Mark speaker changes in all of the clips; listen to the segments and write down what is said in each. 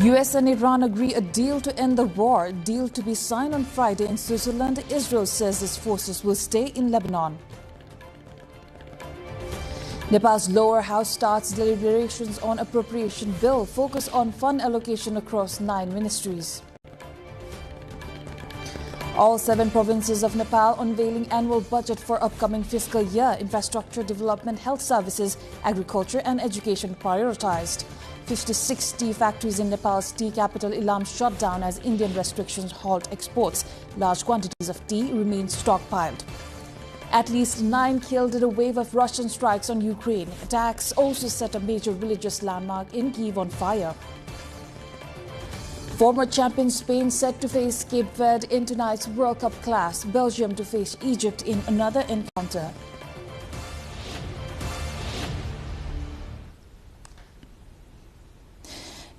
Speaker 1: US and Iran agree a deal to end the war, deal to be signed on Friday in Switzerland. Israel says its forces will stay in Lebanon. Nepal's lower house starts deliberations on appropriation bill, focus on fund allocation across 9 ministries. All 7 provinces of Nepal unveiling annual budget for upcoming fiscal year. Infrastructure development, health services, agriculture and education prioritized. 56 tea factories in Nepal's tea capital Ilam shut down as Indian restrictions halt exports. Large quantities of tea remain stockpiled. At least 9 killed in a wave of Russian strikes on Ukraine. Attacks also set a major religious landmark in Kyiv on fire. Former champion Spain set to face Cape Verde in tonight's World Cup clash. Belgium to face Egypt in another encounter.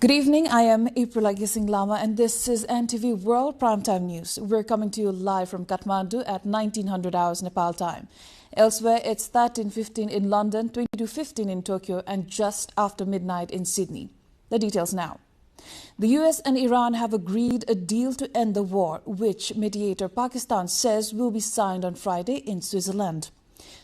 Speaker 1: Good evening, I am April Agising Lama and this is NTV World Primetime News. We're coming to you live from Kathmandu at 1900 hours Nepal time. Elsewhere, it's 13:15 in London, 22:15 in Tokyo and just after midnight in Sydney. The details now. The US and Iran have agreed a deal to end the war, which mediator Pakistan says will be signed on Friday in Switzerland.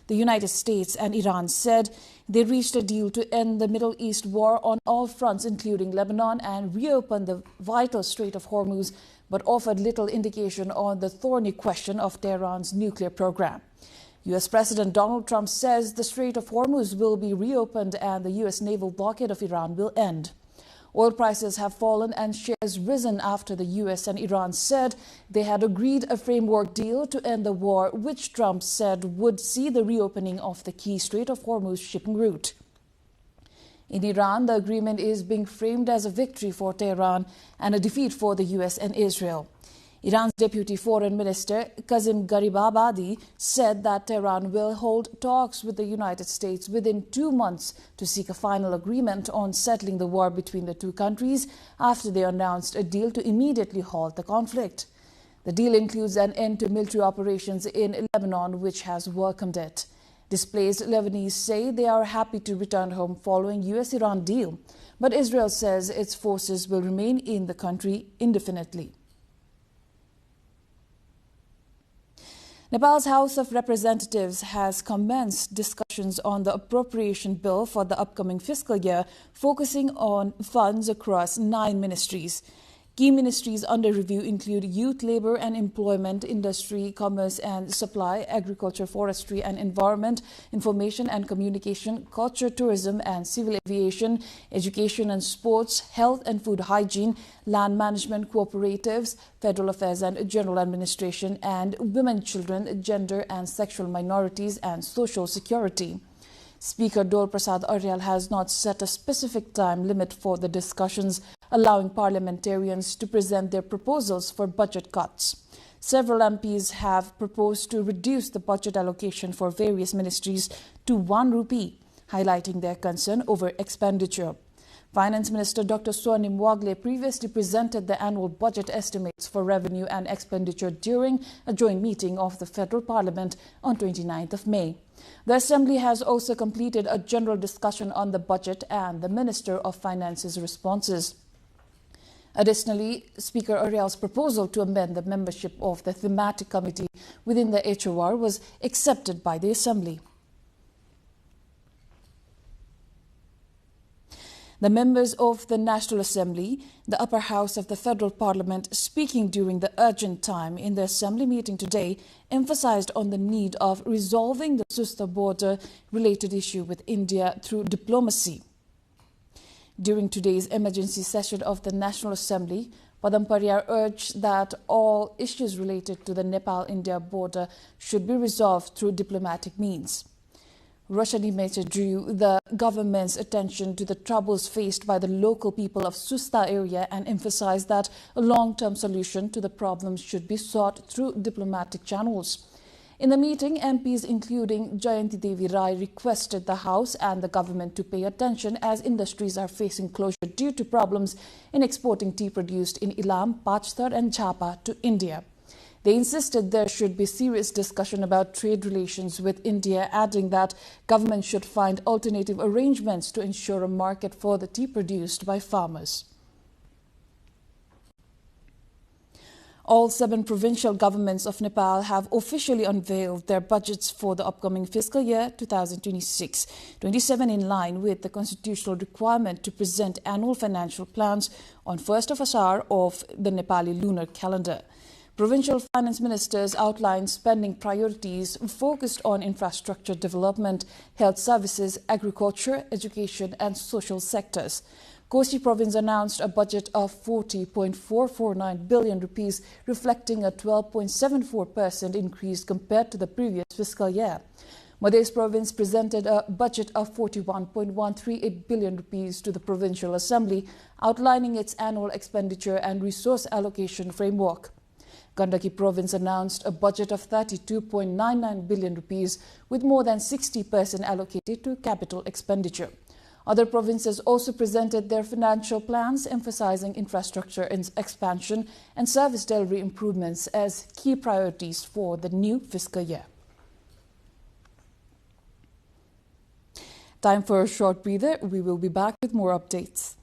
Speaker 1: The United States and Iran said they reached a deal to end the Middle East war on all fronts, including Lebanon, and reopen the vital Strait of Hormuz, but offered little indication on the thorny question of Tehran's nuclear program. US President Donald Trump says the Strait of Hormuz will be reopened and the US naval blockade of Iran will end. Oil prices have fallen and shares risen after the US and Iran said they had agreed a framework deal to end the war, which Trump said would see the reopening of the key Strait of Hormuz shipping route. In Iran, the agreement is being framed as a victory for Tehran and a defeat for the US and Israel. Iran's Deputy Foreign Minister Kazim Garibabadi said that Tehran will hold talks with the United States within 2 months to seek a final agreement on settling the war between the two countries after they announced a deal to immediately halt the conflict. The deal includes an end to military operations in Lebanon, which has welcomed it. Displaced Lebanese say they are happy to return home following US-Iran deal, but Israel says its forces will remain in the country indefinitely. Nepal's House of Representatives has commenced discussions on the appropriation bill for the upcoming fiscal year, focusing on funds across 9 ministries. Key ministries under review include youth, labor and employment, industry, commerce and supply, agriculture, forestry and environment, information and communication, culture, tourism and civil aviation, education and sports, health and food hygiene, land management, cooperatives, federal affairs and general administration, and women, children, gender and sexual minorities and social security. Speaker Dol Prasad Aryal has not set a specific time limit for the discussions, allowing parliamentarians to present their proposals for budget cuts. Several MPs have proposed to reduce the budget allocation for various ministries to 1 rupee, highlighting their concern over expenditure. Finance Minister Dr. Swarnim Wagle previously presented the annual budget estimates for revenue and expenditure during a joint meeting of the Federal Parliament on 29th of May. The Assembly has also completed a general discussion on the budget and the Minister of Finance's responses. Additionally, Speaker Aryal's proposal to amend the membership of the thematic committee within the HOR was accepted by the Assembly. The members of the National Assembly, the upper house of the Federal Parliament, speaking during the urgent time in the Assembly meeting today, emphasized on the need of resolving the Susta border-related issue with India through diplomacy. During today's emergency session of the National Assembly, Padam Pariyar urged that all issues related to the Nepal-India border should be resolved through diplomatic means. Roshan Mehta drew the government's attention to the troubles faced by the local people of Susta area and emphasized that a long-term solution to the problems should be sought through diplomatic channels. In the meeting, MPs including Jayanti Devi Rai requested the House and the government to pay attention as industries are facing closure due to problems in exporting tea produced in Ilam, Pachthar and Chapa to India. They insisted there should be serious discussion about trade relations with India, adding that government should find alternative arrangements to ensure a market for the tea produced by farmers. All 7 provincial governments of Nepal have officially unveiled their budgets for the upcoming fiscal year 2026-27 in line with the constitutional requirement to present annual financial plans on 1st of Asar of the Nepali lunar calendar. Provincial finance ministers outlined spending priorities focused on infrastructure development, health services, agriculture, education and social sectors. Kosi province announced a budget of 40.449 billion rupees, reflecting a 12.74% increase compared to the previous fiscal year. Madhya province presented a budget of 41.138 billion rupees to the Provincial Assembly, outlining its annual expenditure and resource allocation framework. Gandaki province announced a budget of 32.99 billion rupees, with more than 60% allocated to capital expenditure. Other provinces also presented their financial plans, emphasizing infrastructure expansion and service delivery improvements as key priorities for the new fiscal year. Time for a short breather. We will be back with more updates.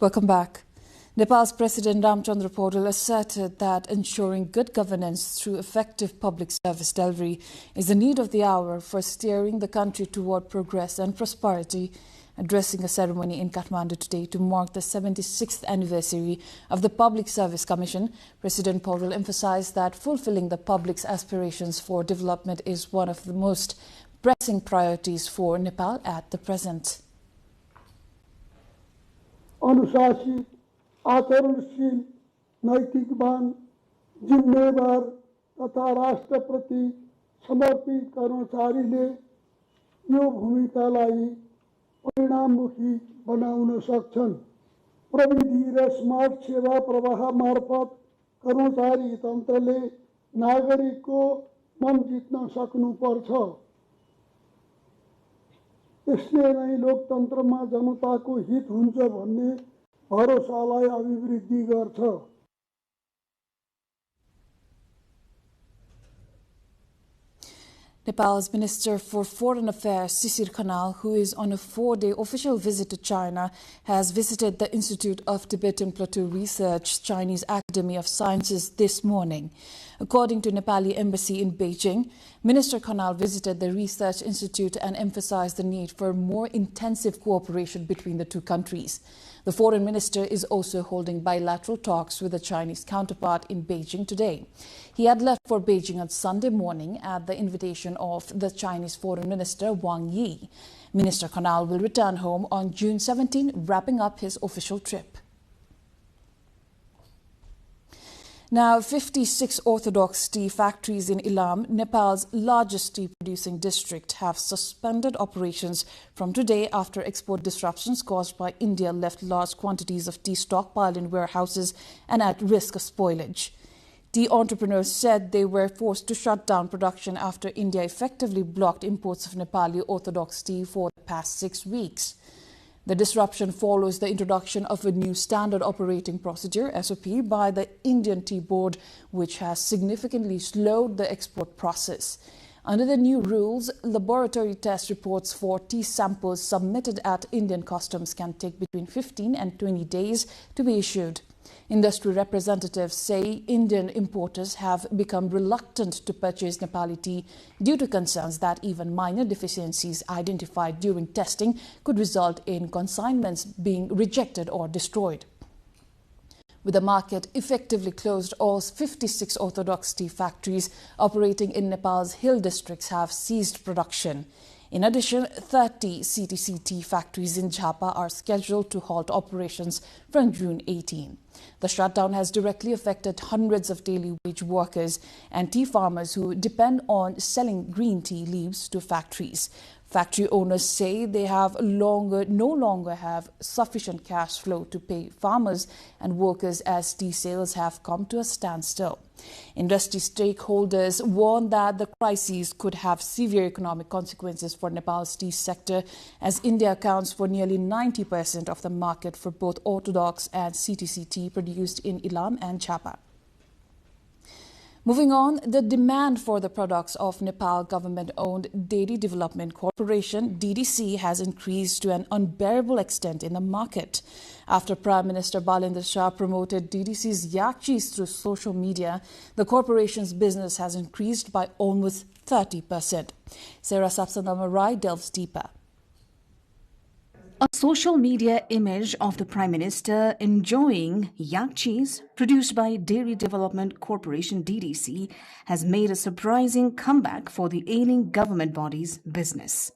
Speaker 1: Welcome back. Nepal's President Ramchandra Paul asserted that ensuring good governance through effective public service delivery is the need of the hour for steering the country toward progress and prosperity. Addressing a ceremony in Kathmandu today to mark the 76th anniversary of the Public Service Commission, President Paul emphasized that fulfilling the public's aspirations for development is one of the most pressing priorities for Nepal at the present.
Speaker 2: अनुशासित आचरणशील नैतिकवान जिम्मेवार तथा राष्ट्रप्रति समर्पित कर्मचारीले यो भूमिकालाई परिणाममुखी बनाउन सक्छन्। प्रविधि र smart सेवा प्रवाह मार्फत कर्मचारी तन्त्रले नागरिकको मन जित्न सक्नुपर्छ। यसले नै लोकतन्त्रमा जनताको हित हुन्छ भन्ने भरोसालाई अभिवृद्धि गर्छ।
Speaker 1: Nepal's Minister for Foreign Affairs, Sisir Khanal, who is on a 4-day official visit to China, has visited the Institute of Tibetan Plateau Research, Chinese Academy of Sciences, this morning. According to Nepali Embassy in Beijing, Minister Khanal visited the research institute and emphasized the need for more intensive cooperation between the two countries. The foreign minister is also holding bilateral talks with the Chinese counterpart in Beijing today. He had left for Beijing on Sunday morning at the invitation of the Chinese Foreign Minister Wang Yi. Minister Khanal will return home on June 17, wrapping up his official trip. Now, 56 Orthodox tea factories in Ilam, Nepal's largest tea-producing district, have suspended operations from today after export disruptions caused by India left large quantities of tea stockpiled in warehouses and at risk of spoilage. Tea entrepreneurs said they were forced to shut down production after India effectively blocked imports of Nepali Orthodox tea for the past 6 weeks. The disruption follows the introduction of a new standard operating procedure, SOP, by the Indian Tea Board, which has significantly slowed the export process. Under the new rules, laboratory test reports for tea samples submitted at Indian customs can take between 15 and 20 days to be issued. Industry representatives say Indian importers have become reluctant to purchase Nepali tea due to concerns that even minor deficiencies identified during testing could result in consignments being rejected or destroyed. With the market effectively closed, all 56 orthodox tea factories operating in Nepal's hill districts have ceased production. In addition, 30 CTC tea factories in Jhapa are scheduled to halt operations from June 18. The shutdown has directly affected hundreds of daily wage workers and tea farmers who depend on selling green tea leaves to factories. Factory owners say they no longer have sufficient cash flow to pay farmers and workers as tea sales have come to a standstill. Industry stakeholders warn that the crisis could have severe economic consequences for Nepal's tea sector, as India accounts for nearly 90% of the market for both orthodox and CTC tea produced in Ilam and Jhapa. Moving on, the demand for the products of Nepal government-owned Dairy Development Corporation, DDC, has increased to an unbearable extent in the market. After Prime Minister Balendra Shah promoted DDC's yak cheese through social media, the corporation's business has increased by almost 30%. Sarah Sapsandama Rai delves deeper.
Speaker 3: A social media image of the Prime Minister enjoying yak cheese produced by Dairy Development Corporation DDC has made a surprising comeback for the ailing government body's business.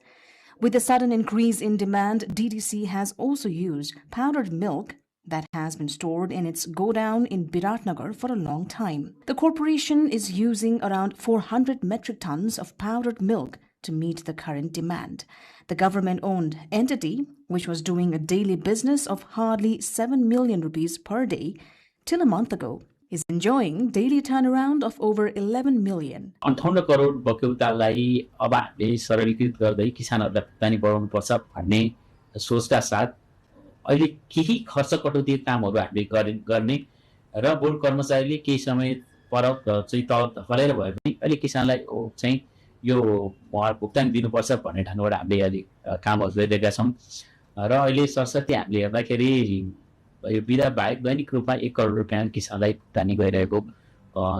Speaker 3: With the sudden increase in demand, DDC has also used powdered milk that has been stored in its godown in Biratnagar for a long time. The corporation is using around 400 metric tons of powdered milk to meet the current demand. The government-owned entity, which was doing a daily business of hardly 7 million rupees per day till a month ago, is enjoying daily turnaround of over 11 million.
Speaker 4: 58 crore बक्यौतालाई अब हामीले सरलीकृत गर्दै किसानहरूलाई भुक्तानी बढाउनुपर्छ भन्ने सोचका साथ अहिले केही खर्च कटौती कामहरू हामीले गर्ने र बोर्ड कर्मचारीले केही समय पर चाहिँ तलब फलेर भए पनि अहिले किसानलाई चाहिँ यो भुक्तानी दिनुपर्छ भन्ने ढङ्गबाट हामीले अहिले कामहरू गरिरहेका छौं र अहिले सरस्वती हामीले हेर्दाखेरि यो बिदा बाहेक दैनिक रूपमा 1 करोड रुपैयाँ किसानलाई भुक्तानी गरिरहेको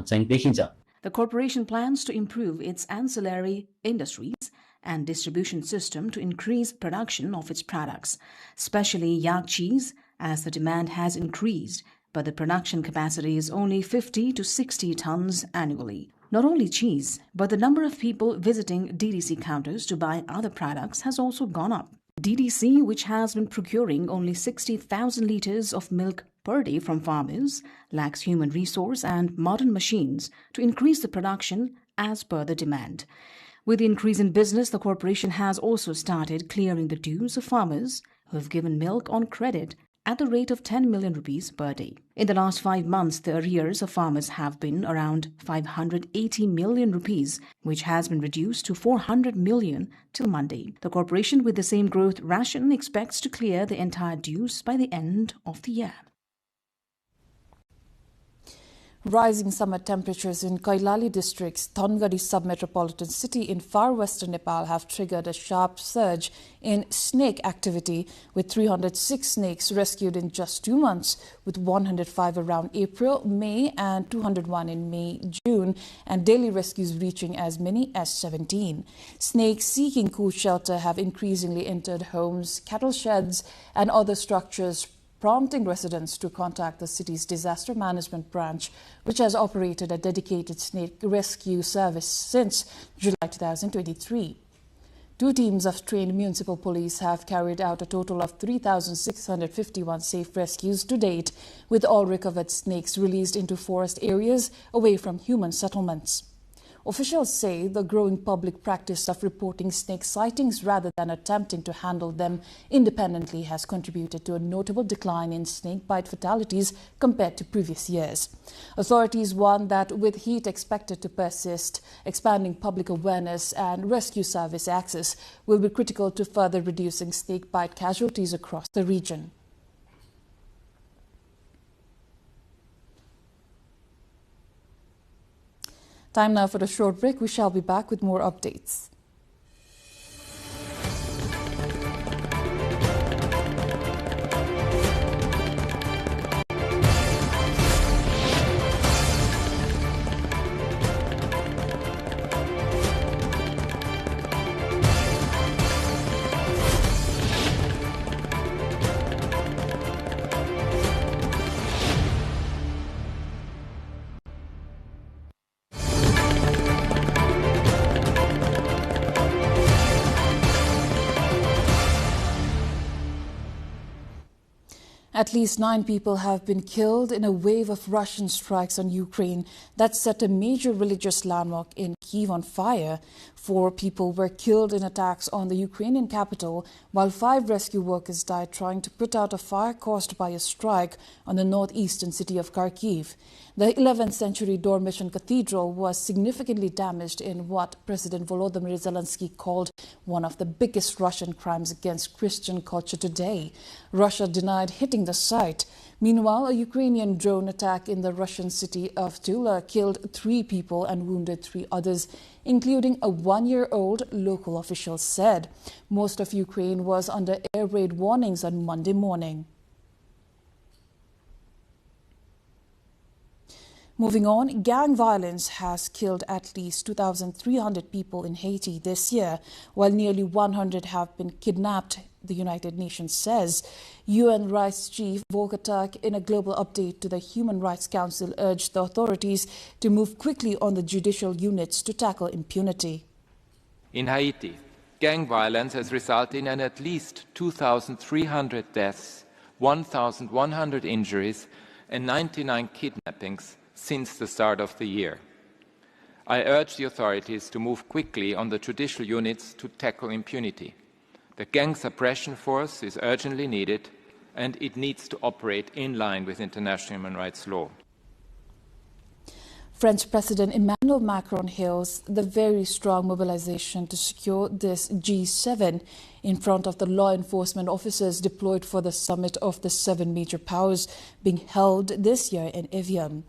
Speaker 4: चाहिँ देखिन्छ.
Speaker 3: The corporation plans to improve its ancillary industries and distribution system to increase production of its products, especially yak cheese, as the demand has increased, but the production capacity is only 50 to 60 tons annually. Not only cheese, but the number of people visiting DDC counters to buy other products has also gone up. DDC, which has been procuring only 60,000 liters of milk per day from farmers, lacks human resource and modern machines to increase the production as per the demand. With the increase in business, the corporation has also started clearing the dues of farmers who have given milk on credit at the rate of 10 million rupees per day. In the last 5 months, the arrears of farmers have been around 580 million rupees, which has been reduced to 400 million till Monday. The corporation, with the same growth ration, expects to clear the entire dues by the end of the year.
Speaker 1: Rising summer temperatures in Kailali district's Thongari submetropolitan city in far western Nepal have triggered a sharp surge in snake activity, with 306 snakes rescued in just 2 months, with 105 around April, May and 201 in May, June, and daily rescues reaching as many as 17. Snakes seeking cool shelter have increasingly entered homes, cattle sheds and other structures, prompting residents to contact the city's disaster management branch, which has operated a dedicated snake rescue service since July 2023. 2 teams of trained municipal police have carried out a total of 3,651 safe rescues to date, with all recovered snakes released into forest areas away from human settlements. Officials say the growing public practice of reporting snake sightings rather than attempting to handle them independently has contributed to a notable decline in snake bite fatalities compared to previous years. Authorities warn that with heat expected to persist, expanding public awareness and rescue service access will be critical to further reducing snake bite casualties across the region. Time now for a short break. We shall be back with more updates. At least 9 people have been killed in a wave of Russian strikes on Ukraine that set a major religious landmark in Kyiv on fire. 4 people were killed in attacks on the Ukrainian capital, while 5 rescue workers died trying to put out a fire caused by a strike on the northeastern city of Kharkiv. The 11th century Dormition Cathedral was significantly damaged in what President Volodymyr Zelensky called one of the biggest Russian crimes against Christian culture today. Russia denied hitting the site. Meanwhile, a Ukrainian drone attack in the Russian city of Tula killed 3 people and wounded 3 others, including a 1-year-old, local officials said. Most of Ukraine was under air raid warnings on Monday morning. Moving on, gang violence has killed at least 2,300 people in Haiti this year, while nearly 100 have been kidnapped, the United Nations says. UN Rights Chief Volker Turk, in a global update to the Human Rights Council, urged the authorities to move quickly on the judicial units to tackle impunity.
Speaker 5: In Haiti, gang violence has resulted in at least 2,300 deaths, 1,100 injuries, and 99 kidnappings since the start of the year. I urge the authorities to move quickly on the judicial units to tackle impunity. The gang suppression force is urgently needed, and it needs to operate in line with international human rights law.
Speaker 1: French President Emmanuel Macron hails the very strong mobilization to secure this G7 in front of the law enforcement officers deployed for the summit of the 7 major powers being held this year in Evian.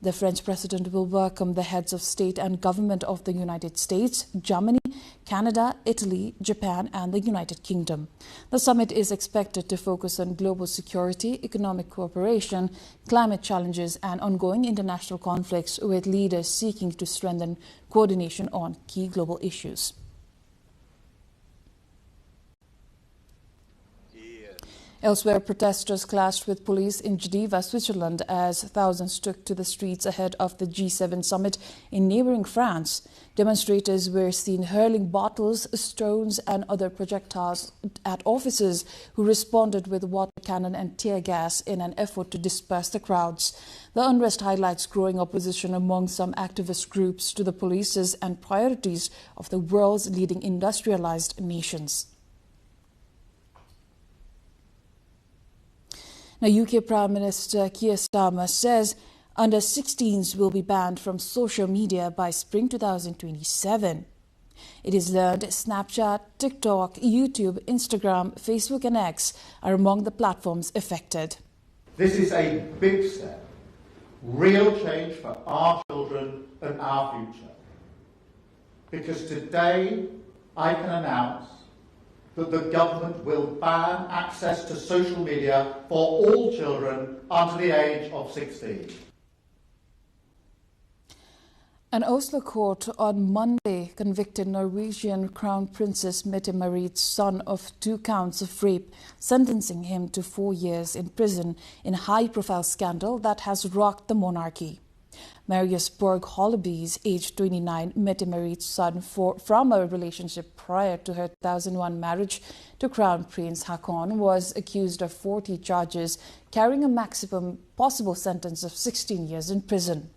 Speaker 1: The French president will welcome the heads of state and government of the United States, Germany, Canada, Italy, Japan and the United Kingdom. The summit is expected to focus on global security, economic cooperation, climate challenges and ongoing international conflicts, with leaders seeking to strengthen coordination on key global issues. Elsewhere, protesters clashed with police in Geneva, Switzerland, as thousands took to the streets ahead of the G7 summit in neighboring France. Demonstrators were seen hurling bottles, stones and other projectiles at officers, who responded with water cannon and tear gas in an effort to disperse the crowds. The unrest highlights growing opposition among some activist groups to the policies and priorities of the world's leading industrialized nations. Now, UK Prime Minister Keir Starmer says under-16s will be banned from social media by spring 2027. It is learned Snapchat, TikTok, YouTube, Instagram, Facebook and X are among the platforms affected.
Speaker 6: This is a big step, real change for our children and our future. Because today I can announce that the government will ban access to social media for all children under the age of 16.
Speaker 1: An Oslo court on Monday convicted Norwegian Crown Princess Mette-Marit's son of 2 counts of rape, sentencing him to 4 years in prison in a high-profile scandal that has rocked the monarchy. Marius Borg Holleby's, aged 29, Mette-Marit's son from a relationship prior to her 2001 marriage to Crown Prince Haakon, was accused of 40 charges, carrying a maximum possible sentence of 16 years in prison.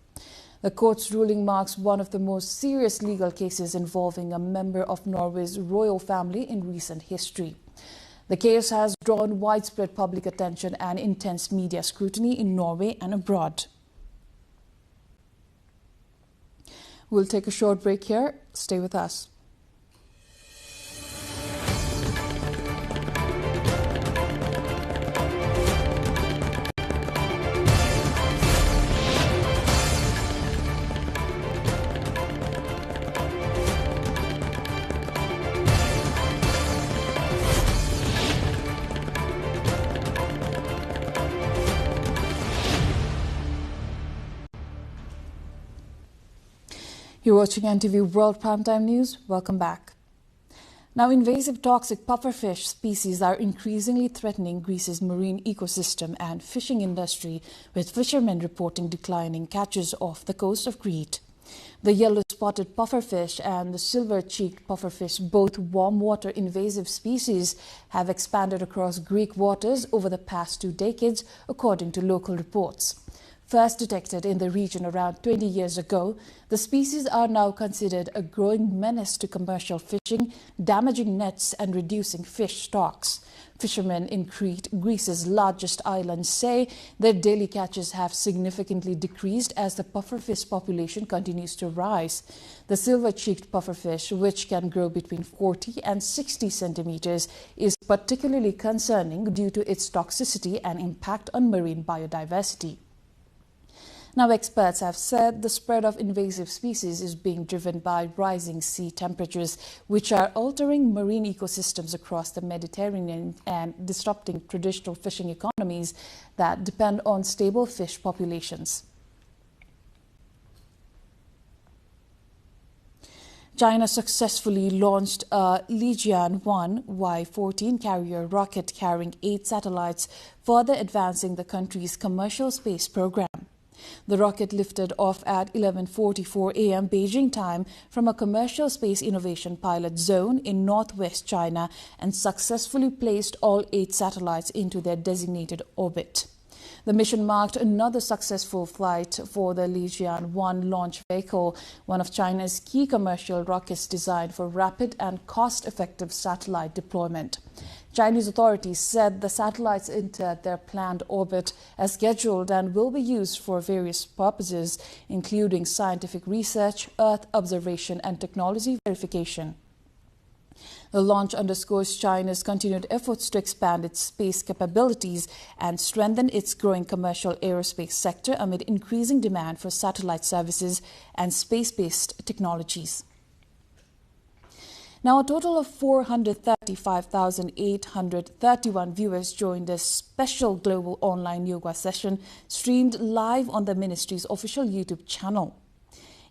Speaker 1: The court's ruling marks one of the most serious legal cases involving a member of Norway's royal family in recent history. The case has drawn widespread public attention and intense media scrutiny in Norway and abroad. We'll take a short break here. Stay with us. You're watching NTV World Primetime News. Welcome back. Now, invasive toxic pufferfish species are increasingly threatening Greece's marine ecosystem and fishing industry, with fishermen reporting declining catches off the coast of Crete. The yellow-spotted pufferfish and the silver-cheeked pufferfish, both warm-water invasive species, have expanded across Greek waters over the past 2 decades, according to local reports. First detected in the region around 20 years ago, the species are now considered a growing menace to commercial fishing, damaging nets and reducing fish stocks. Fishermen in Crete, Greece's largest island, say their daily catches have significantly decreased as the pufferfish population continues to rise. The silver-cheeked pufferfish, which can grow between 40 and 60 centimeters, is particularly concerning due to its toxicity and impact on marine biodiversity. Now, experts have said the spread of invasive species is being driven by rising sea temperatures, which are altering marine ecosystems across the Mediterranean and disrupting traditional fishing economies that depend on stable fish populations. China successfully launched a Lijian-1 Y-14 carrier rocket carrying 8 satellites, further advancing the country's commercial space program. The rocket lifted off at 11:44 a.m. Beijing time from a commercial space innovation pilot zone in northwest China and successfully placed all 8 satellites into their designated orbit. The mission marked another successful flight for the Lijian-1 launch vehicle, one of China's key commercial rockets designed for rapid and cost-effective satellite deployment. Chinese authorities said the satellites entered their planned orbit as scheduled and will be used for various purposes, including scientific research, Earth observation, and technology verification. The launch underscores China's continued efforts to expand its space capabilities and strengthen its growing commercial aerospace sector amid increasing demand for satellite services and space-based technologies. Now, a total of 435,831 viewers joined a special global online yoga session streamed live on the ministry's official YouTube channel.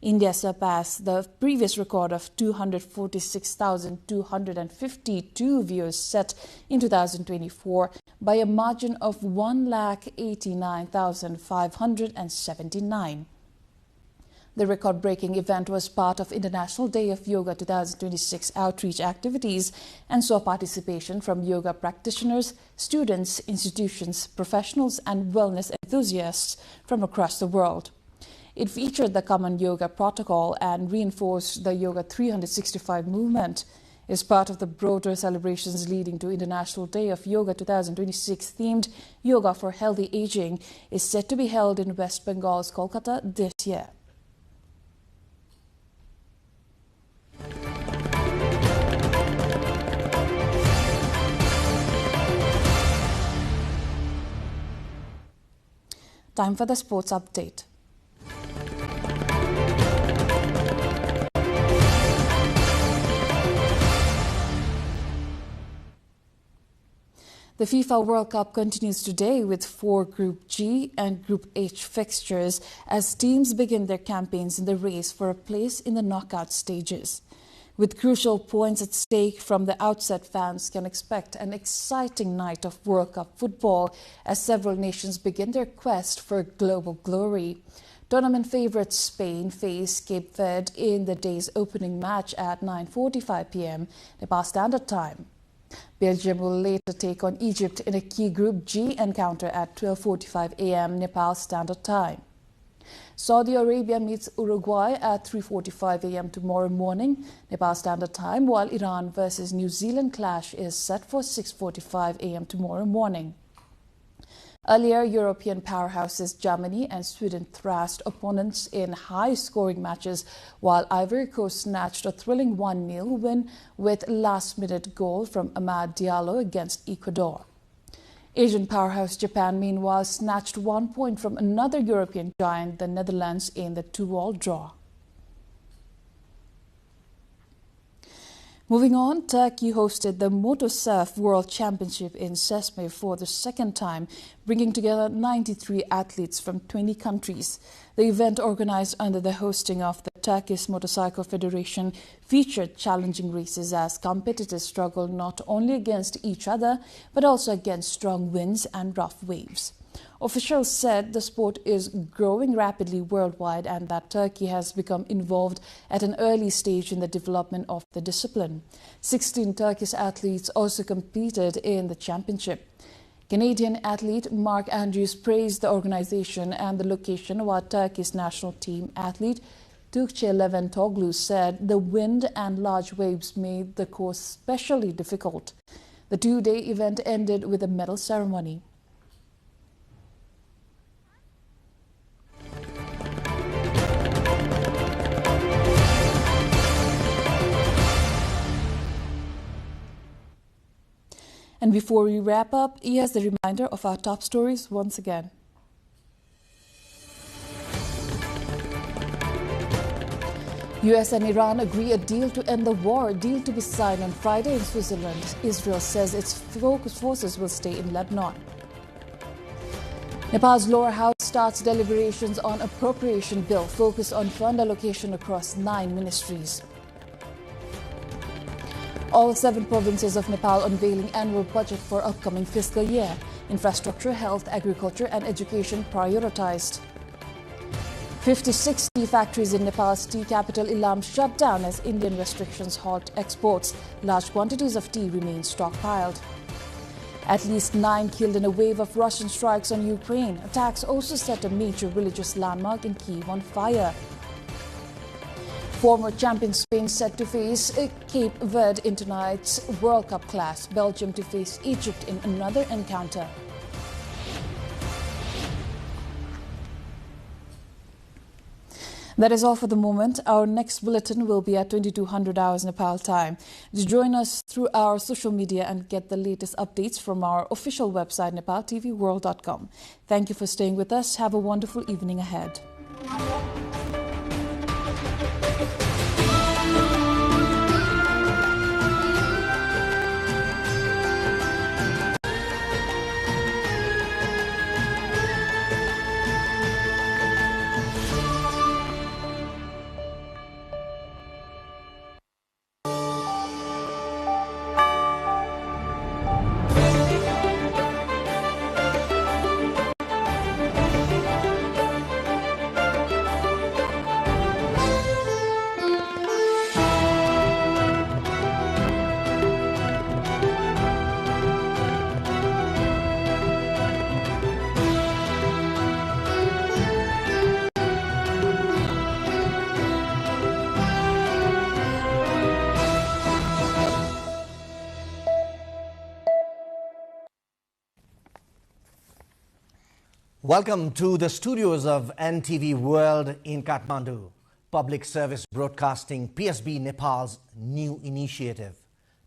Speaker 1: India surpassed the previous record of 246,252 viewers set in 2024 by a margin of 1,89,579. The record-breaking event was part of International Day of Yoga 2026 outreach activities and saw participation from yoga practitioners, students, institutions, professionals, and wellness enthusiasts from across the world. It featured the Common Yoga Protocol and reinforced the Yoga 365 movement. As part of the broader celebrations leading to International Day of Yoga 2026 themed Yoga for Healthy Aging is set to be held in West Bengal's Kolkata this year. Time for the sports update. The FIFA World Cup continues today with 4 Group G and Group H fixtures as teams begin their campaigns in the race for a place in the knockout stages. With crucial points at stake from the outset, fans can expect an exciting night of World Cup football as several nations begin their quest for global glory. Tournament favourites Spain face Cape Verde in the day's opening match at 9:45 p.m. Nepal Standard Time. Belgium will later take on Egypt in a key Group G encounter at 12:45 a.m. Nepal Standard Time. Saudi Arabia meets Uruguay at 3:45 a.m. tomorrow morning, Nepal Standard Time, while Iran versus New Zealand clash is set for 6:45 a.m. tomorrow morning. Earlier, European powerhouses Germany and Sweden thrashed opponents in high-scoring matches, while Ivory Coast snatched a thrilling 1-0 win with last-minute goal from Amad Diallo against Ecuador. Asian powerhouse Japan, meanwhile, snatched 1 point from another European giant, the Netherlands, in the 2-2 draw. Moving on, Turkey hosted the Moto Surf World Championship in Çeşme for the second time, bringing together 93 athletes from 20 countries. The event, organized under the hosting of the Turkish Motorcycle Federation, featured challenging races as competitors struggled not only against each other, but also against strong winds and rough waves. Officials said the sport is growing rapidly worldwide and that Turkey has become involved at an early stage in the development of the discipline. 16 Turkish athletes also competed in the championship. Canadian athlete Mark Andrews praised the organization and the location, while Turkey's national team athlete Tukçe Leventoglu said the wind and large waves made the course especially difficult. The two-day event ended with a medal ceremony. And before we wrap up, here's the reminder of our top stories once again. US and Iran agree a deal to end the war, deal to be signed on Friday in Switzerland. Israel says its forces will stay in Lebanon. Nepal's lower house starts deliberations on appropriation bill focused on fund allocation across 9 ministries. All 7 provinces of Nepal unveiling annual budget for upcoming fiscal year. Infrastructure, health, agriculture and education prioritized. 56 tea factories in Nepal's tea capital Ilam shut down as Indian restrictions halt exports. Large quantities of tea remain stockpiled. At least 9 killed in a wave of Russian strikes on Ukraine. Attacks also set a major religious landmark in Kyiv on fire. Former champion Spain set to face Cape Verde in tonight's World Cup clash. Belgium to face Egypt in another encounter. That is all for the moment. Our next bulletin will be at 2200 hours Nepal time. To join us through our social media and get the latest updates from our official website, nepaltelevision.com. Thank you for staying with us. Have a wonderful evening ahead.
Speaker 7: Welcome to the studios of NTV World in Kathmandu, Public Service Broadcasting PSB Nepal's new initiative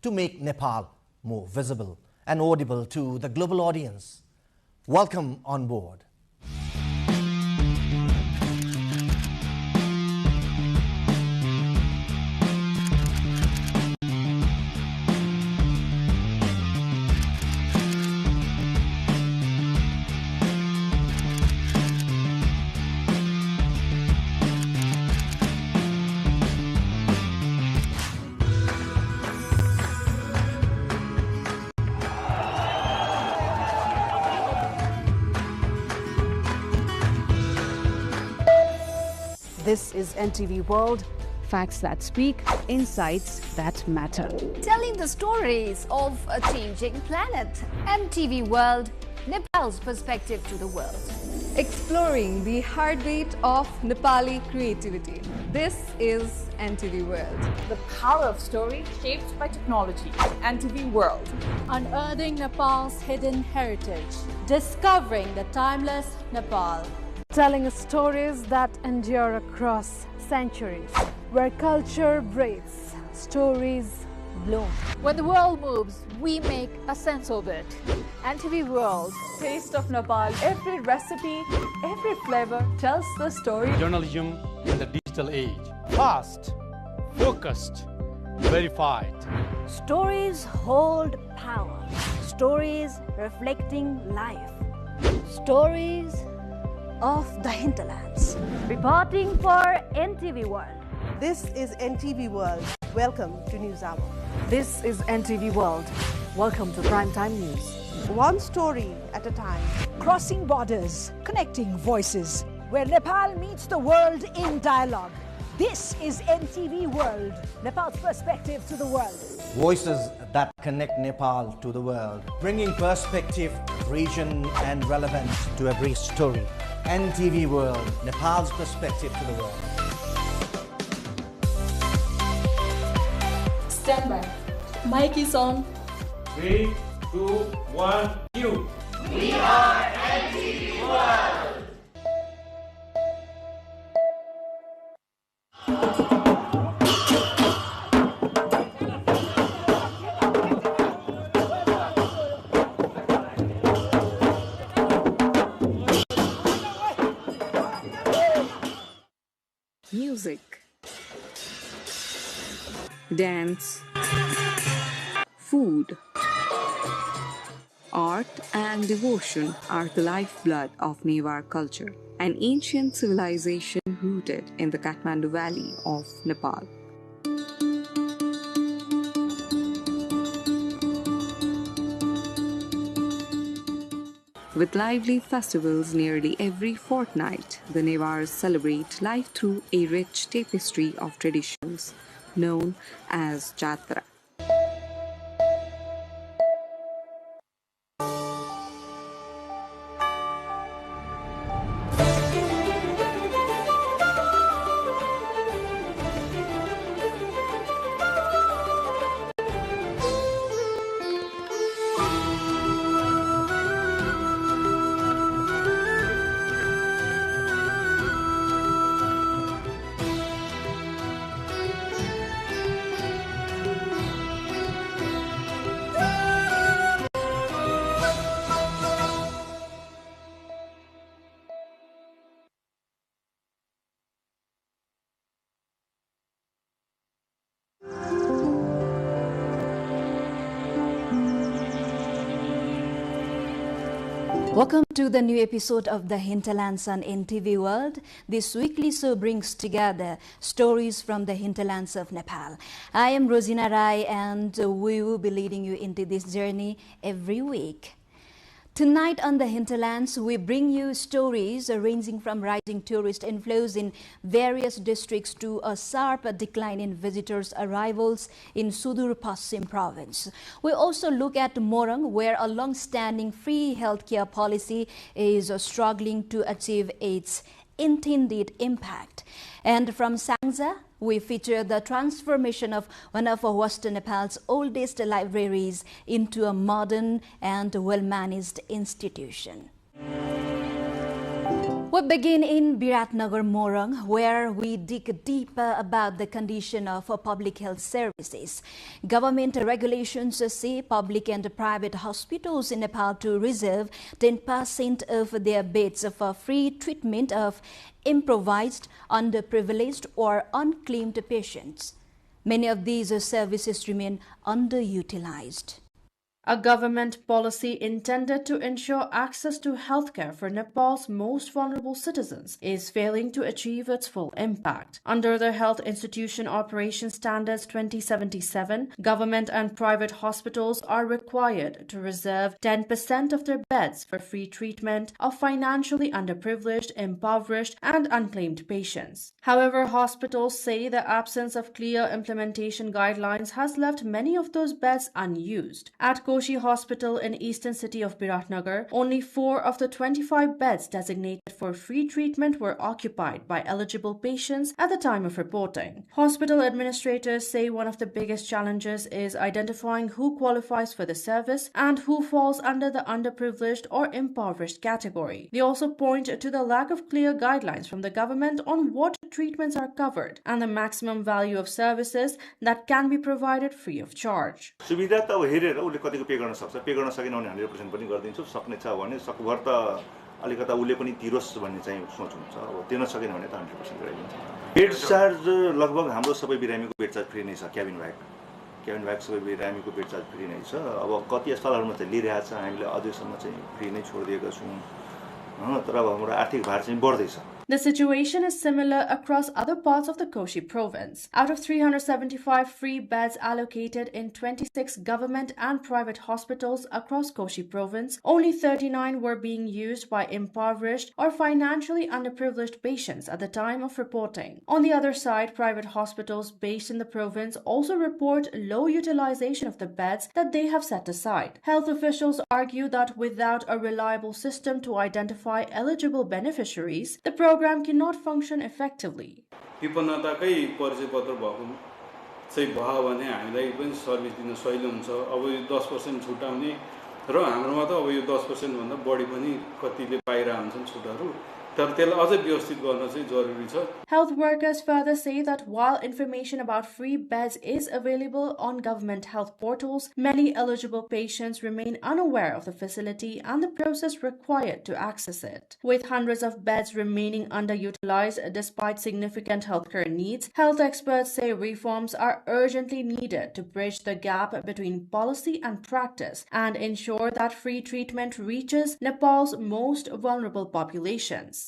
Speaker 7: to make Nepal more visible and audible to the global audience. Welcome on board.
Speaker 8: This is NTV World. Facts that speak, insights that matter.
Speaker 9: Telling the stories of a changing planet. NTV World, Nepal's perspective to the world.
Speaker 10: Exploring the heartbeat of Nepali creativity. This is NTV World.
Speaker 11: The power of story shaped by technology. NTV World.
Speaker 12: Unearthing Nepal's hidden heritage. Discovering the timeless Nepal.
Speaker 13: Telling stories that endure across centuries. Where culture breathes, stories bloom.
Speaker 11: When the world moves, we make a sense of it. NTV World.
Speaker 14: Taste of Nepal. Every recipe, every flavor tells the story.
Speaker 15: Journalism in the digital age. Fast, focused, verified.
Speaker 16: Stories hold power. Stories reflecting life. Stories of the hinterlands. Reporting for NTV World.
Speaker 17: This is NTV World. Welcome to News Hour.
Speaker 8: This is NTV World. Welcome to Primetime News.
Speaker 17: one story at a time.
Speaker 18: Crossing borders, connecting voices, where Nepal meets the world in dialogue. This is NTV World, Nepal's perspective to the world.
Speaker 7: Voices that connect Nepal to the world, bringing perspective, region and relevance to every story. NTV World, Nepal's perspective to the world.
Speaker 19: Stand by. Mic is on.
Speaker 20: 3, 2, 1, cue.
Speaker 21: We are NTV World.
Speaker 22: Music, dance, food, art and devotion are the lifeblood of Newar culture, an ancient civilization rooted in the Kathmandu Valley of Nepal. With lively festivals nearly every fortnight, the Newars celebrate life through a rich tapestry of traditions known as Jatra.
Speaker 23: Welcome to the new episode of The Hinterlands on NTV World. This weekly show brings together stories from the hinterlands of Nepal. I am Rosina Rai and we will be leading you into this journey every week. Tonight on The Hinterlands, we bring you stories ranging from rising tourist inflows in various districts to a sharp decline in visitors' arrivals in Sudur Paschim province. We also look at Morang, where a long-standing free healthcare policy is struggling to achieve its intended impact. And from Sangza, we feature the transformation of one of Western Nepal's oldest libraries into a modern and well-managed institution. We begin in Biratnagar Morang, where we dig deeper about the condition of public health services. Government regulations say public and private hospitals in Nepal to reserve 10% of their beds for free treatment of improvised, underprivileged or unclaimed patients. Many of these services remain underutilized.
Speaker 24: A government policy intended to ensure access to healthcare for Nepal's most vulnerable citizens is failing to achieve its full impact. Under the Health Institution Operation Standards 2077, government and private hospitals are required to reserve 10% of their beds for free treatment of financially underprivileged, impoverished, and unclaimed patients. However, hospitals say the absence of clear implementation guidelines has left many of those beds unused. At Koshi Hospital in eastern city of Biratnagar, only 4 of the 25 beds designated for free treatment were occupied by eligible patients at the time of reporting. Hospital administrators say one of the biggest challenges is identifying who qualifies for the service and who falls under the underprivileged or impoverished category. They also point to the lack of clear guidelines from the government on what treatments are covered and the maximum value of services that can be provided free of charge.
Speaker 25: पे गर्न सक्छ पे गर्न सकेन भने 100% पनि गर्दिन्छु सक्ने छ भने सकभर त अलिकता उले पनि तिरोस् भन्ने चाहिँ सोच हुन्छ अब दिन सकेन भने त 100% गराइदिन्छ बेड चार्ज लगभग हाम्रो सबै बिरामीको बेड चार्ज फ्री नै छ क्याबिन ब्याग सबै बिरामीको बेड चार्ज फ्री नै छ अब कति अस्पतालहरुमा चाहिँ लिइरहेको छ हामीले अझैसम्म चाहिँ फ्री नै छोडिदिएका छौं तर अब हाम्रो आर्थिक भार चाहिँ बढ्दै छ
Speaker 24: The situation is similar across other parts of the Koshi province. Out of 375 free beds allocated in 26 government and private hospitals across Koshi province, only 39 were being used by impoverished or financially underprivileged patients at the time of reporting. On the other side, private hospitals based in the province also report low utilization of the beds that they have set aside. Health officials argue that without a reliable system to identify eligible beneficiaries, the program cannot function effectively.
Speaker 2: विपन्नताकै परिचय पत्र भएको चाहिँ भयो भने हामीलाई पनि service दिन सजिलो हुन्छ। अब यो 10% छुटाउने र हाम्रोमा त अब यो 10% भन्दा बढी पनि कतिले पाइरा हुन्छन् छुटहरु।
Speaker 24: Health workers further say that while information about free beds is available on government health portals, many eligible patients remain unaware of the facility and the process required to access it. With hundreds of beds remaining underutilized despite significant healthcare needs, health experts say reforms are urgently needed to bridge the gap between policy and practice and ensure that free treatment reaches Nepal's most vulnerable populations.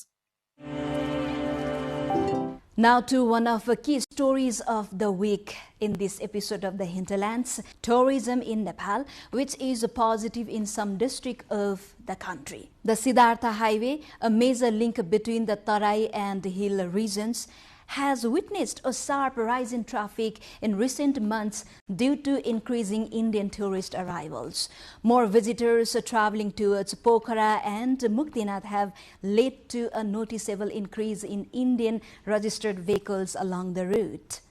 Speaker 23: Now to one of the key stories of the week in this episode of The Hinterlands, tourism in Nepal, which is positive in some districts of the country. The Siddhartha Highway, a major link between the Tarai and the hill regions, has witnessed a sharp rise in traffic in recent months due to increasing Indian tourist arrivals. More visitors traveling towards Pokhara and Muktinath have led to a noticeable increase in Indian registered vehicles along the route.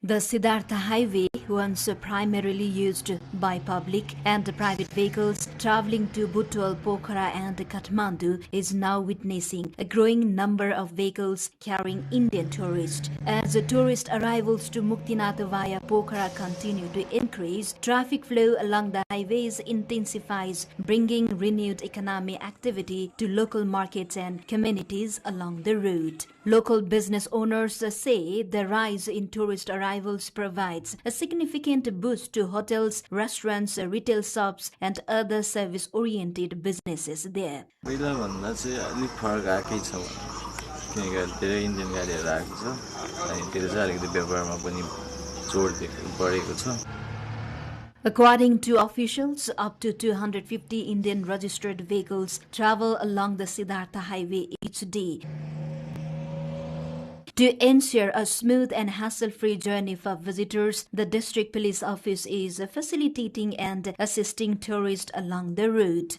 Speaker 23: The Siddhartha Highway, once primarily used by public and private vehicles traveling to Butwal, Pokhara and Kathmandu, is now witnessing a growing number of vehicles carrying Indian tourists. As the tourist arrivals to Muktinath via Pokhara continue to increase, traffic flow along the highways intensifies, bringing renewed economic activity to local markets and communities along the route. Local business owners say the rise in tourist arrivals provides a significant boost to hotels, restaurants, retail shops and other service-oriented businesses there. According to officials, up to 250 Indian registered vehicles travel along the Siddhartha Highway each day. To ensure a smooth and hassle-free journey for visitors, the district police office is facilitating and assisting tourists along the route.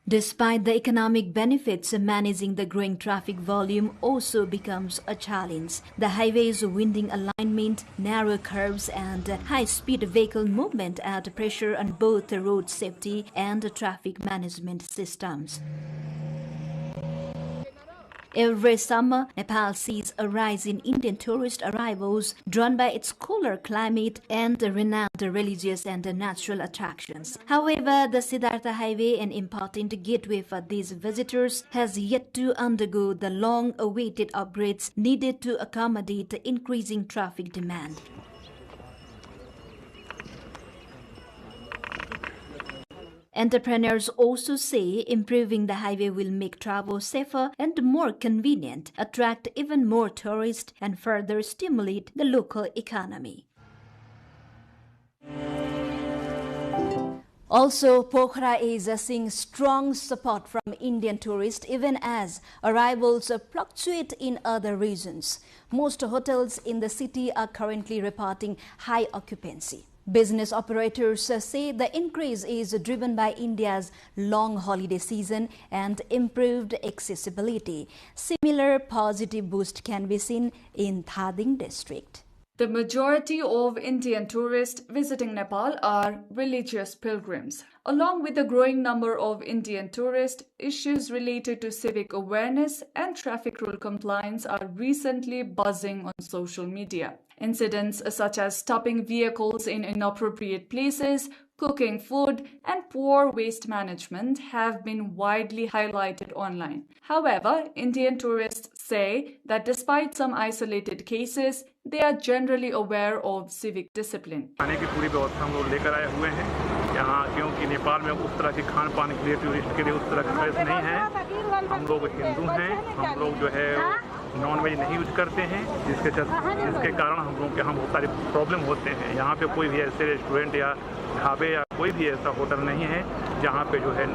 Speaker 23: Despite the economic benefits, managing the growing traffic volume also becomes a challenge. The highway's winding alignment, narrow curves and high-speed vehicle movement add pressure on both the road safety and traffic management systems. Every summer, Nepal sees a rise in Indian tourist arrivals drawn by its cooler climate and renowned religious and natural attractions. However, the Siddhartha Highway, an important gateway for these visitors, has yet to undergo the long-awaited upgrades needed to accommodate the increasing traffic demand. Entrepreneurs also say improving the highway will make travel safer and more convenient, attract even more tourists, and further stimulate the local economy. Also, Pokhara is seeing strong support from Indian tourists even as arrivals fluctuate in other regions. Most hotels in the city are currently reporting high occupancy. Business operators say the increase is driven by India's long holiday season and improved accessibility. Similar positive boost can be seen in Thading district.
Speaker 3: The majority of Indian tourists visiting Nepal are religious pilgrims. Along with the growing number of Indian tourists, issues related to civic awareness and traffic rule compliance are recently buzzing on social media. Incidents such as stopping vehicles in inappropriate places, cooking food, and poor waste management have been widely highlighted online. However, Indian tourists say that despite some isolated cases, they are generally aware of civic discipline.
Speaker 1: खाने की पूरी व्यवस्था हम लोग लेकर आए हुए हैं यहाँ, क्योंकि नेपाल में उस तरह के खान पान के लिए टूरिस्ट के लिए उस तरह की चॉइस नहीं है। हम लोग हिंदू हैं, हम लोग जो है नॉन वेज नहीं यूज करते हैं, जिसके कारण हम लोग के यहाँ बहुत सारे प्रॉब्लम होते हैं। यहाँ पे कोई भी ऐसे रेस्टोरेंट या ढाबे या कोई भी ऐसा होटल नहीं है जहाँ पे जो है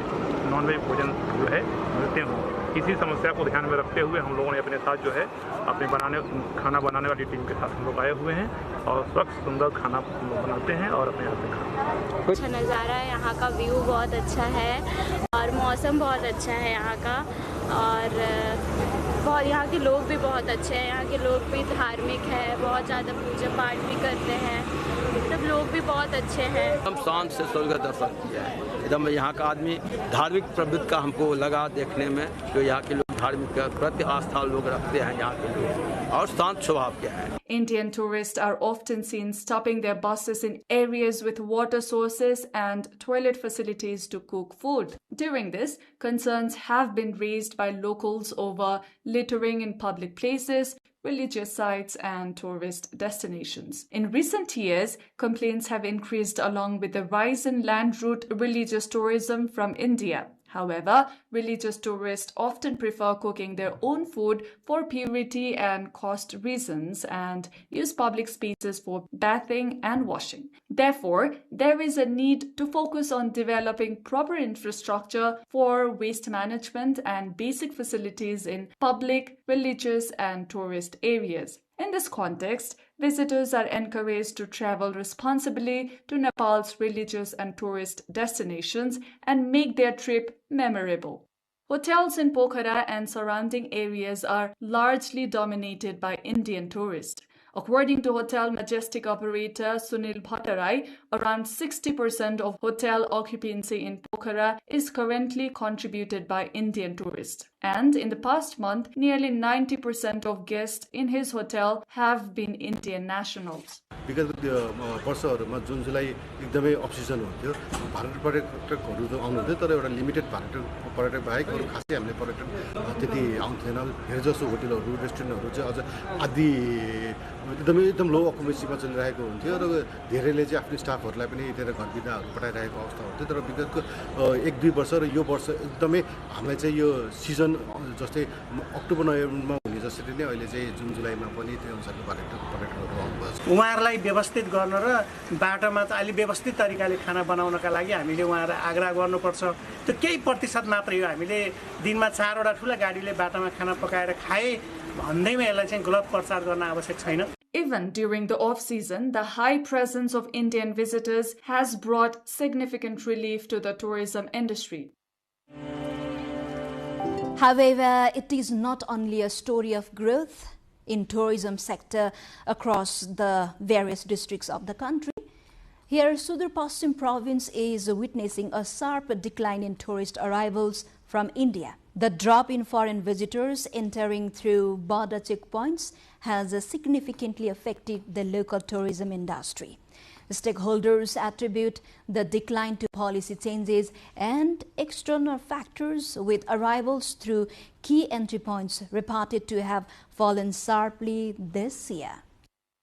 Speaker 1: नॉन वेज भोजन जो है मिलते हों। इसी समस्या को ध्यान में रखते हुए हम लोगों ने अपने साथ जो है अपने खाना बनाने वाली टीम के साथ हम लोग आए हुए हैं और स्वच्छ सुंदर खाना बनाते हैं और अपने हाथ से खाते हैं।
Speaker 4: अच्छा नज़ारा है, यहाँ का व्यू बहुत अच्छा है और मौसम बहुत अच्छा है यहाँ का, और बहुत यहाँ के लोग भी बहुत अच्छे हैं। यहाँ के लोग भी धार्मिक है, बहुत ज़्यादा पूजा पाठ भी करते हैं, सब लोग भी बहुत अच्छे हैं।
Speaker 5: हम शांत से स्वर्ग दर्शन किया है, एकदम यहाँ का आदमी धार्मिक प्रवृत्ति का हमको लगा देखने में, जो यहाँ के लोग धार्मिक प्रति आस्था लोग रखते हैं यहाँ के लोग, और शांत स्वभाव के हैं।
Speaker 3: Indian tourists are often seen stopping their buses in areas with water sources and toilet facilities to cook food. During this, concerns have been raised by locals over littering in public places, religious sites, and tourist destinations. In recent years, complaints have increased along with the rise in land route religious tourism from India. However, religious tourists often prefer cooking their own food for purity and cost reasons and use public spaces for bathing and washing. Therefore, there is a need to focus on developing proper infrastructure for waste management and basic facilities in public, religious, and tourist areas. In this context, visitors are encouraged to travel responsibly to Nepal's religious and tourist destinations and make their trip memorable. Hotels in Pokhara and surrounding areas are largely dominated by Indian tourists. According to Hotel Majestic operator Sunil Bhattarai, around 60% of hotel occupancy in Pokhara is currently contributed by Indian tourists. And in the past month, nearly 90% of guests in his hotel have been Indian nationals.
Speaker 6: विगत वर्षहरूमा जुन जुलाई एकदमै off season हुन्थ्यो, भारत पर्यटकहरू त आउनुहुन्थ्यो, तर एउटा limited पर्यटक बाहेक अरू खासै हामीले पर्यटक त्यति आउँथेन। धेरै जसो होटलहरू रेस्टुरेन्टहरू चाहिँ अझ आदि एकदम लो अकुपेन्सीमा चलिरहेको हुन्थ्यो र धेरैले चाहिँ आफ्नो स्टाफहरूलाई पनि यता घर बिदाहरू पठाइरहेको अवस्था हुन्थ्यो। तर विगतको 1-2 वर्ष र यो वर्ष एकदमै हामीलाई चाहिँ यो सिजन जस्तै अक्टोबर नोभेम्बरमा हुने जसरी नै अहिले चाहिँ जुन जुलाईमा पनि त्यो अनुसारको पर्यटकहरू आउनुभएको छ।
Speaker 9: उहाँहरूलाई व्यवस्थित गर्न र बाटोमा चाहिँ अलि व्यवस्थित तरिकाले खाना बनाउनका लागि हामीले उहाँहरूलाई आग्रह गर्नुपर्छ। त्यो केही प्रतिशत मात्रै हो, हामीले दिनमा 4वटा ठुला गाडीले बाटोमा खाना पकाएर खाए भन्दैमा यसलाई चाहिँ गलत प्रचार गर्न आवश्यक छैन।
Speaker 3: Even during the off-season, the high presence of Indian visitors has brought significant relief to the tourism industry.
Speaker 23: However, it is not only a story of growth in tourism sector across the various districts of the country. Here, Sudur Paschim province is witnessing a sharp decline in tourist arrivals from India. The drop in foreign visitors entering through border checkpoints has significantly affected the local tourism industry. Stakeholders attribute the decline to policy changes and external factors, with arrivals through key entry points reported to have fallen sharply this year.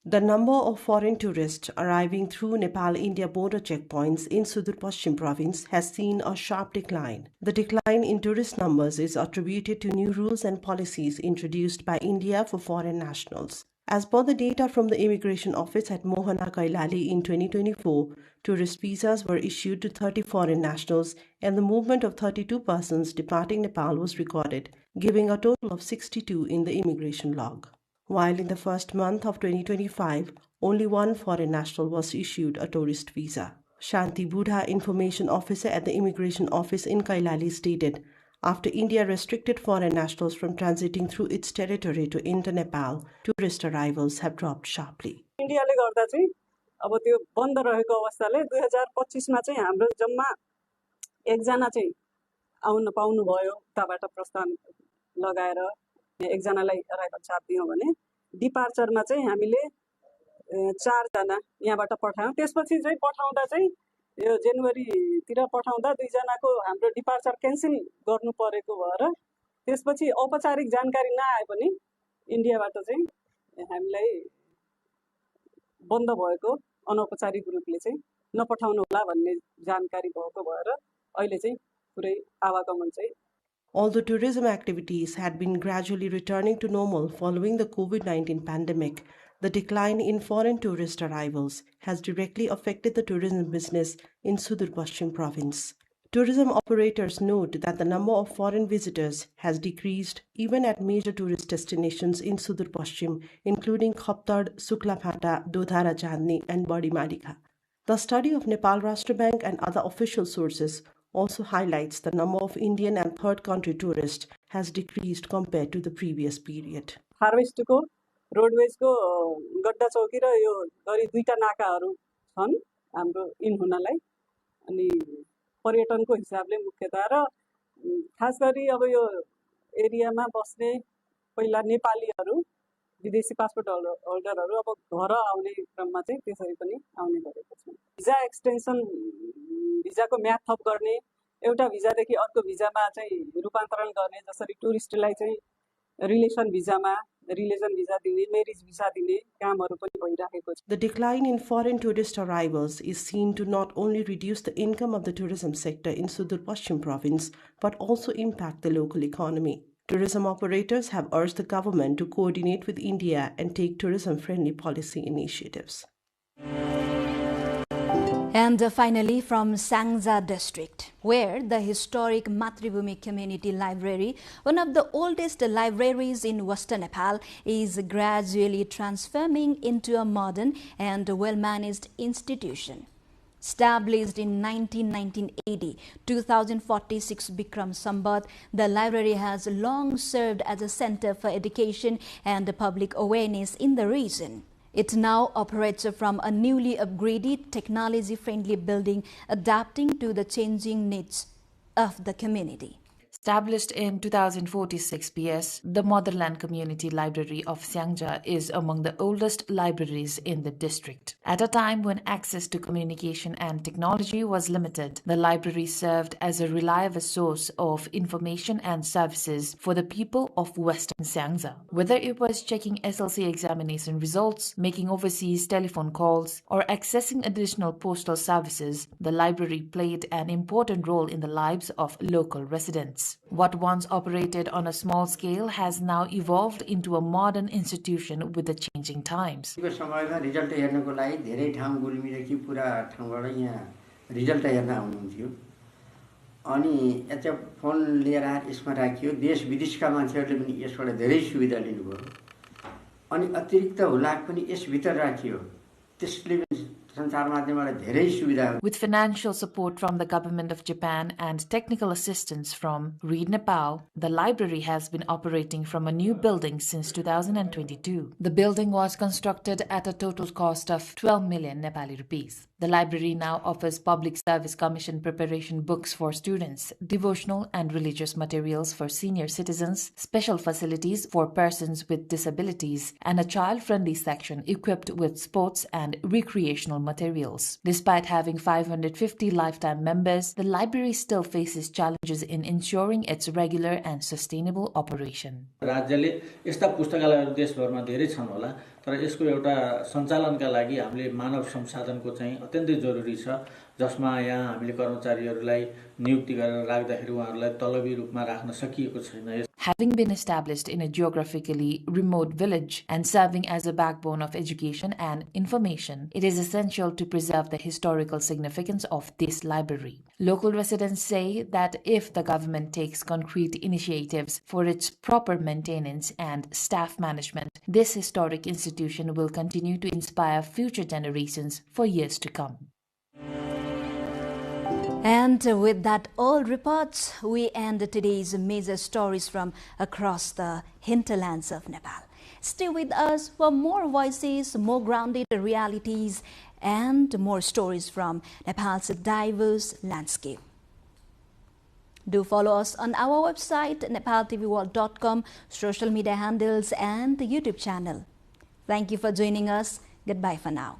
Speaker 26: The number of foreign tourists arriving through Nepal-India border checkpoints in Sudur Paschim province has seen a sharp decline. The decline in tourist numbers is attributed to new rules and policies introduced by India for foreign nationals. As per the data from the Immigration Office at Mohana Kailali in 2024, tourist visas were issued to 30 foreign nationals and the movement of 32 persons departing Nepal was recorded, giving a total of 62 in the immigration log. While in the first month of 2025, only one foreign national was issued a tourist visa. Shanti Budha, Information Officer at the Immigration Office in Kailali, stated, after India restricted foreign nationals from transiting through its territory to enter Nepal, tourist arrivals have dropped sharply.
Speaker 27: India ले गर्दा चाहिँ अब त्यो बन्द रहेको अवस्थाले 2025 मा चाहिँ हाम्रो जम्मा एकजना चाहिँ आउन पाउनु भयो उताबाट प्रस्थान लगाएर एकजनालाई अराइभल चार्ज दियौं भने डिपार्चरमा चाहिँ हामीले 4 जना यहाँबाट पठायौं त्यसपछि चाहिँ पठाउँदा चाहिँ यो जनवरीतिर पठाउँदा दुईजनाको हाम्रो डिपार्चर क्यान्सल गर्नु परेको भएर त्यसपछि औपचारिक जानकारी नआए पनि इन्डियाबाट चाहिँ हामीलाई बन्द भएको अनौपचारिक रूपले चाहिँ नपठाउनु होला भन्ने जानकारी भएको भएर अहिले चाहिँ पुरै आवागमन चाहिँ
Speaker 26: Although tourism activities had been gradually returning to normal following the COVID-19 pandemic, the decline in foreign tourist arrivals has directly affected the tourism business in Sudur Pashchim province. Tourism operators note that the number of foreign visitors has decreased even at major tourist destinations in Sudur Pashchim, including Khaptad, Suklaphata, Dodhara Chandni, and Badi Malika. The study of Nepal Rashtra Bank and other official sources also highlights the number of Indian and third country tourists has decreased compared to the previous period.
Speaker 27: Harvest को roadways को गड्डा चौकी र यो गरी दुईटा नाकाहरू छन् हाम्रो इन हुनलाई अनि पर्यटनको हिसाबले मुख्यतः र खास गरी अब यो एरियामा बस्ने पहिला नेपालीहरू विदेशी पासपोर्ट होल्डरहरू अब घर आउने क्रममा चाहिँ त्यसरी पनि आउने गरेको छ भिजा एक्सटेन्सन भिजाको म्याद थप गर्ने एउटा भिजादेखि अर्को भिजामा चाहिँ रूपान्तरण गर्ने जसरी टुरिस्टलाई चाहिँ रिलेसन भिजामा रिलेसन भिजा दिने मेरिज भिजा दिने कामहरू पनि भइरहेको छ
Speaker 26: The decline in foreign tourist arrivals is seen to not only reduce the income of the tourism sector in Sudur Pashchim province but also impact the local economy. Tourism operators have urged the government to coordinate with India and take tourism-friendly policy initiatives.
Speaker 23: And finally, from Sangja district, where the historic Matribhumi Community Library, one of the oldest libraries in Western Nepal, is gradually transforming into a modern and well-managed institution. Established in 1980, 2046 Bikram Sambat, the library has long served as a center for education and public awareness in the region. It now operates from a newly upgraded, technology-friendly building, adapting to the changing needs of the community.
Speaker 10: Established in 2046 PS, the Motherland Community Library of Sangja is among the oldest libraries in the district. At a time when access to communication and technology was limited, the library served as a reliable source of information and services for the people of Western Sangja. Whether it was checking SLC examination results, making overseas telephone calls, or accessing additional postal services, the library played an important role in the lives of local residents. What once operated on a small scale has now evolved into a modern institution with the changing times.
Speaker 11: समयमा result हेर्नको लागि धेरै ठाउँ गुल्मीदेखि पुरा ठाउँबाट यहाँ result हेर्न आउनुहुन्थ्यो अनि यता फोन लिएर यसमा राखियो देश विदेशका मान्छेहरूले पनि यसबाट धेरै सुविधा लिनुभयो अनि अतिरिक्त हुलाक पनि यसभित्र राखियो त्यसले
Speaker 10: With financial support from the government of Japan and technical assistance from Read Nepal, the library has been operating from a new building since 2022. The building was constructed at a total cost of 12 million Nepali rupees. The library now offers Public Service Commission preparation books for students, devotional and religious materials for senior citizens, special facilities for persons with disabilities, and a child-friendly section equipped with sports and recreational materials. Despite having 550 lifetime members, the library still faces challenges in ensuring its regular and sustainable operation.
Speaker 12: राज्यले यस्ता पुस्तकालयहरू देशभरमा धेरै छन् होला तर यसको एउटा सञ्चालनका लागि हामीले मानव संसाधनको चाहिँ अत्यन्तै जरुरी छ जसमा यहाँ हामीले कर्मचारीहरूलाई नियुक्ति गरेर राख्दाखेरि उहाँहरूलाई तलबी रूपमा राख्न सकिएको छैन.
Speaker 10: Having been established in a geographically remote village and serving as a backbone of education and information, it is essential to preserve the historical significance of this library. Local residents say that if the government takes concrete initiatives for its proper maintenance and staff management, this historic institution will continue to inspire future generations for years to come.
Speaker 23: And with that all reports, we end today's major stories from across the hinterlands of Nepal. Stay with us for more voices, more grounded realities, and more stories from Nepal's diverse landscape. Do follow us on our website, nepaltelevision.com, social media handles, and the YouTube channel. Thank you for joining us. Goodbye for now.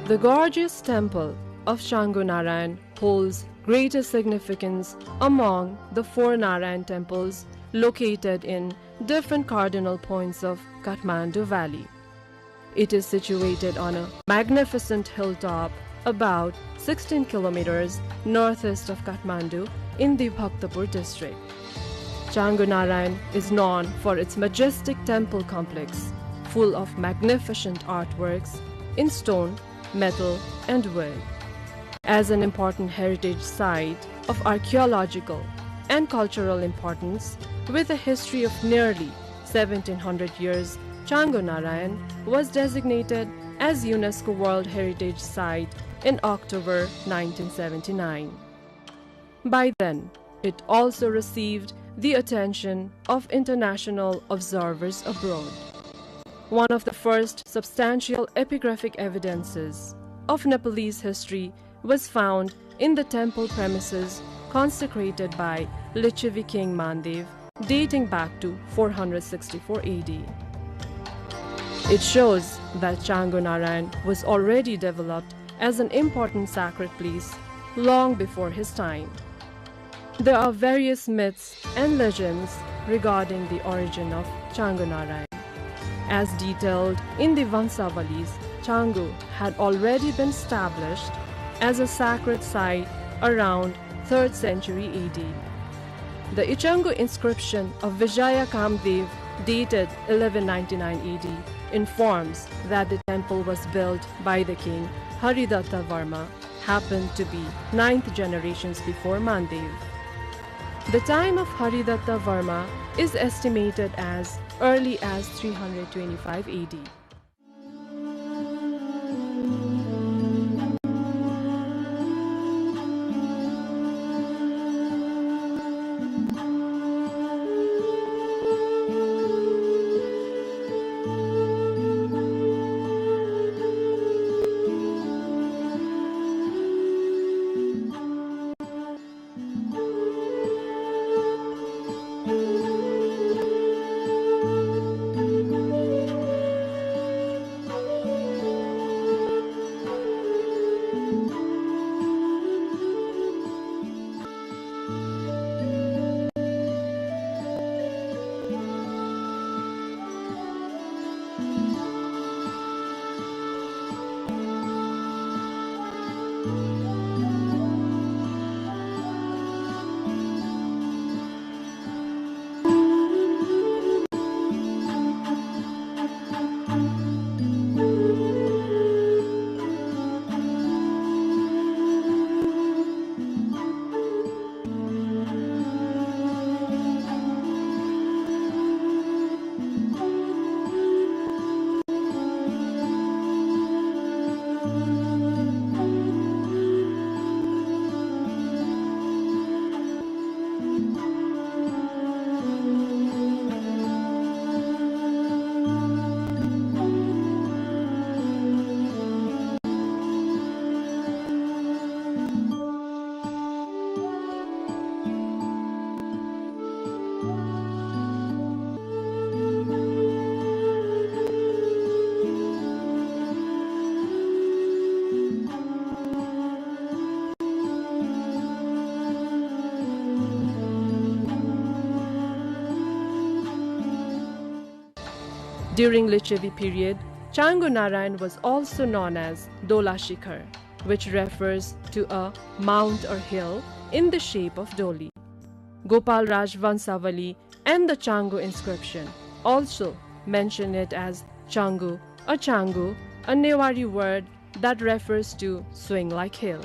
Speaker 8: The gorgeous temple of Changu Narayan holds greater significance among the 4 Narayan temples located in different cardinal points of Kathmandu Valley. It is situated on a magnificent hilltop about 16 kilometers northeast of Kathmandu in the Bhaktapur district. Changu Narayan is known for its majestic temple complex, full of magnificent artworks in stone, metal, and wood. As an important heritage site of archaeological and cultural importance, with a history of nearly 1700 years, Changu Narayan was designated as UNESCO World Heritage Site in October 1979. By then, it also received the attention of international observers abroad. One of the first substantial epigraphic evidences of Nepalese history was found in the temple premises consecrated by Lichavi King Mandev, dating back to 464 AD. It shows that Changu Narayan was already developed as an important sacred place long before his time. There are various myths and legends regarding the origin of Changu Narayan. As detailed in the Vansavalis, Changu had already been established as a sacred site around 3rd century AD. The Ichangu inscription of Vijaya Kamdev, dated 1199 AD, informs that the temple was built by the king Haridatta Varma, happened to be 9th generations before Mandev. The time of Haridatta Varma is estimated as early as 325 AD. During Lichavi period, Changu Narayan was also known as Dola Shikhar, which refers to a mount or hill in the shape of Doli. Gopal Raj Vansavali and the Changu inscription also mention it as Changu, a Newari word that refers to swing-like hill.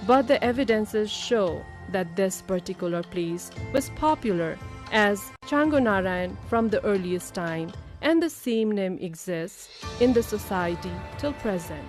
Speaker 8: But the evidences show that this particular place was popular as Changu Narayan from the earliest time, and the same name exists in the society till present.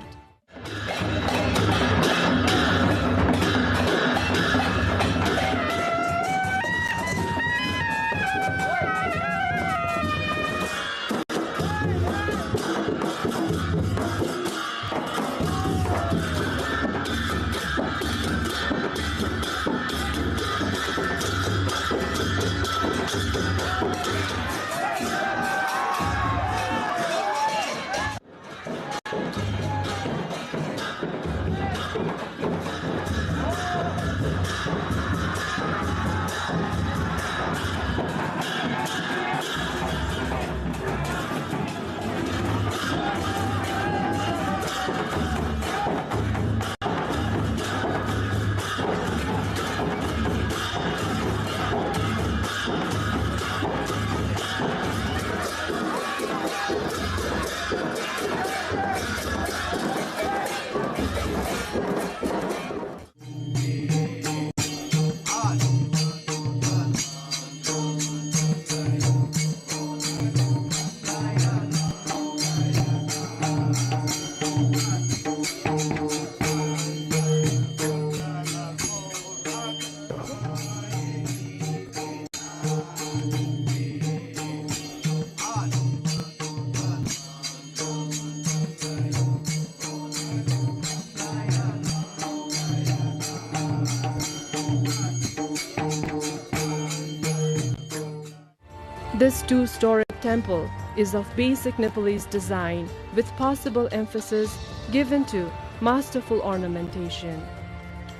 Speaker 8: This two-storied temple is of basic Nepalese design with possible emphasis given to masterful ornamentation.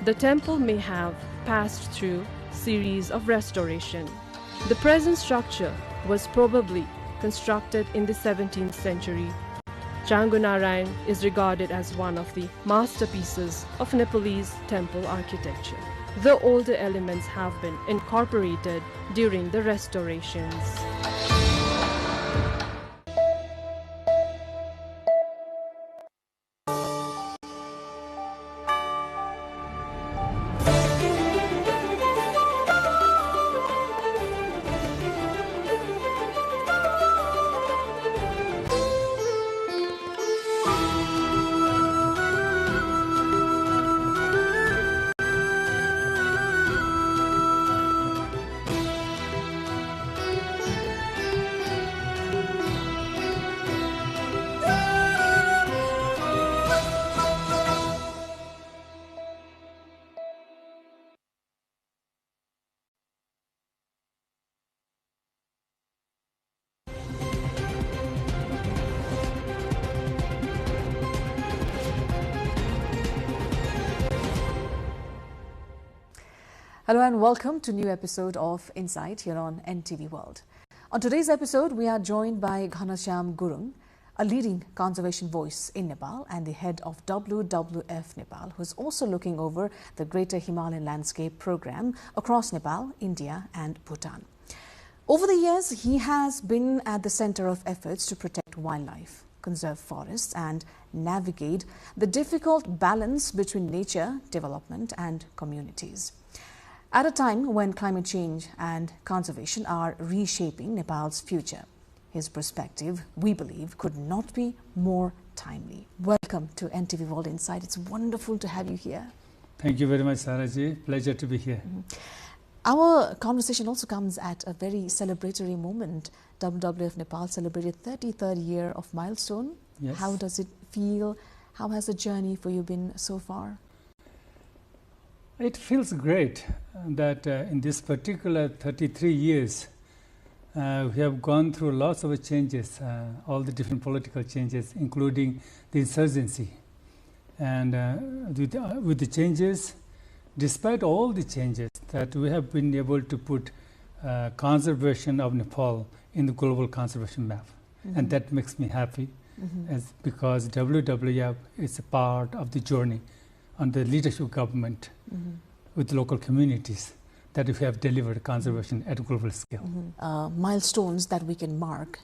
Speaker 8: The temple may have passed through series of restoration. The present structure was probably constructed in the 17th century. Changunarayan is regarded as one of the masterpieces of Nepalese temple architecture. The older elements have been incorporated during the restorations.
Speaker 7: Hello and welcome to a new episode of Insight here on NTV World. On today's episode, we are joined by Ghanashyam Gurung, a leading conservation voice in Nepal and the head of WWF Nepal, who is also looking over the Greater Himalayan Landscape Program across Nepal, India and Bhutan. Over the years, he has been at the center of efforts to protect wildlife, conserve forests and navigate the difficult balance between nature, development and communities. At a time when climate change and conservation are reshaping Nepal's future, his perspective, we believe, could not be more timely. Welcome to NTV World Insight. It's wonderful to have you here.
Speaker 13: Thank you very much, Saraji. Pleasure to be here.
Speaker 7: Our conversation also comes at a very celebratory moment. WWF Nepal celebrated 33rd year of milestone.
Speaker 13: Yes.
Speaker 7: How does it feel? How has the journey for you been so far?
Speaker 13: It feels great that in this particular 33 years, we have gone through lots of changes, all the different political changes, including the insurgency. And with the changes, despite all the changes, that we have been able to put conservation of Nepal in the global conservation map. And that makes me happy, because WWF is a part of the journey on the leadership government with local communities that we have delivered conservation at a global scale.
Speaker 7: Milestones that we can mark,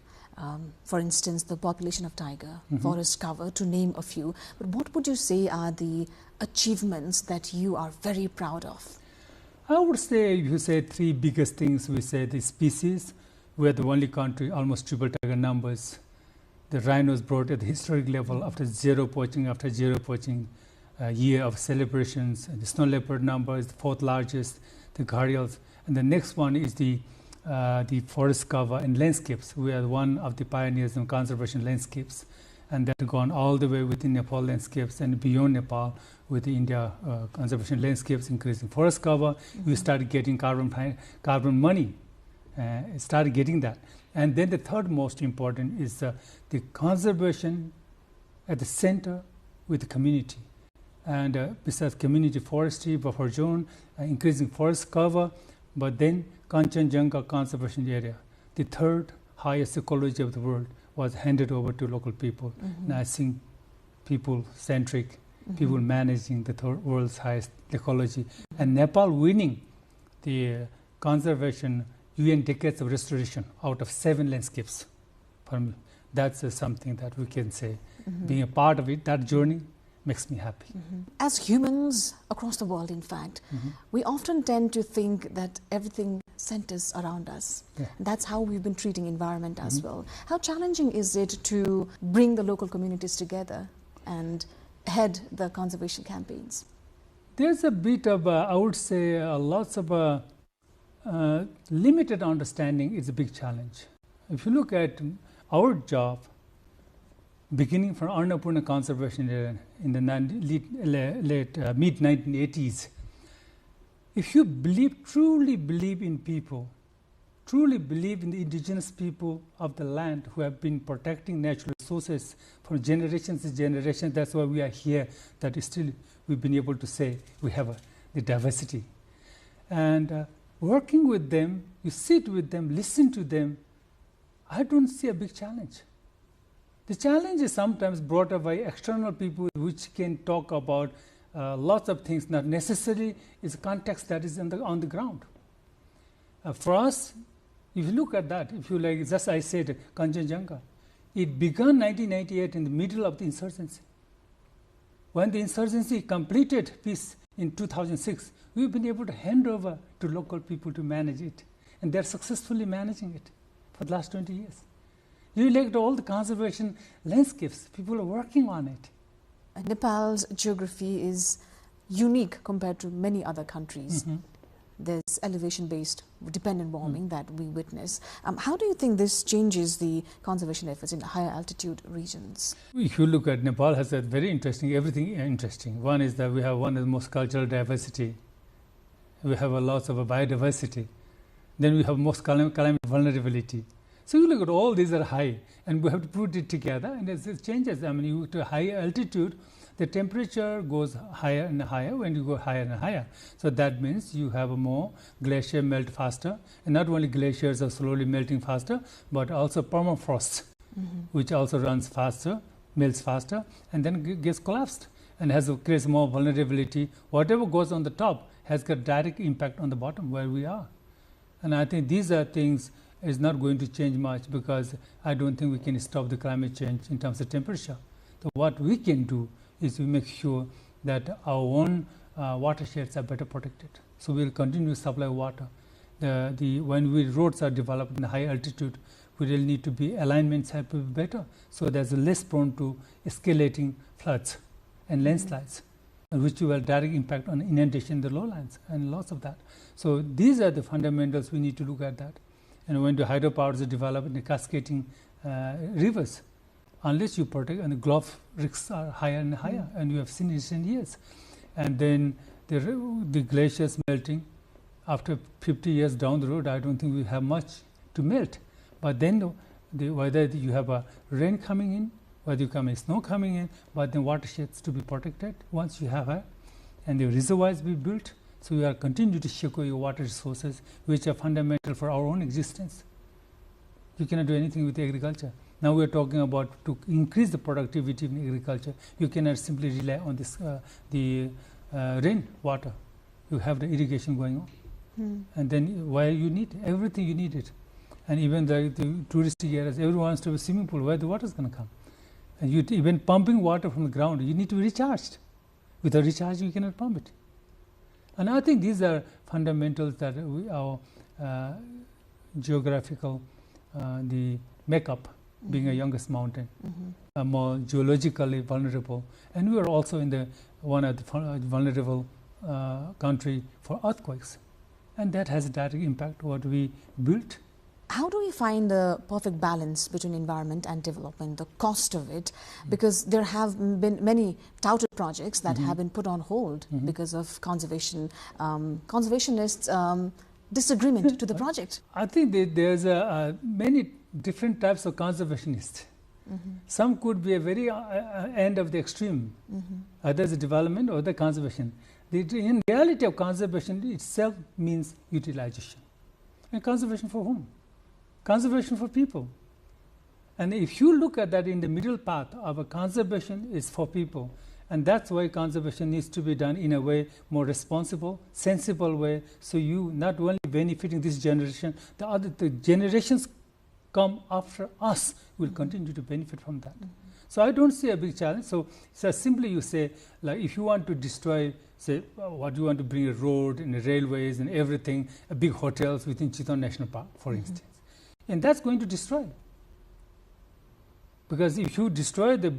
Speaker 7: for instance, the population of tiger, forest cover, to name a few. But what would you say are the achievements that you are very proud of?
Speaker 13: I would say, if you say three biggest things, we say the species. We are the only country, almost triple tiger numbers. The rhinos brought at the historic level after zero poaching, year of celebrations. The snow leopard number is the fourth largest, the gharials, and the next one is the forest cover and landscapes. We are one of the pioneers in conservation landscapes, and that gone all the way within Nepal landscapes and beyond Nepal with the India conservation landscapes, increasing forest cover. We started getting carbon money, started getting that. And then the third most important is the conservation at the center with the community. And besides community forestry, buffer zone, increasing forest cover, but then Kanchenjunga conservation area, the third highest ecology of the world, was handed over to local people. And I think people-centric, people managing the world's highest ecology. And Nepal winning the conservation UN decades of restoration out of 7 landscapes. For me, that's something that we can say. Being a part of it, that journey, makes me happy.
Speaker 7: As humans across the world, in fact, we often tend to think that everything centers around us. That's how we've been treating environment as well. How challenging is it to bring the local communities together and head the conservation campaigns?
Speaker 13: There's a bit of, I would say, lots of limited understanding is a big challenge. If you look at our job, beginning from Annapurna conservation area in the mid-1980s, if you truly believe in people, truly believe in the indigenous people of the land who have been protecting natural resources from generations to generations. That's why we are here, that still we've been able to say we have the diversity. And working with them, you sit with them, listen to them, I don't see a big challenge. The challenge is sometimes brought up by external people which can talk about lots of things, not necessarily is a context that is on the ground. For us, if you look at that, if you like, just I said, Kanchenjunga, it began 1998 in the middle of the insurgency. When the insurgency completed peace in 2006, we've been able to hand over to local people to manage it. And they're successfully managing it for the last 20 years. You elect all the conservation landscapes, people are working on it.
Speaker 7: Nepal's geography is unique compared to many other countries. There's elevation-based dependent warming that we witness. How do you think this changes the conservation efforts in higher altitude regions?
Speaker 13: If you look at Nepal, has a very interesting, everything interesting. One is that we have one of the most cultural diversity. We have a lots of biodiversity. Then we have most climate vulnerability. So you look at all these are high, and we have to put it together, and it changes. I mean, you to higher altitude, the temperature goes higher and higher when you go higher and higher. So that means you have a more glacier melt faster, and not only glaciers are slowly melting faster, but also permafrost, which also runs faster, melts faster, and then gets collapsed and creates more vulnerability. Whatever goes on the top has got direct impact on the bottom where we are. And I think these are things is not going to change much, because I don't think we can stop the climate change in terms of temperature. So what we can do is we make sure that our own watersheds are better protected. So we'll continue to supply water. When roads are developed in high altitude, we will need to be alignments have to be better, so there's less prone to escalating floods and landslides, which will have direct impact on inundation in the lowlands and lots of that. So these are the fundamentals we need to look at that. And when the hydropowers are developed in the cascading rivers, unless you protect, and the Gulf risks are higher and higher, and you have seen in recent years. And then the glaciers melting, after 50 years down the road, I don't think we have much to melt. But then whether you have a rain coming in, whether you have snow coming in, but then watersheds to be protected once you have it, and the reservoirs be built. So we are continue to secure your water resources, which are fundamental for our own existence. You cannot do anything with agriculture. Now we are talking about to increase the productivity in agriculture. You cannot simply rely on this the rain water. You have the irrigation going on, and then why you need everything you need it, and even the touristic areas, everyone wants to have a swimming pool. Where the water is going to come? And you even pumping water from the ground, you need to be recharged. Without recharge, you cannot pump it. And I think these are fundamentals that our geographical, the makeup, being a youngest mountain, more geologically vulnerable, and we are also in the one of the vulnerable country for earthquakes, and that has a direct impact what we built.
Speaker 7: How do we find the perfect balance between environment and development, the cost of it? Because there have been many touted projects that have been put on hold because of conservationists' disagreement to the project.
Speaker 13: I think there's many different types of conservationists. Some could be a very end of the extreme. Others development or the conservation. In reality of conservation itself means utilization. And conservation for whom? Conservation for people. And if you look at that in the middle path of a conservation is for people, and that's why conservation needs to be done in a way more responsible, sensible way, so you not only benefiting this generation, the generations come after us will continue to benefit from that. So I don't see a big challenge. So simply you say, like if you want to destroy, say, what you want to bring a road and railways and everything, big hotels within Chittagong National Park, for instance. And that's going to destroy. Because if you destroy the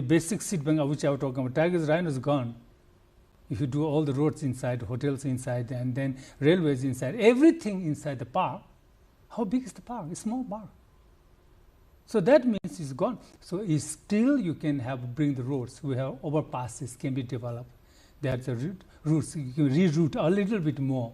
Speaker 13: basic seed bank of which I was talking about, tigers, rhinos gone. If you do all the roads inside, hotels inside, and then railways inside, everything inside the park, how big is the park? It's a small park. So that means it's gone. So still you can bring the roads. We have overpasses can be developed. There's the routes. You can reroute a little bit more.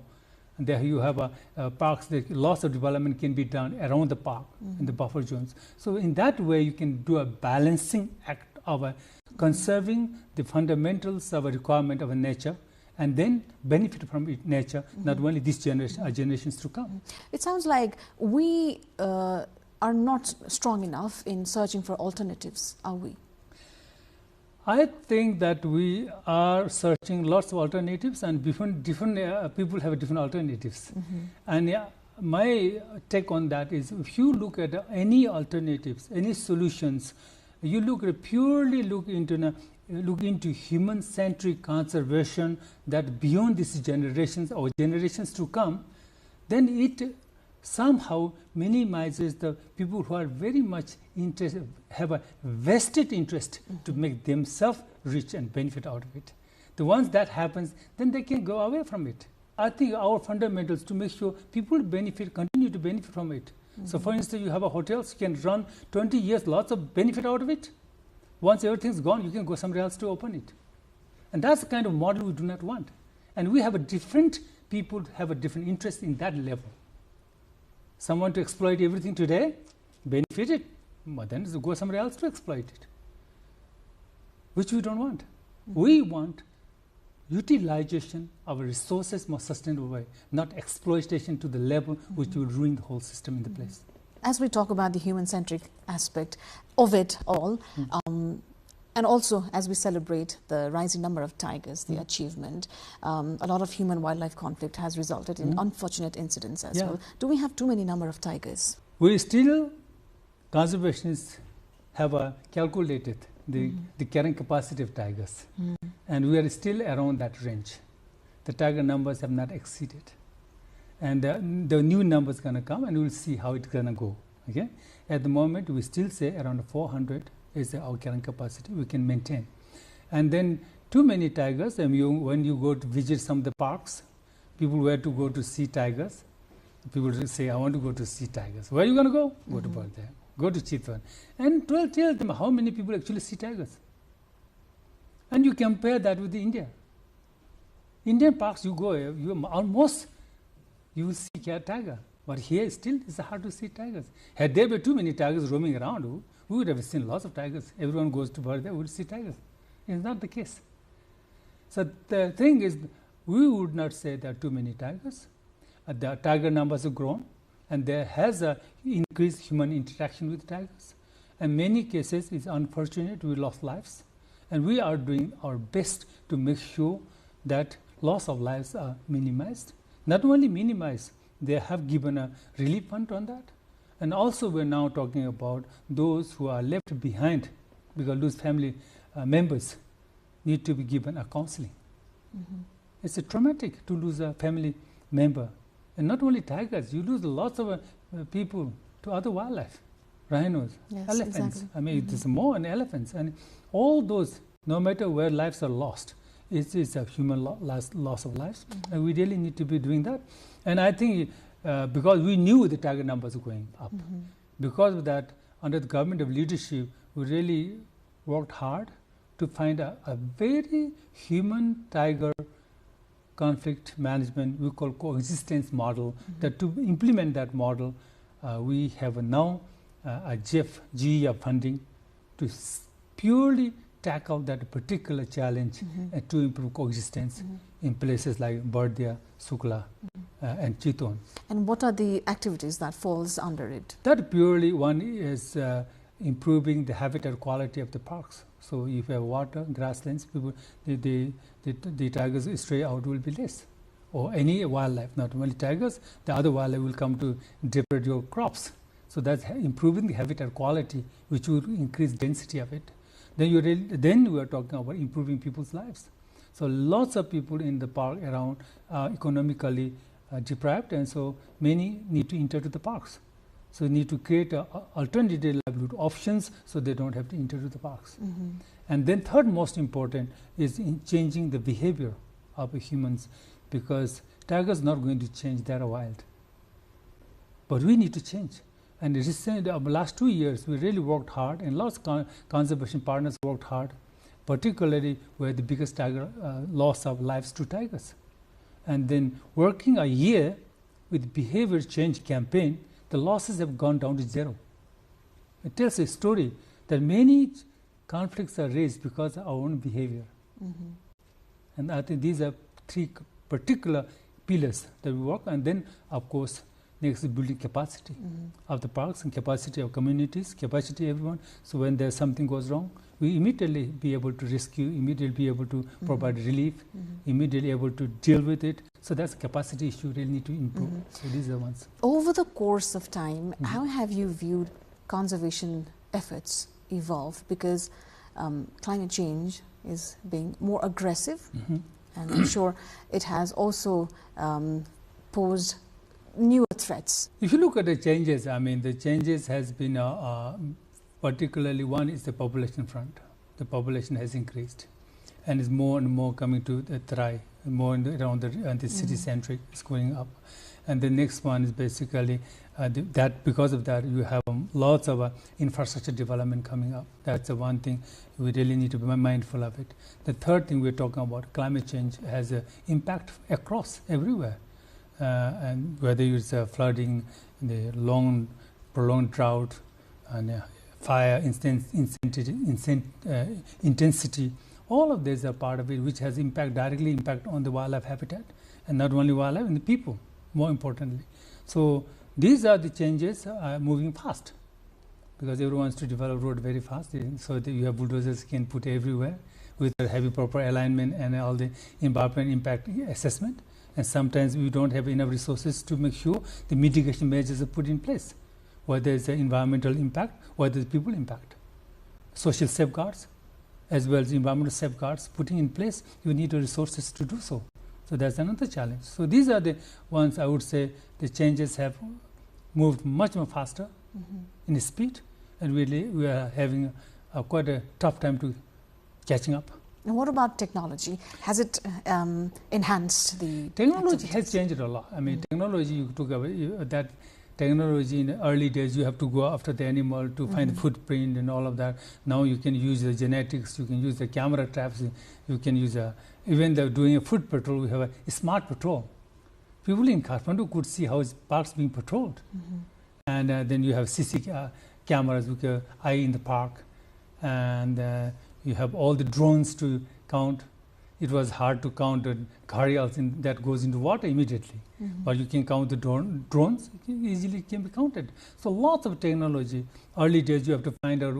Speaker 13: And there you have parks, the loss of development can be done around the park in the buffer zones. So in that way, you can do a balancing act of conserving the fundamentals of a requirement of a nature, and then benefit from it, nature, not only this generation, generations to come.
Speaker 7: It sounds like we are not strong enough in searching for alternatives, are we?
Speaker 13: I think that we are searching lots of alternatives, and different people have different alternatives. And my take on that is, if you look at any alternatives, any solutions, you purely look into human-centric conservation that beyond these generations or generations to come, then it somehow minimizes the people who are very much interested, have a vested interest to make themselves rich and benefit out of it. The ones that happens, then they can go away from it. I think our fundamentals to make sure people continue to benefit from it. So for instance, you have a hotel, you can run 20 years, lots of benefit out of it. Once everything's gone, you can go somewhere else to open it. And that's the kind of model we do not want. And we have people have a different interest in that level. Some want to exploit everything today, benefit it, but then go somewhere else to exploit it, which we don't want. We want utilization of resources more sustainable way, not exploitation to the level which will ruin the whole system in the place.
Speaker 7: As we talk about the human-centric aspect of it all, and also as we celebrate the rising number of tigers, the achievement, a lot of human-wildlife conflict has resulted in unfortunate incidents as well. Do we have too many number of tigers?
Speaker 13: We still, conservationists have calculated the carrying capacity of tigers, and we are still around that range. The tiger numbers have not exceeded. And the new numbers going to come, and we'll see how it's going to go. Okay? At the moment, we still say around 400 is our carrying capacity we can maintain. And then too many tigers, and when you go to visit some of the parks, people were to go to see tigers. People will say, I want to go to see tigers. Where are you going to go? Go to Bardea. Go to Chitwan. And tell them how many people actually see tigers. And you compare that with India. Indian parks, you go, you will see tiger. But here still it's hard to see tigers. Had there been too many tigers roaming around, we would have seen lots of tigers. Everyone goes to Bardea, we would see tigers. It's not the case. So the thing is, we would not say there are too many tigers. The tiger numbers have grown, and there has increased human interaction with tigers. In many cases, it's unfortunate we lost lives. And we are doing our best to make sure that loss of lives are minimized. Not only minimized, they have given a relief fund on that. And also we're now talking about those who are left behind, because those family members need to be given a counseling. It's traumatic to lose a family member. And not only tigers, you lose lots of people to other wildlife, rhinos, elephants. Exactly. I mean, there's more in elephants. And all those, no matter where lives are lost, it's a human loss of lives. And we really need to be doing that. And I think because we knew the tiger numbers were going up. Because of that, under the government of leadership, we really worked hard to find a very human tiger conflict management, we call coexistence model. That to implement that model, we have now a GEF funding to purely tackle that particular challenge and to improve coexistence in places like Bardea, Sukla, and Chitwan.
Speaker 7: And what are the activities that falls under it?
Speaker 13: That purely one is improving the habitat quality of the parks. So if you have water, grasslands, people, the tigers stray out will be less. Or any wildlife, not only tigers, the other wildlife will come to deprede your crops. So that's improving the habitat quality, which will increase density of it. Then we are talking about improving people's lives. So lots of people in the park around are economically deprived, and so many need to enter to the parks. So we need to create alternative livelihood options so they don't have to enter to the parks. And then third most important is in changing the behavior of humans, because tigers are not going to change, they are wild. But we need to change. And recently, over the last 2 years, we really worked hard, and lots of conservation partners worked hard, particularly where the biggest tiger loss of lives to tigers. And then working a year with behavior change campaign, the losses have gone down to zero. It tells a story that many conflicts are raised because of our own behavior. And I think these are three particular pillars that we work. And then, of course, next is building capacity of the parks and capacity of communities, capacity of everyone. So when there's something goes wrong, we immediately be able to rescue, immediately be able to provide relief, immediately able to deal with it. So that's a capacity issue really need to improve. So these are the ones.
Speaker 7: Over the course of time, how have you viewed conservation efforts evolve? Because climate change is being more aggressive, and I'm sure it has also posed newer threats.
Speaker 13: If you look at the changes, I mean, the changes has been particularly one is the population front. The population has increased and is more and more coming to thrive, more around the city centric is going up. And the next one is basically that because of that you have lots of infrastructure development coming up. That's the one thing we really need to be mindful of it. The third thing we're talking about, climate change has an impact across everywhere. And whether it's flooding, the long prolonged drought, and fire intensity, all of these are part of it, which has directly impact on the wildlife habitat, and not only wildlife, and the people, more importantly. So these are the changes moving fast, because everyone wants to develop road very fast. So that you have bulldozers can put everywhere with having proper alignment and all the environment impact assessment. And sometimes we don't have enough resources to make sure the mitigation measures are put in place, whether it's an environmental impact, whether it's people impact. Social safeguards, as well as environmental safeguards, putting in place, you need the resources to do so. So that's another challenge. So these are the ones I would say the changes have moved much more faster in speed, and really we are having quite a tough time to catching up.
Speaker 7: And what about technology? Has it enhanced the
Speaker 13: technology has changed a lot. I mean, technology, you took away that technology in the early days, you have to go after the animal to find the footprint and all of that. Now you can use the genetics, you can use the camera traps, you can use even doing a foot patrol, we have a smart patrol. People in Kathmandu could see how parks being patrolled. And then you have CC cameras with your eye in the park, and you have all the drones to count. It was hard to count the gharials that goes into water immediately, but you can count the drones, easily can be counted. So lots of technology. Early days you have to find out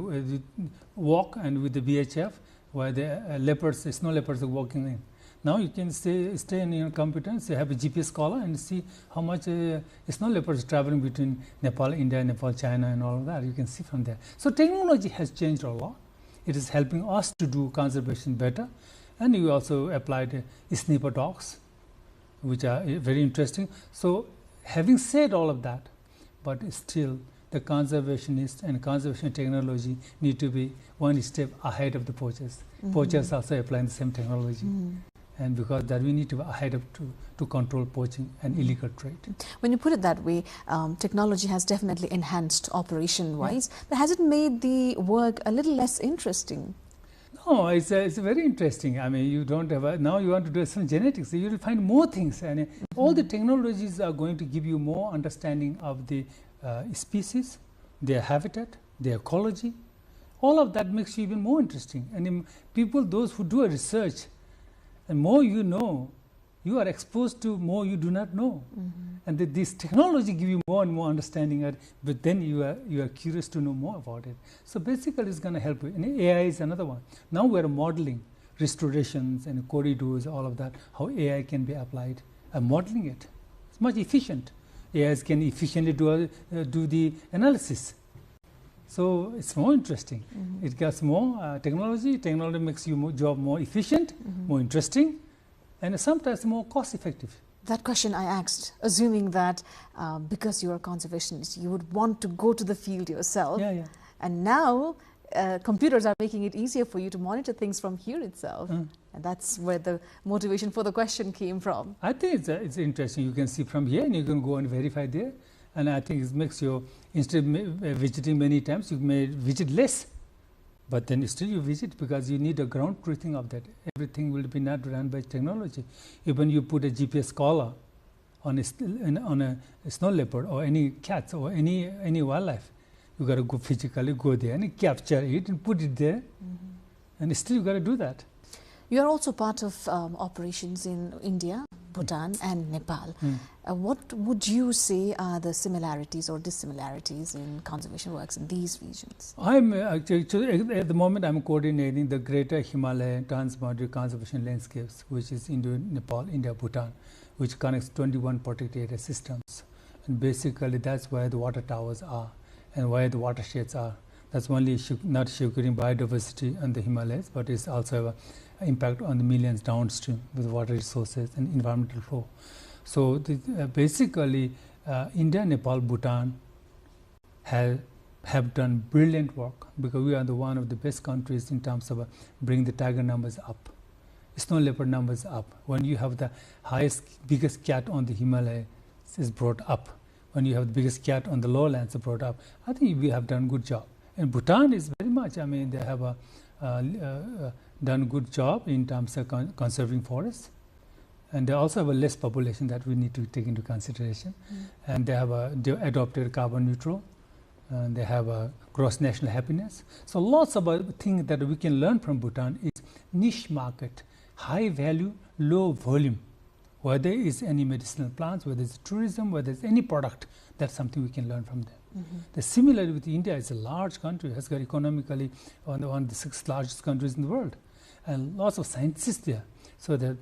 Speaker 13: walk and with the VHF where the leopards, snow leopards are walking in. Now you can stay in your computer and have a GPS collar and see how much snow leopards traveling between Nepal, India, Nepal, China, and all of that. You can see from there. So technology has changed a lot. It is helping us to do conservation better. And you also applied sniffer dogs, which are very interesting. So having said all of that, but still the conservationists and conservation technology need to be one step ahead of the poachers. Poachers also applying the same technology. And because that we need to be ahead of to control poaching and illegal trade.
Speaker 7: When you put it that way, technology has definitely enhanced operation-wise, but has it made the work a little less interesting?
Speaker 13: No, it's very interesting. I mean, you don't have now you want to do some genetics, so you will find more things, and all the technologies are going to give you more understanding of the species, their habitat, their ecology. All of that makes you even more interesting. And people, those who do a research, and more you know, you are exposed to more you do not know. And this technology gives you more and more understanding, but then you are curious to know more about it. So basically it's going to help you. And AI is another one. Now we are modeling restorations and corridors, all of that, how AI can be applied. And modeling it. It's much efficient. AIs can efficiently do the analysis. So it's more interesting. It gets more technology. Technology makes your job more efficient, more interesting, and sometimes more cost-effective.
Speaker 7: That question I asked, assuming that because you are a conservationist, you would want to go to the field yourself. And now computers are making it easier for you to monitor things from here itself. And that's where the motivation for the question came from.
Speaker 13: I think it's interesting. You can see from here and you can go and verify there. And I think it makes you, instead of visiting many times, you may visit less. But then still you visit because you need a ground truthing of that. Everything will be not run by technology. Even you put a GPS collar on a snow leopard or any cats or any wildlife, you got to go physically go there and capture it and put it there, and still you got to do that.
Speaker 7: You are also part of operations in India, Bhutan and Nepal. What would you say are the similarities or dissimilarities in conservation works in these regions?
Speaker 13: I'm actually, at the moment, I'm coordinating the Greater Himalaya Transboundary Conservation Landscapes, which is Nepal, India, Bhutan, which connects 21 protected area systems. And basically, that's where the water towers are and where the watersheds are. That's only not securing biodiversity in the Himalayas, but it's also an impact on the millions downstream with water resources and environmental flow. So basically, India, Nepal, Bhutan have done brilliant work because we are one of the best countries in terms of bringing the tiger numbers up, snow leopard numbers up. When you have the biggest cat on the Himalayas is brought up, when you have the biggest cat on the lowlands is brought up, I think we have done a good job. And Bhutan is very much, I mean, they have done a good job in terms of conserving forests. And they also have a less population that we need to take into consideration. And they have they adopted carbon neutral. And they have a gross national happiness. So lots of things that we can learn from Bhutan is niche market, high value, low volume. Whether it's any medicinal plants, whether it's tourism, whether it's any product, that's something we can learn from them. The similarly with India, it's a large country, has got economically one of the 6 largest countries in the world, and lots of scientists there. So the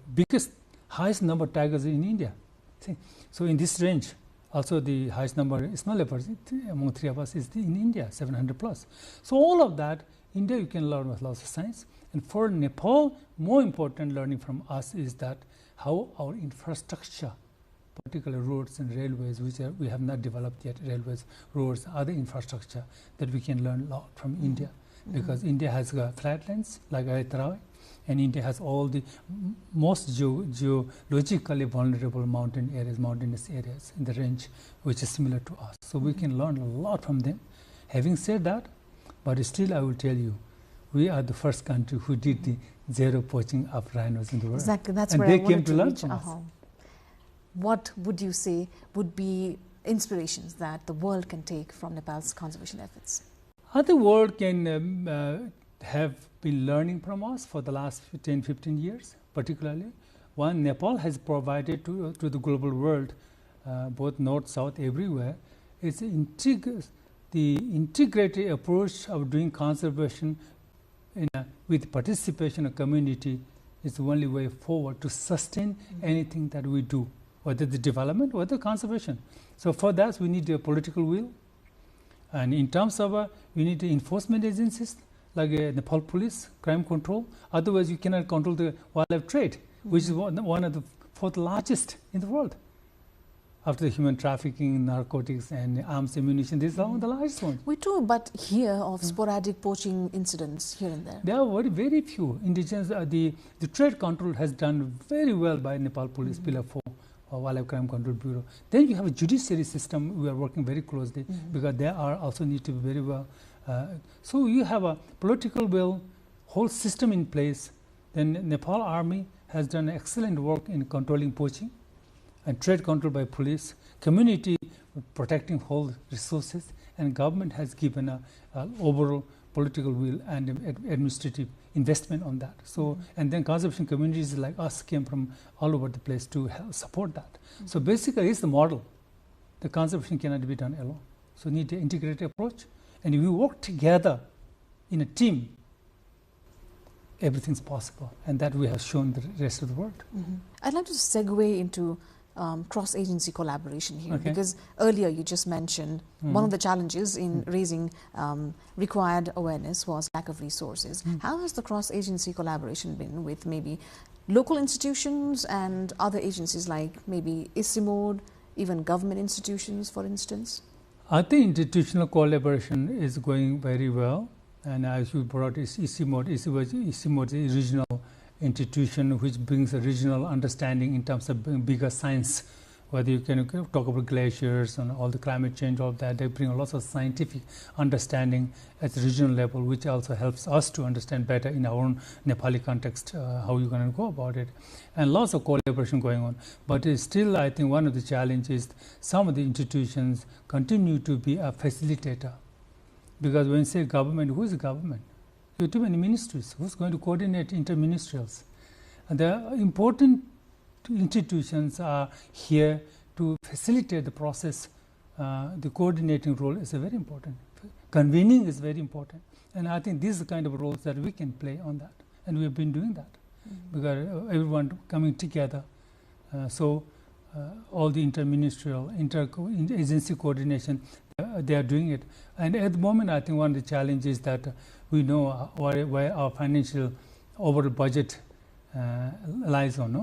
Speaker 13: highest number of tigers in India. See? So in this range, also the highest number of snow leopards among 3 of us is in India, 700 plus. So all of that, India you can learn with lots of science. And for Nepal, more important learning from us is that how our infrastructure, particularly roads and railways, which we have not developed yet, railways, roads, other infrastructure, that we can learn a lot from India. Because India has flatlands like Ayutthaya, and India has all the most geologically vulnerable mountainous areas in the range, which is similar to us. So we can learn a lot from them. Having said that, but still I will tell you, we are the first country who did the zero poaching of rhinos in the world.
Speaker 7: Exactly, that's
Speaker 13: and
Speaker 7: where
Speaker 13: they
Speaker 7: I wanted
Speaker 13: came to learn
Speaker 7: reach.
Speaker 13: from us.
Speaker 7: What would you say would be inspirations that the world can take from Nepal's conservation efforts?
Speaker 13: The world can have been learning from us for the last 10-15 years, particularly. One, Nepal has provided to the global world, both north, south, everywhere, it's the integrated approach of doing conservation with participation of community is the only way forward to sustain anything that we do, whether the development or the conservation. So for that, we need a political will. And in terms of, we need enforcement agencies like Nepal police, crime control. Otherwise, you cannot control the wildlife trade, which is one of the 4th largest in the world. After the human trafficking, narcotics, and arms ammunition, this is one of the largest ones.
Speaker 7: We do, but hear of sporadic poaching incidents here and there.
Speaker 13: There are very few. Indigenous, the trade control has done very well by Nepal Police, Pillar 4, or Wildlife Crime Control Bureau. Then you have a judiciary system. We are working very closely because they are also need to be very well. So you have a political will, whole system in place. Then Nepal Army has done excellent work in controlling poaching and trade control by police, community protecting whole resources, and government has given a overall political will and administrative investment on that. So, and then conservation communities like us came from all over the place to help support that. So basically, it's the model. The conservation cannot be done alone. So need an integrated approach, and if we work together in a team, everything's possible, and that we have shown the rest of the world.
Speaker 7: I'd like to segue into cross-agency collaboration here, because earlier you just mentioned one of the challenges in raising required awareness was lack of resources. How has the cross-agency collaboration been with maybe local institutions and other agencies like maybe ICIMOD, even government institutions, for instance?
Speaker 13: I think institutional collaboration is going very well, and as you brought ICIMOD is a regional institution which brings a regional understanding in terms of bigger science whether you can talk about glaciers and all the climate change, all that, they bring a lot of scientific understanding at the regional level, which also helps us to understand better in our own Nepali context how you're going to go about it. And lots of collaboration going on. But still, I think one of the challenges is some of the institutions continue to be a facilitator. Because when you say government, who is the government? You have too many ministries. Who's going to coordinate interministerials? And the important institutions are here to facilitate the process. The coordinating role is very important. Convening is very important. And I think these are the kind of roles that we can play on that. And we have been doing that. Because everyone coming together. All the interministerial, inter-agency coordination, they are doing it. And at the moment, I think one of the challenges that we know where our financial overall budget lies on,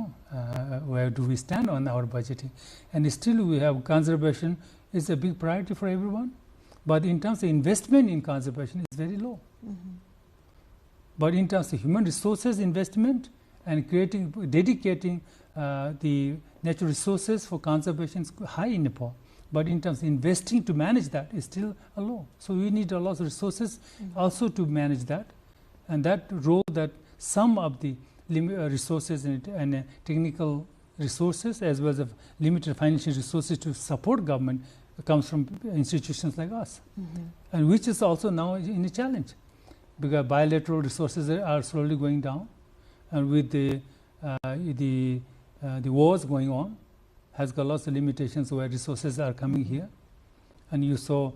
Speaker 13: where do we stand on our budgeting. And still we have conservation is a big priority for everyone. But in terms of investment in conservation, it's very low. But in terms of human resources investment and dedicating the natural resources for conservation is high in Nepal. But in terms of investing to manage that is still low. So we need a lot of resources also to manage that. And that role that some of the resources and technical resources as well as limited financial resources to support government comes from institutions like us. And which is also now in a challenge. Because bilateral resources are slowly going down. And with the wars going on, has got lots of limitations where resources are coming here. And you saw,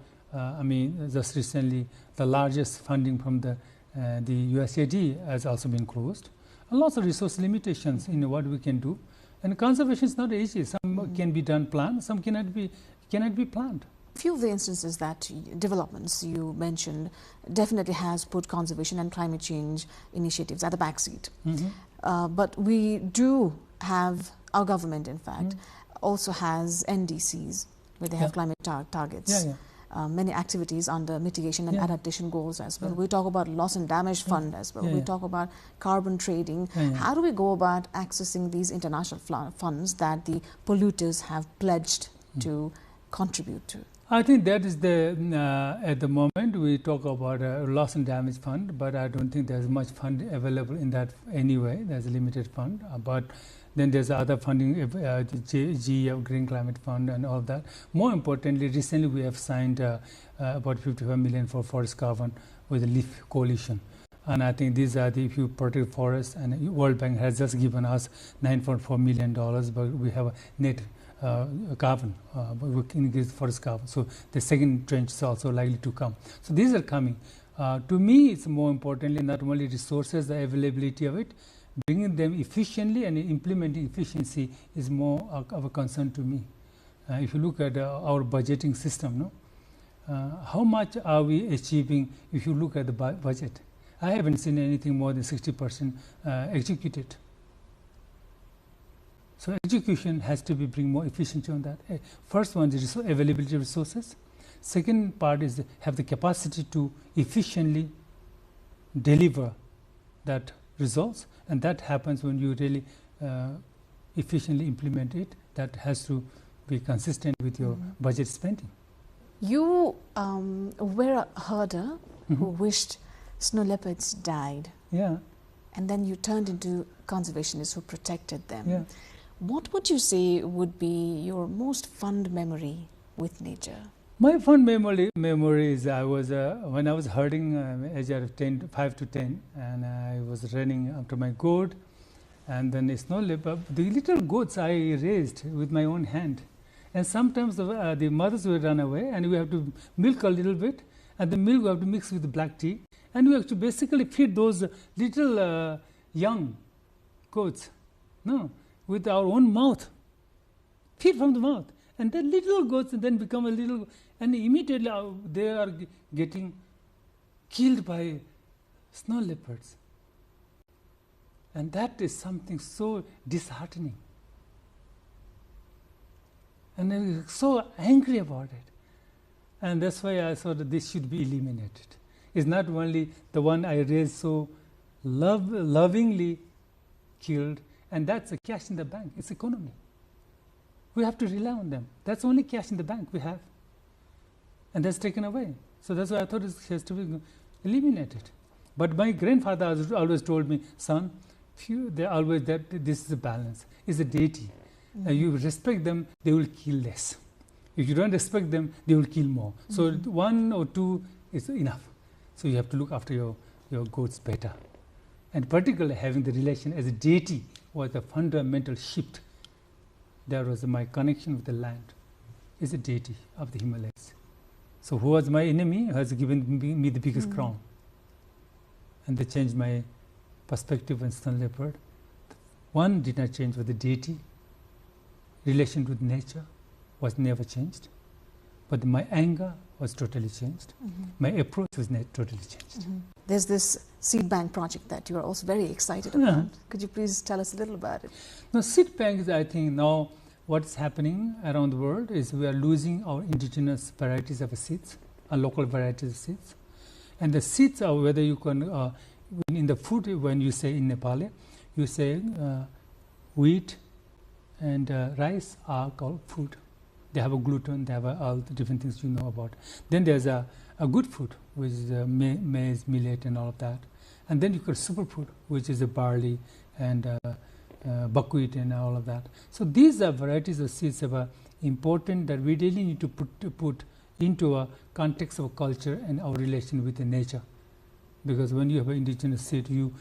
Speaker 13: just recently, the largest funding from the USAID has also been closed. And lots of resource limitations in what we can do. And conservation is not easy. Some can be done planned, some cannot be planned.
Speaker 7: A few of the instances that developments you mentioned definitely has put conservation and climate change initiatives at the backseat. But we do have, our government in fact, also has NDCs where they have climate targets. Many activities under mitigation and adaptation goals as well. We talk about loss and damage fund as well. We talk about carbon trading. How do we go about accessing these international funds that the polluters have pledged to contribute to?
Speaker 13: I think that is at the moment we talk about a loss and damage fund, but I don't think there's much fund available in that anyway. There's a limited fund, but then there's other funding, the GE Green Climate Fund and all that. More importantly, recently we have signed about 55 million for forest carbon with the LEAF coalition. And I think these are if you protect forests, and World Bank has just given us $9.4 million, but we have a net carbon, we can increase forest carbon. So the second tranche is also likely to come. So these are coming. To me, it's more importantly not only resources, the availability of it, bringing them efficiently and implementing efficiency is more of a concern to me. If you look at our budgeting system, how much are we achieving if you look at the budget? I haven't seen anything more than 60% executed. So execution has to be bring more efficiency on that. First one is availability of resources. Second part is have the capacity to efficiently deliver that results, and that happens when you really efficiently implement it. That has to be consistent with your budget spending.
Speaker 7: You were a herder who wished snow leopards died. And then you turned into conservationists who protected them. What would you say would be your most fond memory with nature?
Speaker 13: My fond memory is I was when I was herding age of 5 to 10, and I was running after my goat, and then a snow leopard. The little goats I raised with my own hand, and sometimes the mothers will run away, and we have to milk a little bit, and the milk we have to mix with the black tea, and we have to basically feed those little young goats, with our own mouth, feed from the mouth. And the little goats then become a little, and immediately they are getting killed by snow leopards. And that is something so disheartening. And I was so angry about it. And that's why I thought that this should be eliminated. It's not only the one I raised so lovingly killed, and that's a cash in the bank, it's economy. We have to rely on them. That's the only cash in the bank we have. And that's taken away. So that's why I thought it has to be eliminated. But my grandfather always told me, son, they always that this is a balance. It's a deity. You respect them, they will kill less. If you don't respect them, they will kill more. So 1 or 2 is enough. So you have to look after your goats better. And particularly having the relation as a deity was a fundamental shift. That was my connection with the land. It's a deity of the Himalayas. So who was my enemy has given me the biggest crown. And they changed my perspective on stone leopard. One did not change with the deity. Relation with nature was never changed. But my anger was totally changed. My approach was totally changed.
Speaker 7: There's this seed bank project that you are also very excited about. Could you please tell us a little about it?
Speaker 13: Now, seed banks, I think now what's happening around the world is we are losing our indigenous varieties of seeds, our local varieties of seeds. And the seeds are whether you can, in the food, when you say in Nepali, you say wheat and rice are called food. They have a gluten, they have all the different things you know about. Then there's a good food, which is maize, millet and all of that. And then you got superfood, which is a barley and buckwheat and all of that. So these are varieties of seeds that are important that we really need to put into a context of culture and our relation with the nature. Because when you have an indigenous seed, you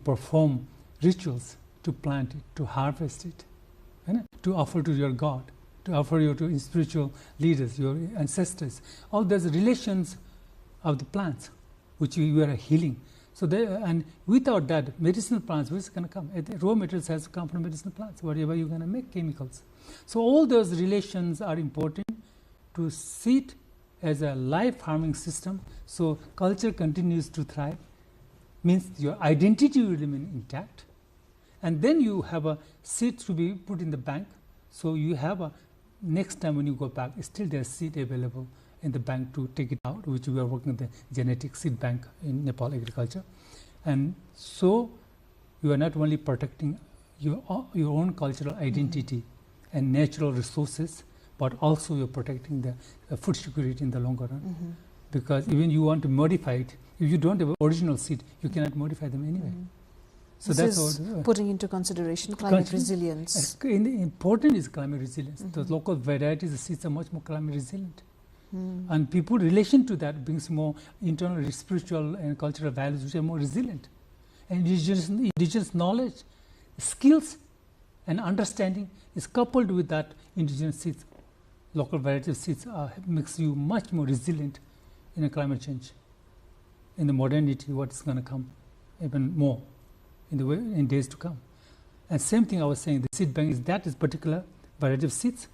Speaker 13: perform rituals to plant it, to harvest it, to offer to your God, to offer you to spiritual leaders, your ancestors. All those relations of the plants, which you are healing. So and without that, medicinal plants, where is going to come? The raw materials has to come from medicinal plants, whatever you're going to make chemicals. So all those relations are important to see it as a life farming system. So culture continues to thrive, means your identity will remain intact. And then you have a seed to be put in the bank. So you have a, next time when you go back, still there's seed available in the bank to take it out, which we are working with the genetic seed bank in Nepal agriculture. And so you are not only protecting your own cultural identity and natural resources, but also you're protecting the food security in the longer run. Because even you want to modify it, if you don't have an original seed, you cannot modify them anyway. So
Speaker 7: this
Speaker 13: that's
Speaker 7: is putting into consideration climate resilience.
Speaker 13: Important is climate resilience. The local varieties of seeds are much more climate resilient. And people relation to that brings more internal, spiritual and cultural values which are more resilient. And indigenous knowledge, skills and understanding is coupled with that indigenous seeds. Local varieties of seeds makes you much more resilient in a climate change. In the modernity, what's going to come even more in days to come. And same thing I was saying, the seed bank is particular variety of seeds.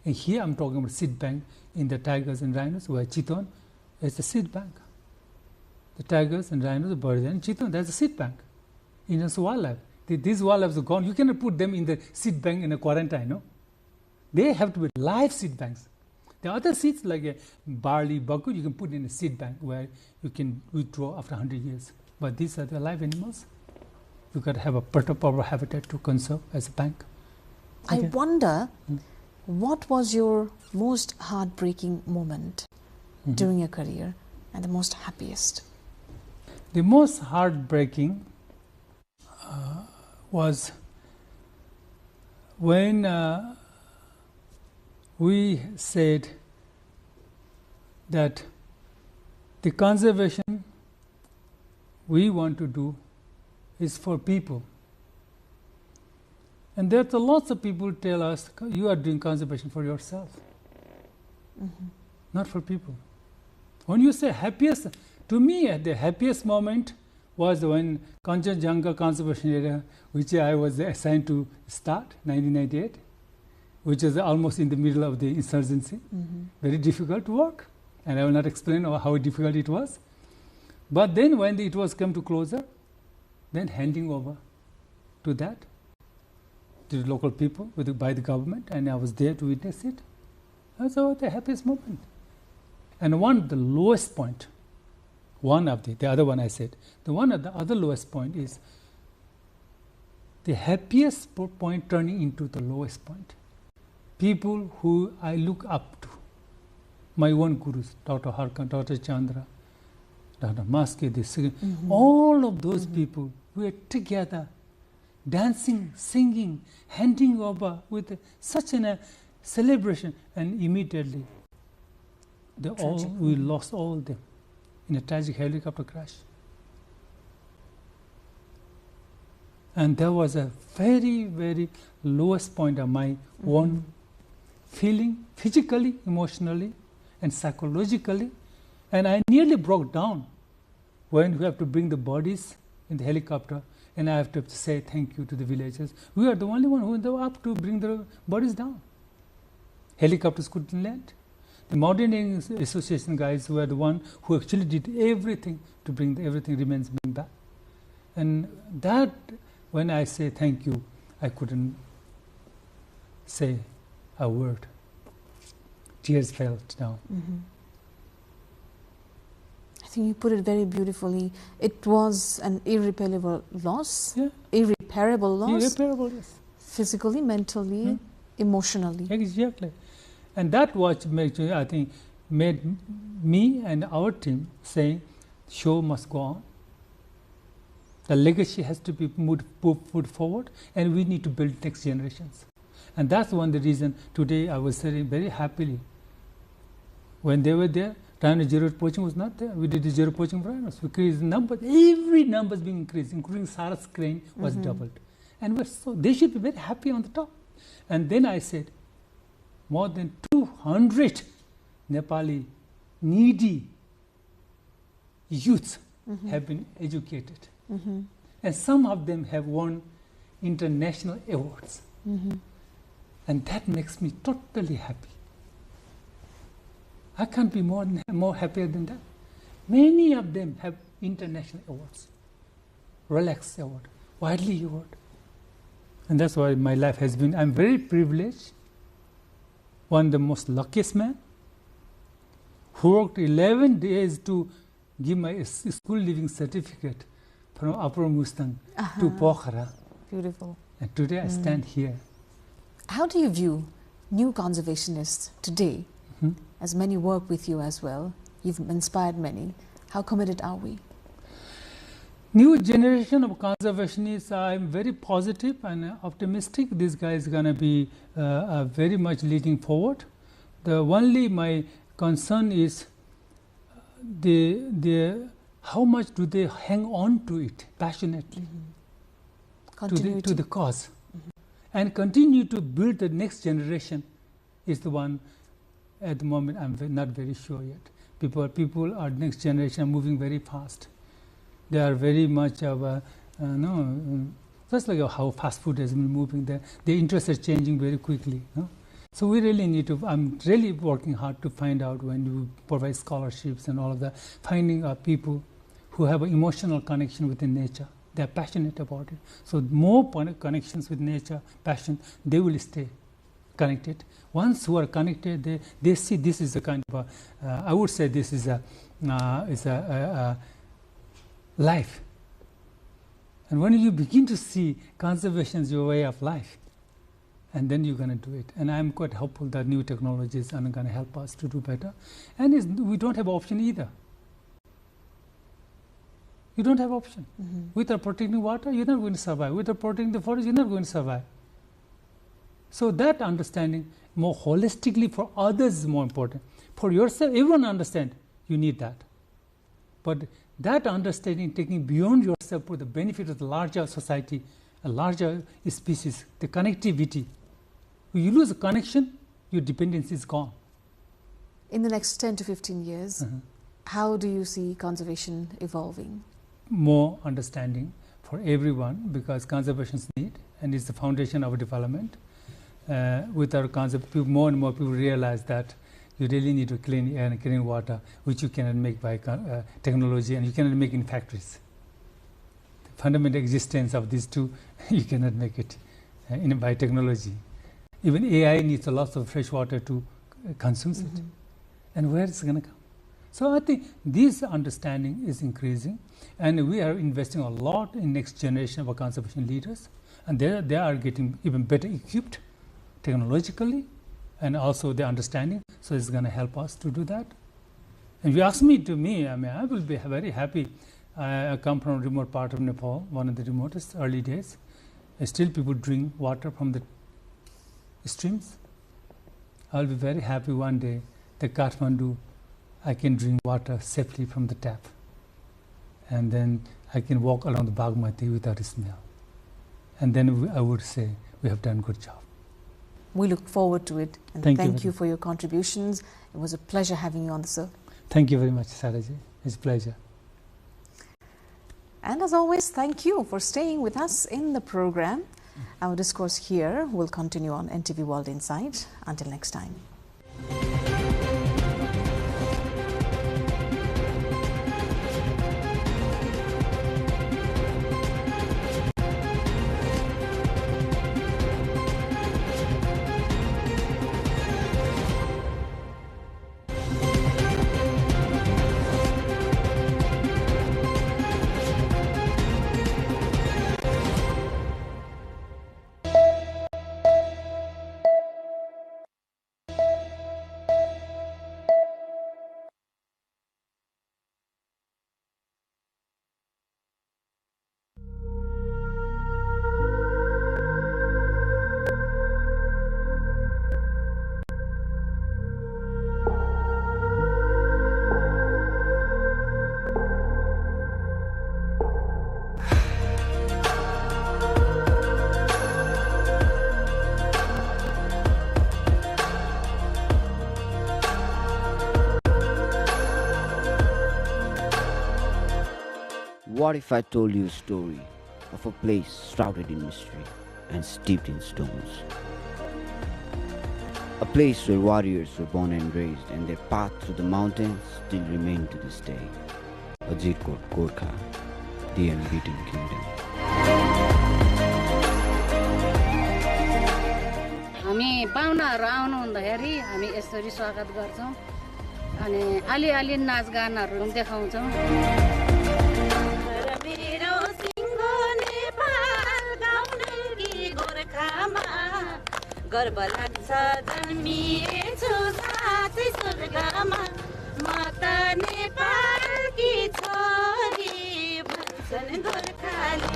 Speaker 13: And here I'm talking about seed bank in the tigers and rhinos, where chiton is the seed bank. The tigers and rhinos, the birds and chiton, that's the seed bank. In wildlife. These wildlife are gone. You cannot put them in the seed bank in a quarantine, no? They have to be live seed banks. The other seeds like barley, buckwheat, you can put in a seed bank where you can withdraw after 100 years. But these are the live animals. You got to have a proper habitat to conserve as a bank.
Speaker 7: I wonder, what was your most heartbreaking moment during your career and the most happiest?
Speaker 13: The most heartbreaking was when we said that the conservation we want to do is for people. And there's lots of people tell us, you are doing conservation for yourself, not for people. When you say happiest, to me the happiest moment was when Kanchenjunga Conservation Area, which I was assigned to start, 1998, which is almost in the middle of the insurgency. Very difficult work, and I will not explain how difficult it was. But then when it was come to closer, then handing over to that, to the local people by the government, and I was there to witness it. That was the happiest moment. And one of the lowest point, the other one I said, the other lowest point is the happiest point turning into the lowest point. people who I look up to, my own gurus, Dr. Harkan, Dr. Chandra, Dr. Maske, all of those people were together, dancing, singing, handing over with such a celebration, and immediately we lost all them in a tragic helicopter crash. And that was a very, very lowest point of my own feeling, physically, emotionally, and psychologically. And I nearly broke down when we have to bring the bodies in the helicopter, and I have to say thank you to the villagers. We are the only one who were up to bring the bodies down. Helicopters couldn't land. The Mountaineering Association guys were the one who actually did everything to bring everything remains being back. And that, when I say thank you, I couldn't say a word. Tears fell down.
Speaker 7: I think you put it very beautifully. It was an irreparable loss.
Speaker 13: Yeah.
Speaker 7: Irreparable loss.
Speaker 13: Irreparable, yes.
Speaker 7: Physically, mentally, emotionally.
Speaker 13: Exactly. And that was, I think, made me and our team saying, show must go on. The legacy has to be put forward, and we need to build next generations. And that's one of the reason today I was saying very happily. When they were there, rhino zero poaching was not there. We did the zero poaching rhinos. We increased the numbers. Every number is being increased, including Saras crane was doubled. And they should be very happy on the top. And then I said, more than 200 Nepali needy youths have been educated. And some of them have won international awards. And that makes me totally happy. I can't be more happier than that. Many of them have international awards. Relax Award, Widely Award. And that's why my life has been, I'm very privileged. One of the most luckiest man who worked 11 days to give my school leaving certificate from Upper Mustang to Pokhara.
Speaker 7: Beautiful.
Speaker 13: And today I stand here.
Speaker 7: How do you view new conservationists today? As many work with you as well, you've inspired many. How committed are we?
Speaker 13: New generation of conservationists, I'm very positive and optimistic. This guy is going to be very much leading forward. The only my concern is how much do they hang on to it passionately, to the cause, and continue to build the next generation is the one. At the moment, I'm not very sure yet. People are next generation are moving very fast. They are very much of a, just like how fast food has been moving there. Their interests are changing very quickly. So we really need to, I'm really working hard to find out when you provide scholarships and all of that, finding people who have an emotional connection with the nature. They're passionate about it. So more connections with nature, passion, they will stay connected. Once who are connected, they see this is a kind of I would say this is a life. And when you begin to see conservation as your way of life, and then you're going to do it. And I'm quite hopeful that new technologies are going to help us to do better. And we don't have option either. You don't have option. Without protecting water, you're not going to survive. Without protecting the forest, you're not going to survive. So that understanding more holistically for others is more important. For yourself, everyone understand you need that. But that understanding taking beyond yourself for the benefit of the larger society, a larger species, the connectivity. When you lose a connection, your dependency is gone.
Speaker 7: In the next 10 to 15 years, how do you see conservation evolving?
Speaker 13: More understanding for everyone, because conservation is need and is the foundation of development. With our concept, more and more people realize that you really need to clean air and clean water, which you cannot make by technology, and you cannot make in factories. The fundamental existence of these two, you cannot make it by technology. Even AI needs a lot of fresh water to consume it. And where is it going to come? So I think this understanding is increasing, and we are investing a lot in next generation of conservation leaders, and they are getting even better equipped technologically, and also the understanding. So it's going to help us to do that. And if you ask me, I will be very happy. I come from a remote part of Nepal, one of the remotest early days. Still people drink water from the streams. I'll be very happy one day that Kathmandu, I can drink water safely from the tap. And then I can walk along the Bagmati without a smell. And then I would say, we have done a good job.
Speaker 7: We look forward to it. And thank you for your contributions. It was a pleasure having you on the show.
Speaker 13: Thank you very much, Saraji. It's a pleasure.
Speaker 7: And as always, thank you for staying with us in the program. Our discourse here will continue on NTV World Insight. Until next time.
Speaker 14: What if I told you a story of a place shrouded in mystery and steeped in stones? A place where warriors were born and raised, and their path through the mountains still remain to this day. Ajirkot, Gorkha, the unbeaten kingdom.
Speaker 15: हामी पाहुनाहरू आउनु हुँदाखेरि हामी यसरी स्वागत गर्छौं अनि अलि-अलि नाचगानहरू देखाउँछौं मेरो सिंहो नेपाल गाउँ कि गोरखामा गर्व लाग्छ जन्मिएछु साथै स्वर्गमा म त नेपालकी छोरी भन्छन् गोरखाली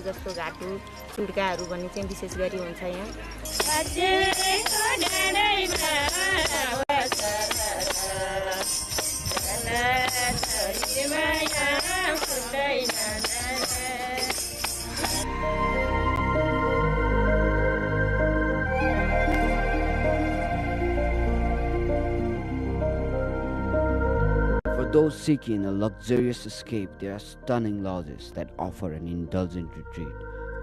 Speaker 15: जस्तो घाटु चुड्काहरू भन्ने चाहिँ विशेष गरी हुन्छ यहाँ
Speaker 14: For those seeking a luxurious escape, there are stunning lodges that offer an indulgent retreat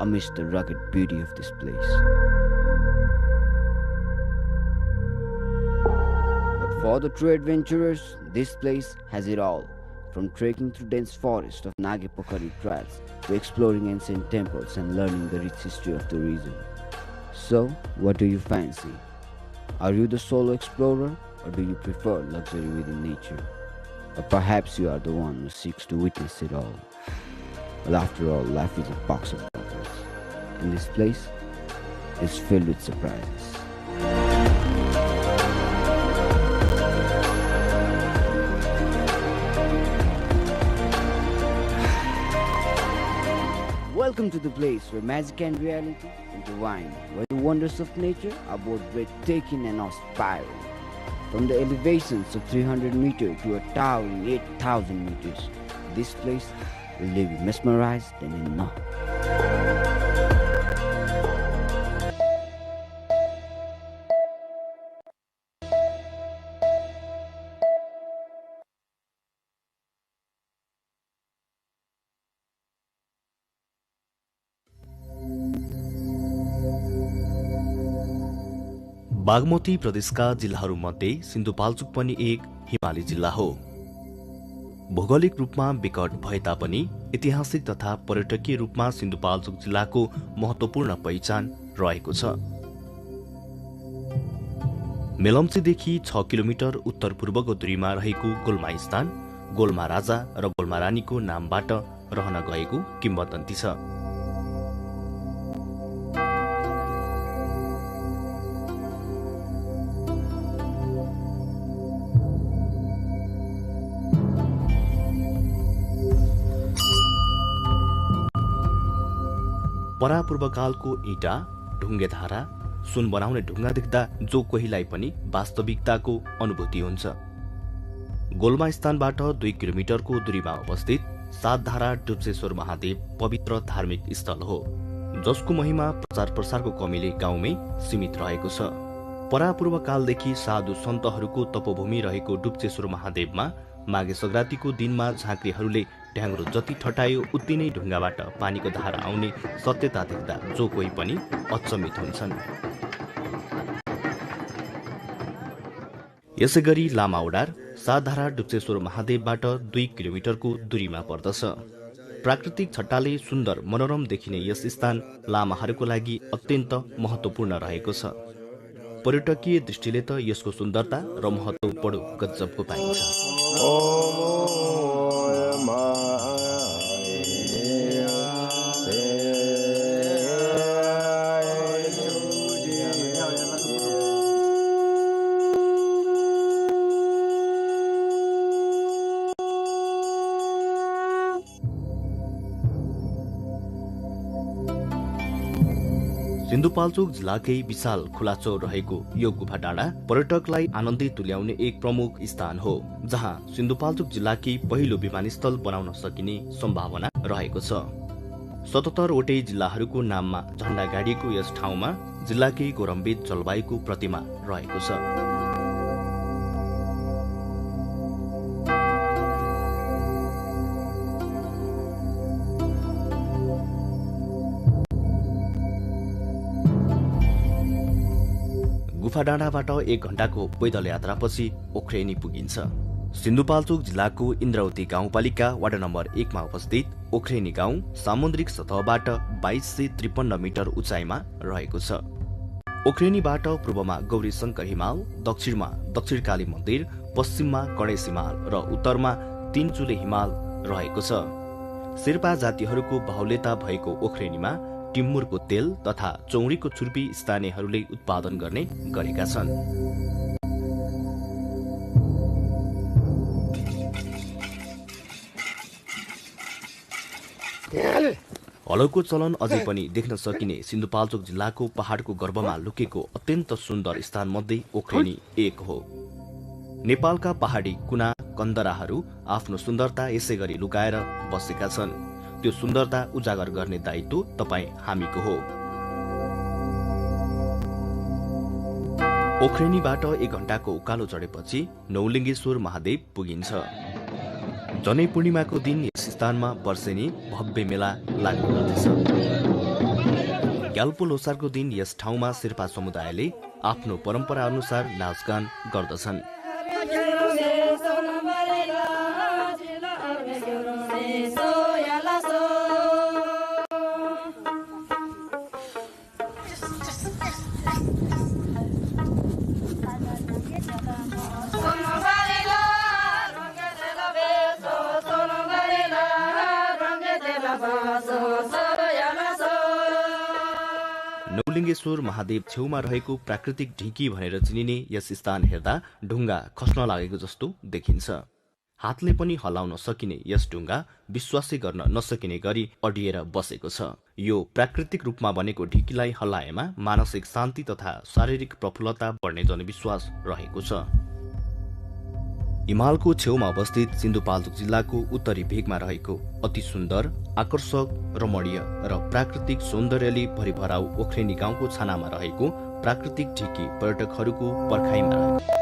Speaker 14: amidst the rugged beauty of this place. But for the true adventurers, this place has it all, from trekking through dense forest of Nagepokari trails to exploring ancient temples and learning the rich history of the region. So, what do you fancy? Are you the solo explorer, or do you prefer luxury within nature? Or perhaps you are the one who seeks to witness it all. Well, after all, life is a box of chocolates, and this place is filled with surprises. Welcome to the place where magic and reality intertwine, where the wonders of nature are both breathtaking and awe-inspiring. From the elevations of 300 meters to a towering 8,000 meters, this place will leave you mesmerized and in awe.
Speaker 16: Bagmati प्रदेशका जिल्लाहरूमध्ये सिन्धुपाल्चोक पनि एक हिमाली जिल्ला हो। भौगोलिक रूपमा विकट भए तापनि ऐतिहासिक तथा पर्यटकीय रूपमा सिन्धुपाल्चोक जिल्लाको महत्त्वपूर्ण पहिचान रहेको छ। मेलम्चीदेखि 6 किलोमिटर उत्तर पूर्वको दूरीमा रहेको गोल्मा स्थान गोल्मा राजा र गोल्मा रानीको नामबाट रहन गएको किम्वदन्ती छ। परापूर्वकालको ईटा, ढुङ्गे धारा, सुन बनाउने ढुङ्गा देख्दा जो कोहीलाई पनि वास्तविकताको अनुभूति हुन्छ। गोल्मा स्थानबाट 2 किलोमिटरको दूरीमा अवस्थित सातधारा डुब्सेश्वर महादेव पवित्र धार्मिक स्थल हो, जसको महिमा प्रचार प्रसारको कमीले गाउँमै सीमित रहेको छ। परापूर्वकालदेखि साधु सन्तहरूको तपोभूमि रहेको डुब्सेश्वर महादेवमा माघे संक्रान्तिको दिनमा झाँक्रीहरूले ढ्याङ्ग्रो जति ठटायो उति नै ढुङ्गाबाट पानीको धारा आउने सत्यता देख्दा जो कोही पनि अचम्मित हुन्छन्। यसै गरी लामा ओडार सातधारा डुब्सेश्वर महादेवबाट 2 किलोमिटरको दूरीमा पर्दछ। प्राकृतिक छट्टाले सुन्दर मनोरम देखिने यस स्थान लामाहरूको लागि अत्यन्त महत्त्वपूर्ण रहेको छ। पर्यटकीय दृष्टिले त यसको सुन्दरता र महत्त्व बडो गजबको पाइन्छ। सिन्धुपाल्चोक जिल्लाकै विशाल खुला चौर रहेको यो गुफा डाँडा पर्यटकलाई आनन्दित तुल्याउने एक प्रमुख स्थान हो, जहाँ सिन्धुपाल्चोक जिल्लाकै पहिलो विमानस्थल बनाउन सकिने सम्भावना रहेको छ। 77 वटै जिल्लाहरूको नाममा झण्डा गाडिएको यस ठाउँमा जिल्लाकै गौरवान्वित जलवायुको प्रतिमा रहेको छ। गुफा डाँडाबाट 1 घण्टाको पैदल यात्रापछि ओख्रेनी पुगिन्छ। सिन्धुपाल्चोक जिल्लाको इन्द्रावती गाउँपालिका वार्ड नम्बर 1 मा अवस्थित ओख्रेनी गाउँ सामुद्रिक सतहबाट 2253 मिटर उचाइमा रहेको छ। ओख्रेनीबाट पूर्वमा गौरी शङ्कर हिमाल, दक्षिणमा दक्षिणकाली मन्दिर, पश्चिममा गणेश हिमाल र उत्तरमा 3 चुले हिमाल रहेको छ। शेर्पा जातिहरूको बाहुल्यता भएको ओख्रेनीमा टिम्मुरको तेल तथा चौरीको छुर्पी स्थानीयहरूले उत्पादन गर्ने गरेका छन्। हलोको चलन अझै पनि देख्न सकिने सिन्धुपाल्चोक जिल्लाको पहाडको गर्भमा लुकेको अत्यन्त सुन्दर स्थान मध्ये ओख्रेनी एक हो। नेपालका पहाडी कुना कन्दराहरू आफ्नो सुन्दरता यसै गरी लुकाएर बसेका छन्। त्यो सुन्दरता उजागर गर्ने दायित्व तपाईँ हामीको हो। ओख्रेनीबाट 1 घण्टाको उकालो चढेपछि नौलिङ्गेश्वर महादेव पुगिन्छ। जनै पूर्णिमाको दिन यस स्थानमा वर्षेनी भव्य मेला लाग्ने गर्दछ। ग्याल्पो लोसारको दिन यस ठाउँमा शेर्पा समुदायले आफ्नो परम्परा अनुसार नाचगान गर्दछन्। नौलिङ्गेश्वर महादेव छेउमा रहेको प्राकृतिक ढिकी भनेर चिनिने यस स्थान हेर्दा ढुङ्गा खस्न लागेको जस्तो देखिन्छ। हातले पनि हलाउन सकिने यस ढुङ्गा विश्वासै गर्न नसकिने गरी अडिएर बसेको छ। यो प्राकृतिक रूपमा बनेको ढिकीलाई हल्लाएमा मानसिक शान्ति तथा शारीरिक प्रफुल्लता बढ्ने जनविश्वास रहेको छ। हिमालको छेउमा अवस्थित सिन्धुपाल्चोक जिल्लाको उत्तरी भेगमा रहेको अति सुन्दर, आकर्षक, रमणीय र प्राकृतिक सौन्दर्यले भरिभराउ ओख्रेनी गाउँको छानामा रहेको प्राकृतिक ढिकी पर्यटकहरूको पर्खाइमा रहेको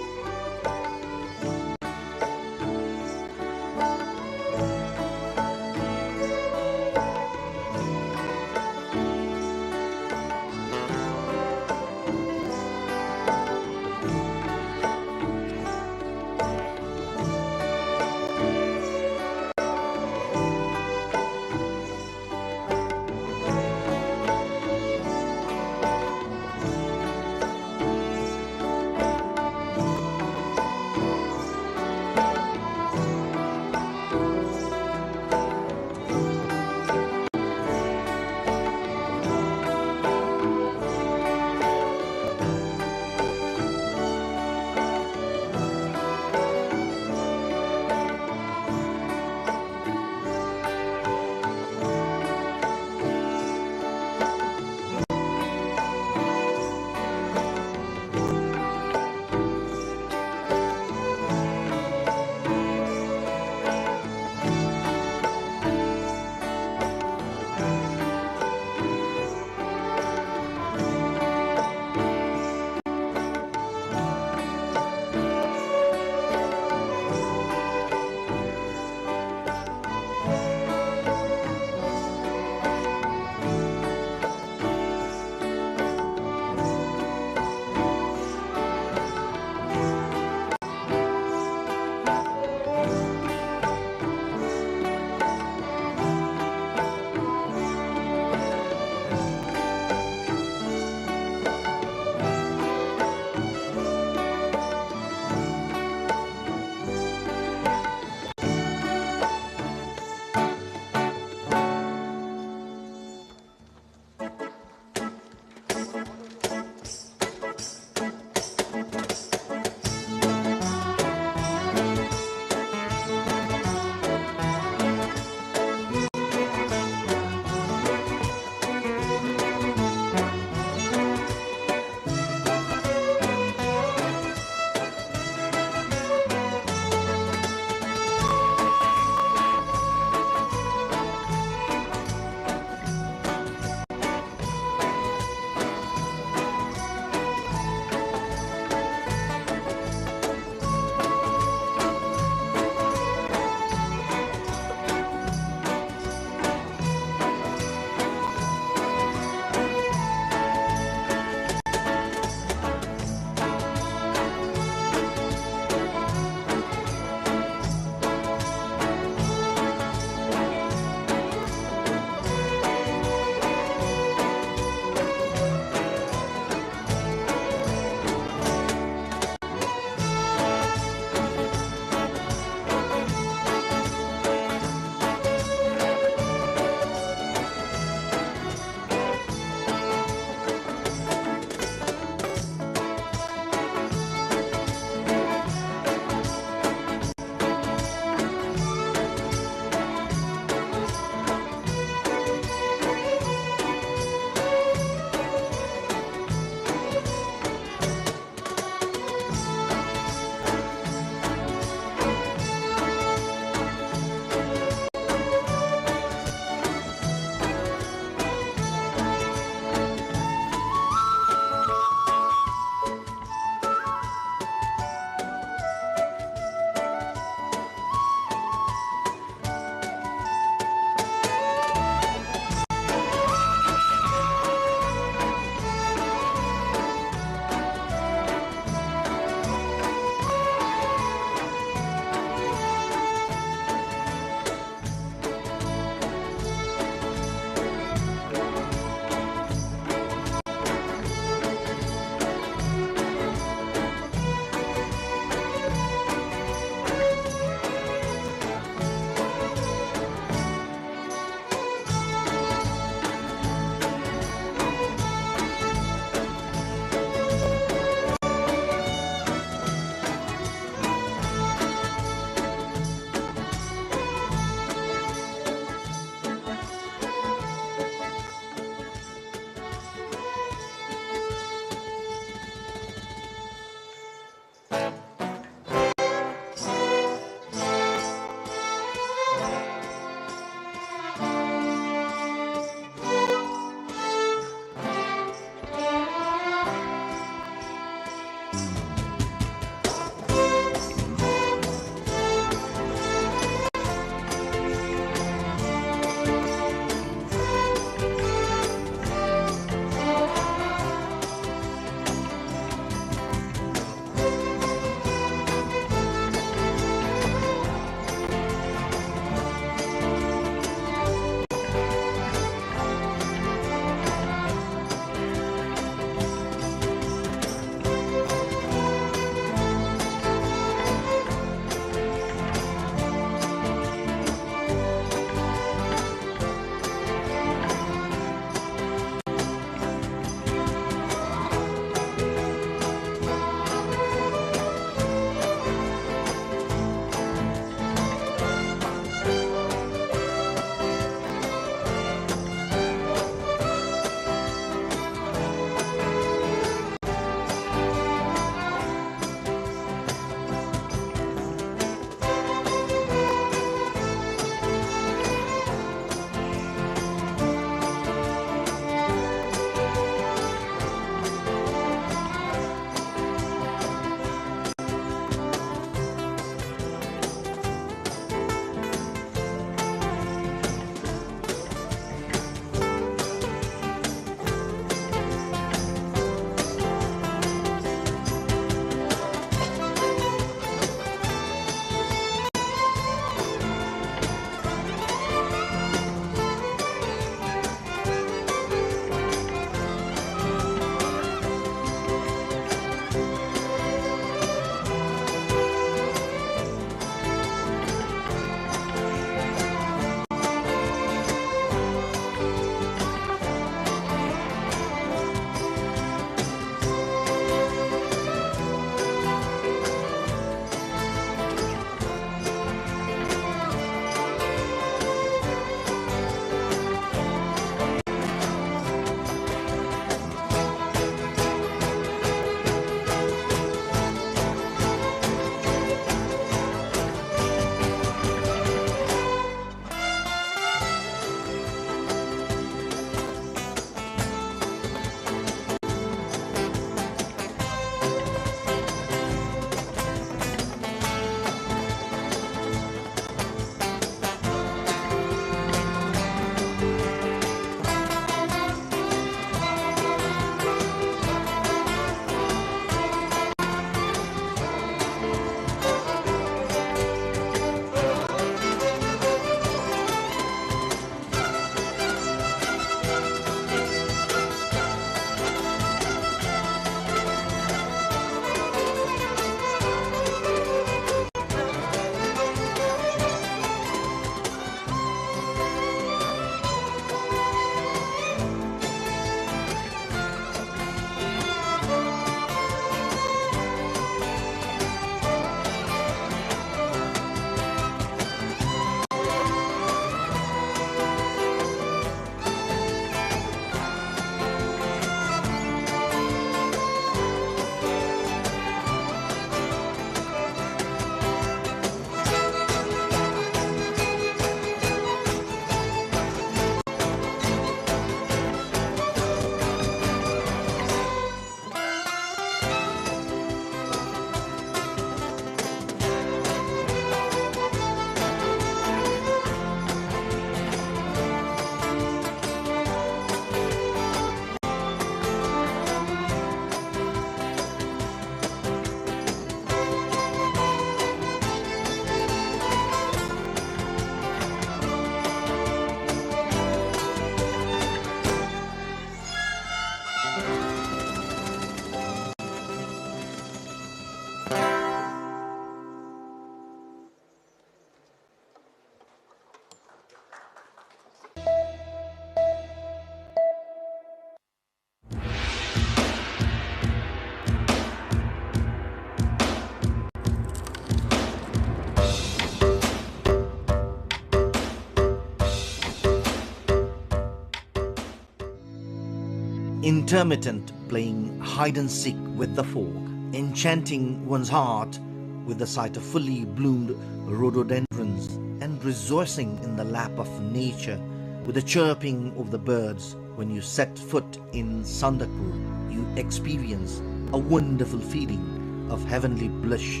Speaker 17: intermittent playing hide and seek with the fog, enchanting one's heart with the sight of fully bloomed rhododendrons, and rejoicing in the lap of nature with the chirping of the birds. When you set foot in Sandakpur, you experience a wonderful feeling of heavenly bliss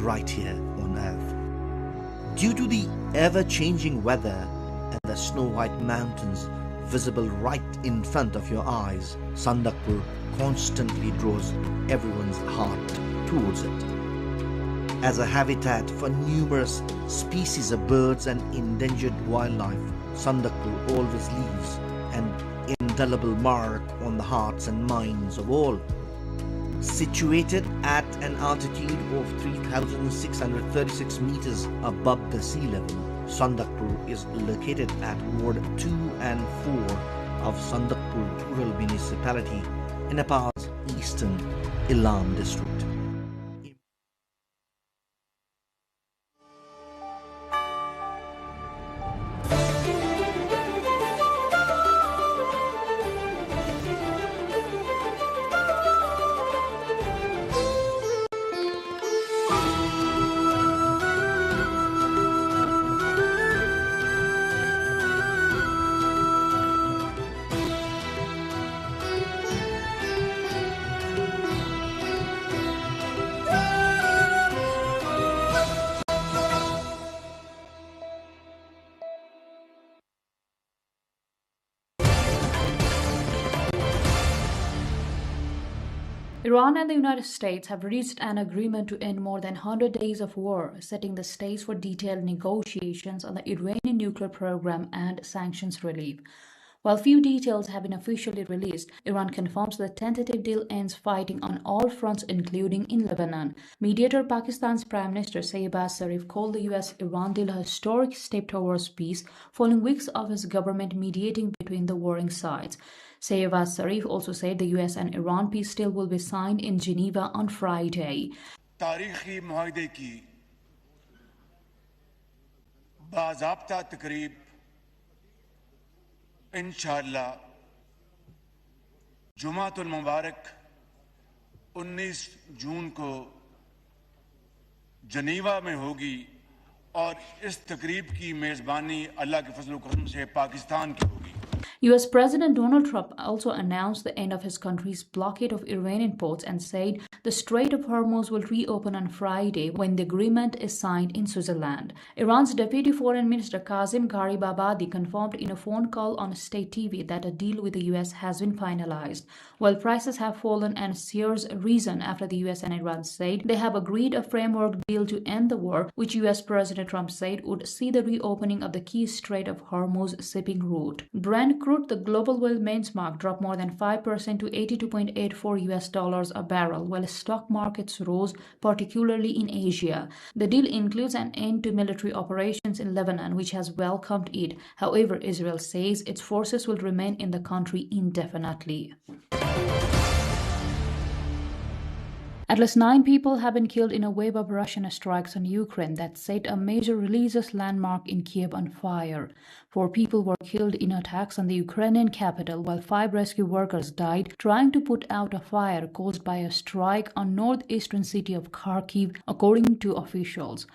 Speaker 17: right here on earth. Due to the ever-changing weather and the snow-white mountains visible right in front of your eyes, Sandakpur constantly draws everyone's heart towards it. As a habitat for numerous species of birds and endangered wildlife, Sandakpur always leaves an indelible mark on the hearts and minds of all. Situated at an altitude of 3,636 meters above the sea level, Sandakpur is located at Ward 2 and 4 of Sandakpur Rural Municipality in Nepal's eastern Ilam district.
Speaker 24: Iran and the United States have reached an agreement to end more than 100 days of war, setting the stage for detailed negotiations on the Iranian nuclear program and sanctions relief. While few details have been officially released, Iran confirms the tentative deal ends fighting on all fronts, including in Lebanon. Mediator Pakistan's Prime Minister Shehbaz Sharif called the US-Iran deal a historic step towards peace, following weeks of his government mediating between the warring sides. Shehbaz Sharif also said the US and Iran peace deal will be signed in Geneva on Friday.
Speaker 18: तारीखी मुआहदे की बाज़ाब्ता तकरीब इंशाअल्लाह जुमातुल मुबारक 19 जून को जनीवा में होगी और इस तकरीब की मेज़बानी अल्लाह के फजल करम से पाकिस्तान की होगी।
Speaker 24: US President Donald Trump also announced the end of his country's blockade of Iranian ports and said the Strait of Hormuz will reopen on Friday when the agreement is signed in Switzerland. Iran's Deputy Foreign Minister Kazim Garibabadi confirmed in a phone call on state TV that a deal with the US has been finalized. While prices have fallen and shares risen after the US and Iran said they have agreed a framework deal to end the war, which US President Trump said would see the reopening of the key Strait of Hormuz shipping route. Brent crude, the global oil benchmark, dropped more than 5% to $82.84 a barrel, while stock markets rose, particularly in Asia. The deal includes an end to military operations in Lebanon, which has welcomed it. However, Israel says its forces will remain in the country indefinitely. At least 9 people have been killed in a wave of Russian strikes on Ukraine that set a major religious landmark in Kiev on fire. 4 people were killed in attacks on the Ukrainian capital, while 5 rescue workers died trying to put out a fire caused by a strike on northeastern city of Kharkiv, according to officials.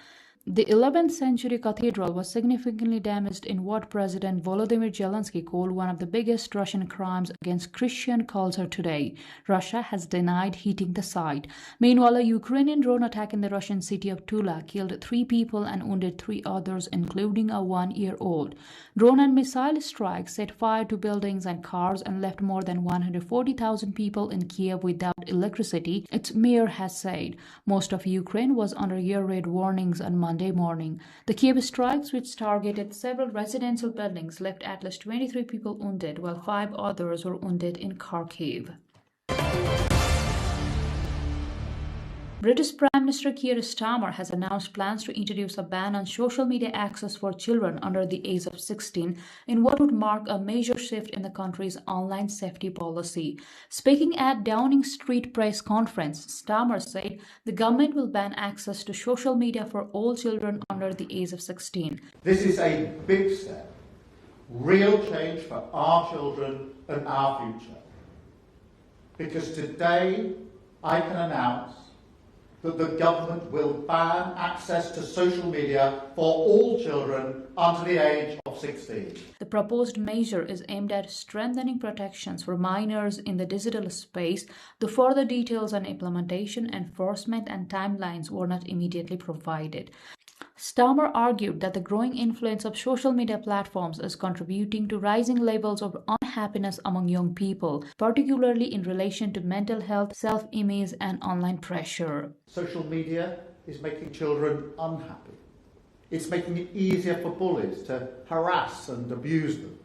Speaker 24: The 11th century cathedral was significantly damaged in what President Volodymyr Zelensky called one of the biggest Russian crimes against Christian culture today. Russia has denied hitting the site. Meanwhile, a Ukrainian drone attack in the Russian city of Tula killed 3 people and wounded 3 others, including a 1-year-old. Drone and missile strikes set fire to buildings and cars and left more than 140,000 people in Kiev without electricity, its mayor has said. Most of Ukraine was under air-raid warnings on Monday morning. The Kiev strikes, which targeted several residential buildings, left at least 23 people wounded, while 5 others were wounded in Kharkiv. British Prime Minister Keir Starmer has announced plans to introduce a ban on social media access for children under the age of 16 in what would mark a major shift in the country's online safety policy. Speaking at Downing Street press conference, Starmer said the government will ban access to social media for all children under the age of 16.
Speaker 19: This is a big step, real change for our children and our future.
Speaker 1: because today I can announce that the government will ban access to social media for all children under the age of 16.
Speaker 2: The proposed measure is aimed at strengthening protections for minors in the digital space, though further details on implementation, enforcement, and timelines were not immediately provided. Stammer argued that the growing influence of social media platforms is contributing to rising levels of unhappiness among young people, particularly in relation to mental health, self-image, and online pressure.
Speaker 1: Social media is making children unhappy. It's making it easier for bullies to harass and abuse them.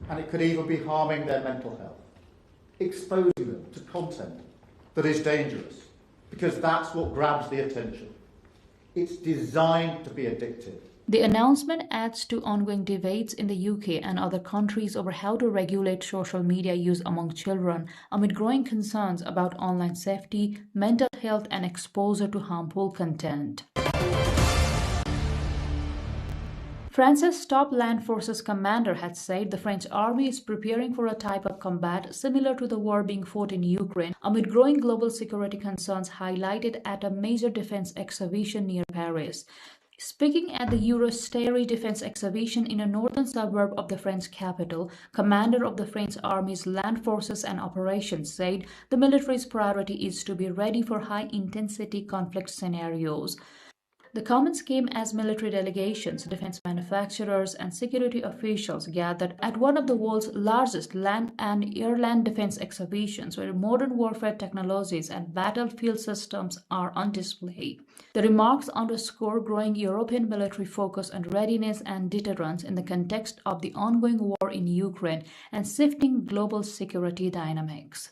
Speaker 1: And it could even be harming their mental health, exposing them to content that is dangerous, because that's what grabs the attention. It's designed to be addictive.
Speaker 2: The announcement adds to ongoing debates in the UK and other countries over how to regulate social media use among children, amid growing concerns about online safety, mental health, and exposure to harmful content. France's top land forces commander had said the French army is preparing for a type of combat similar to the war being fought in Ukraine, amid growing global security concerns highlighted at a major defense exhibition near Paris. Speaking at the Eurostarry Defense Exhibition in a northern suburb of the French capital, commander of the French Army's land forces and operations said the military's priority is to be ready for high-intensity conflict scenarios. The comments came as military delegations, defense manufacturers, and security officials gathered at one of the world's largest land and air-land defense exhibitions, where modern warfare technologies and battlefield systems are on display. The remarks underscore growing European military focus on readiness and deterrence in the context of the ongoing war in Ukraine and shifting global security dynamics.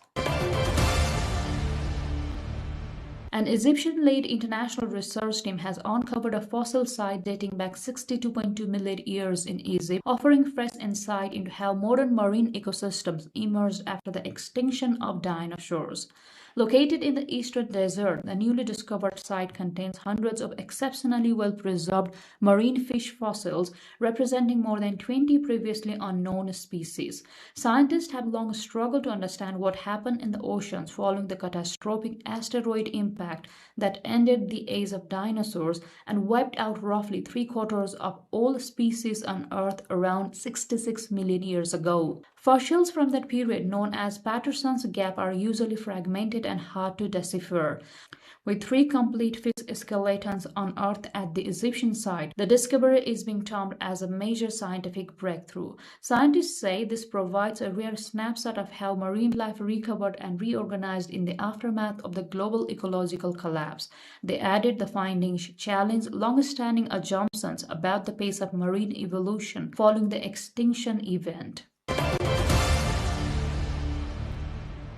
Speaker 2: An Egyptian-led international research team has uncovered a fossil site dating back 62.2 million years in Egypt, offering fresh insight into how modern marine ecosystems emerged after the extinction of dinosaurs. Located in the eastern desert, the newly discovered site contains hundreds of exceptionally well-preserved marine fish fossils representing more than 20 previously unknown species. Scientists have long struggled to understand what happened in the oceans following the catastrophic asteroid impact that ended the age of dinosaurs and wiped out roughly 3/4 of all species on Earth around 66 million years ago. Fossils from that period, known as Patterson's Gap, are usually fragmented and hard to decipher. With 3 complete fish skeletons unearthed at the Egyptian site, the discovery is being termed as a major scientific breakthrough. Scientists say this provides a rare snapshot of how marine life recovered and reorganized in the aftermath of the global ecological collapse. They added the findings challenge long-standing assumptions about the pace of marine evolution following the extinction event.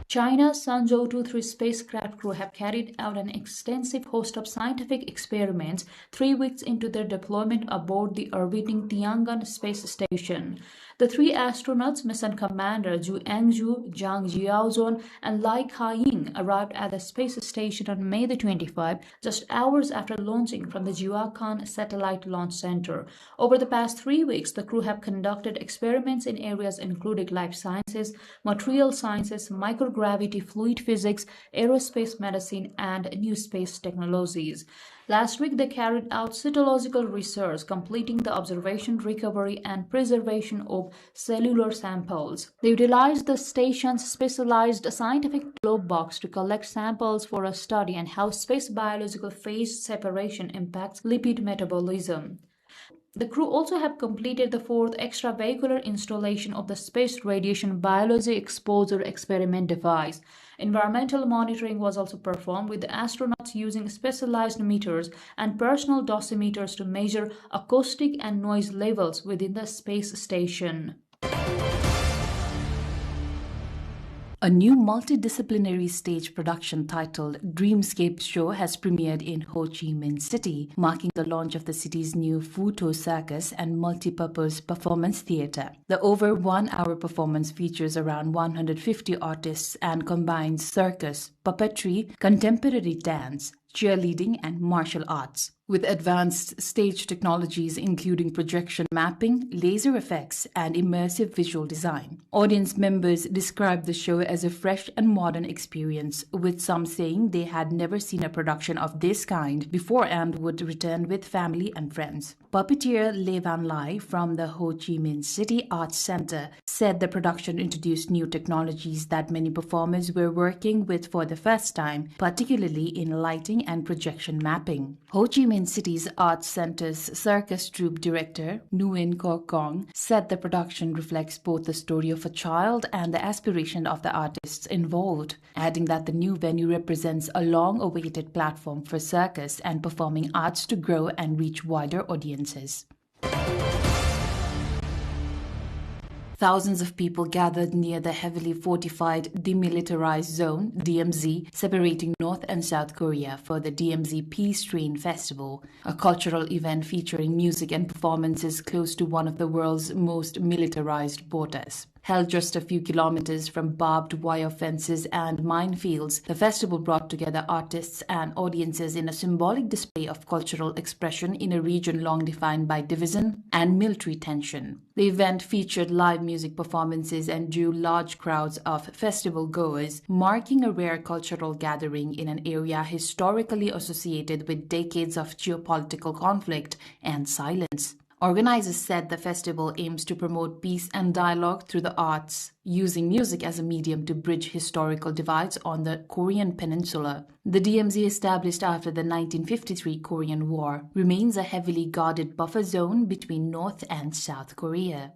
Speaker 2: China's Shenzhou 2-3 spacecraft crew have carried out an extensive host of scientific experiments 3 weeks into their deployment aboard the orbiting Tiangong space station. The 3 astronauts, mission commander Zhu Yangzhu, Zhang Jiaozhong, and Lai Ka-ying, arrived at the space station on May 25, just hours after launching from the Jiuquan Satellite Launch Center. Over the past 3 weeks, the crew have conducted experiments in areas including life sciences, material sciences, microgravity, fluid physics, aerospace medicine, and new space technologies. Last week, they carried out cytological research, completing the observation, recovery, and preservation of cellular samples. They utilized the station's specialized scientific globe box to collect samples for a study on how space biological phase separation impacts lipid metabolism. The crew also have completed the 4th extravehicular installation of the Space Radiation Biology Exposure Experiment device. Environmental monitoring was also performed, with the astronauts using specialized meters and personal dosimeters to measure acoustic and noise levels within the space station. A new multidisciplinary stage production titled Dreamscape Show has premiered in Ho Chi Minh City, marking the launch of the city's new photo circus and multi-purpose performance theatre. The over 1-hour performance features around 150 artists and combines circus, puppetry, contemporary dance, cheerleading, and martial arts. With advanced stage technologies including projection mapping, laser effects, and immersive visual design. Audience members described the show as a fresh and modern experience, with some saying they had never seen a production of this kind before and would return with family and friends. Puppeteer Le Van Lai from the Ho Chi Minh City Arts Center said the production introduced new technologies that many performers were working with for the first time, particularly in lighting and projection mapping. Ho Chi Minh City's Arts Center's circus troupe director, Nguyen Ko Kong, said the production reflects both the story of a child and the aspiration of the artists involved, adding that the new venue represents a long-awaited platform for circus and performing arts to grow and reach wider audiences. Thousands of people gathered near the heavily fortified Demilitarized Zone, DMZ, separating North and South Korea for the DMZ Peace Train Festival, a cultural event featuring music and performances close to one of the world's most militarized borders. Held just a few kilometers from barbed wire fences and minefields, the festival brought together artists and audiences in a symbolic display of cultural expression in a region long defined by division and military tension. The event featured live music performances and drew large crowds of festival goers, marking a rare cultural gathering in an area historically associated with decades of geopolitical conflict and silence. Organizers said the festival aims to promote peace and dialogue through the arts, using music as a medium to bridge historical divides on the Korean peninsula. The DMZ, established after the 1953 Korean War, remains a heavily guarded buffer zone between North and South Korea.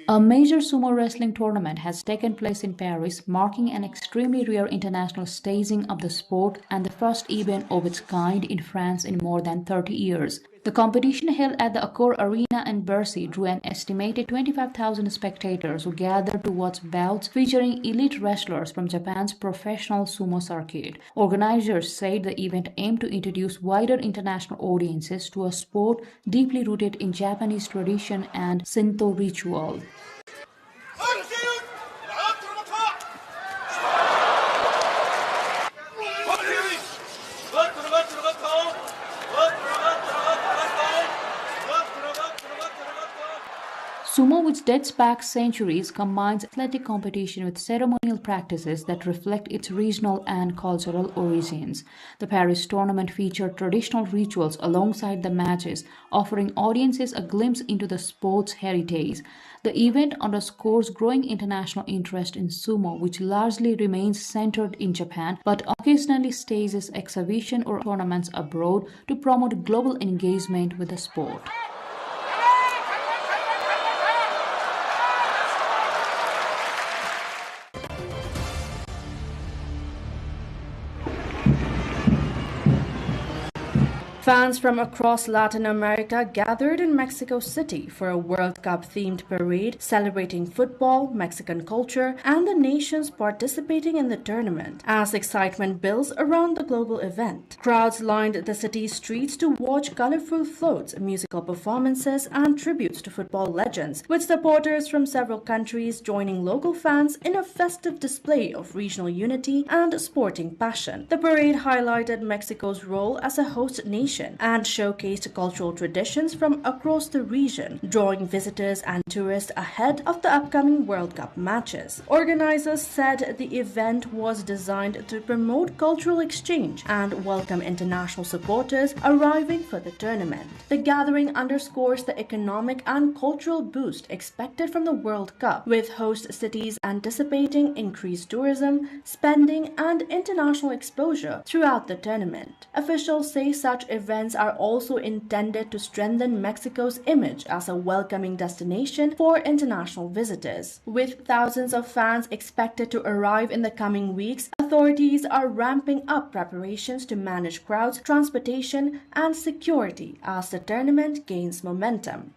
Speaker 2: A major sumo wrestling tournament has taken place in Paris, marking an extremely rare international staging of the sport and the first event of its kind in France in more than 30 years. The competition, held at the Accor Arena in Bercy, drew an estimated 25,000 spectators who gathered to watch bouts featuring elite wrestlers from Japan's professional sumo circuit. Organizers said the event aimed to introduce wider international audiences to a sport deeply rooted in Japanese tradition and Shinto ritual. Sumo, which dates back centuries, combines athletic competition with ceremonial practices that reflect its regional and cultural origins. The Paris tournament featured traditional rituals alongside the matches, offering audiences a glimpse into the sport's heritage. The event underscores growing international interest in sumo, which largely remains centered in Japan, but occasionally stages exhibition or tournaments abroad to promote global engagement with the sport.
Speaker 24: Fans from across Latin America gathered in Mexico City for a World Cup-themed parade celebrating football, Mexican culture, and the nations participating in the tournament. As excitement builds around the global event, crowds lined the city's streets to watch colorful floats, musical performances, and tributes to football legends, with supporters from several countries joining local fans in a festive display of regional unity and sporting passion. The parade highlighted Mexico's role as a host nation and showcased cultural traditions from across the region, drawing visitors and tourists ahead of the upcoming World Cup matches. Organizers said the event was designed to promote cultural exchange and welcome international supporters arriving for the tournament. The gathering underscores the economic and cultural boost expected from the World Cup, with host cities anticipating increased tourism, spending, and international exposure throughout the tournament. Officials say such events are also intended to strengthen Mexico's image as a welcoming destination for international visitors. With thousands of fans expected to arrive in the coming weeks, authorities are ramping up preparations to manage crowds, transportation, and security as the tournament gains momentum.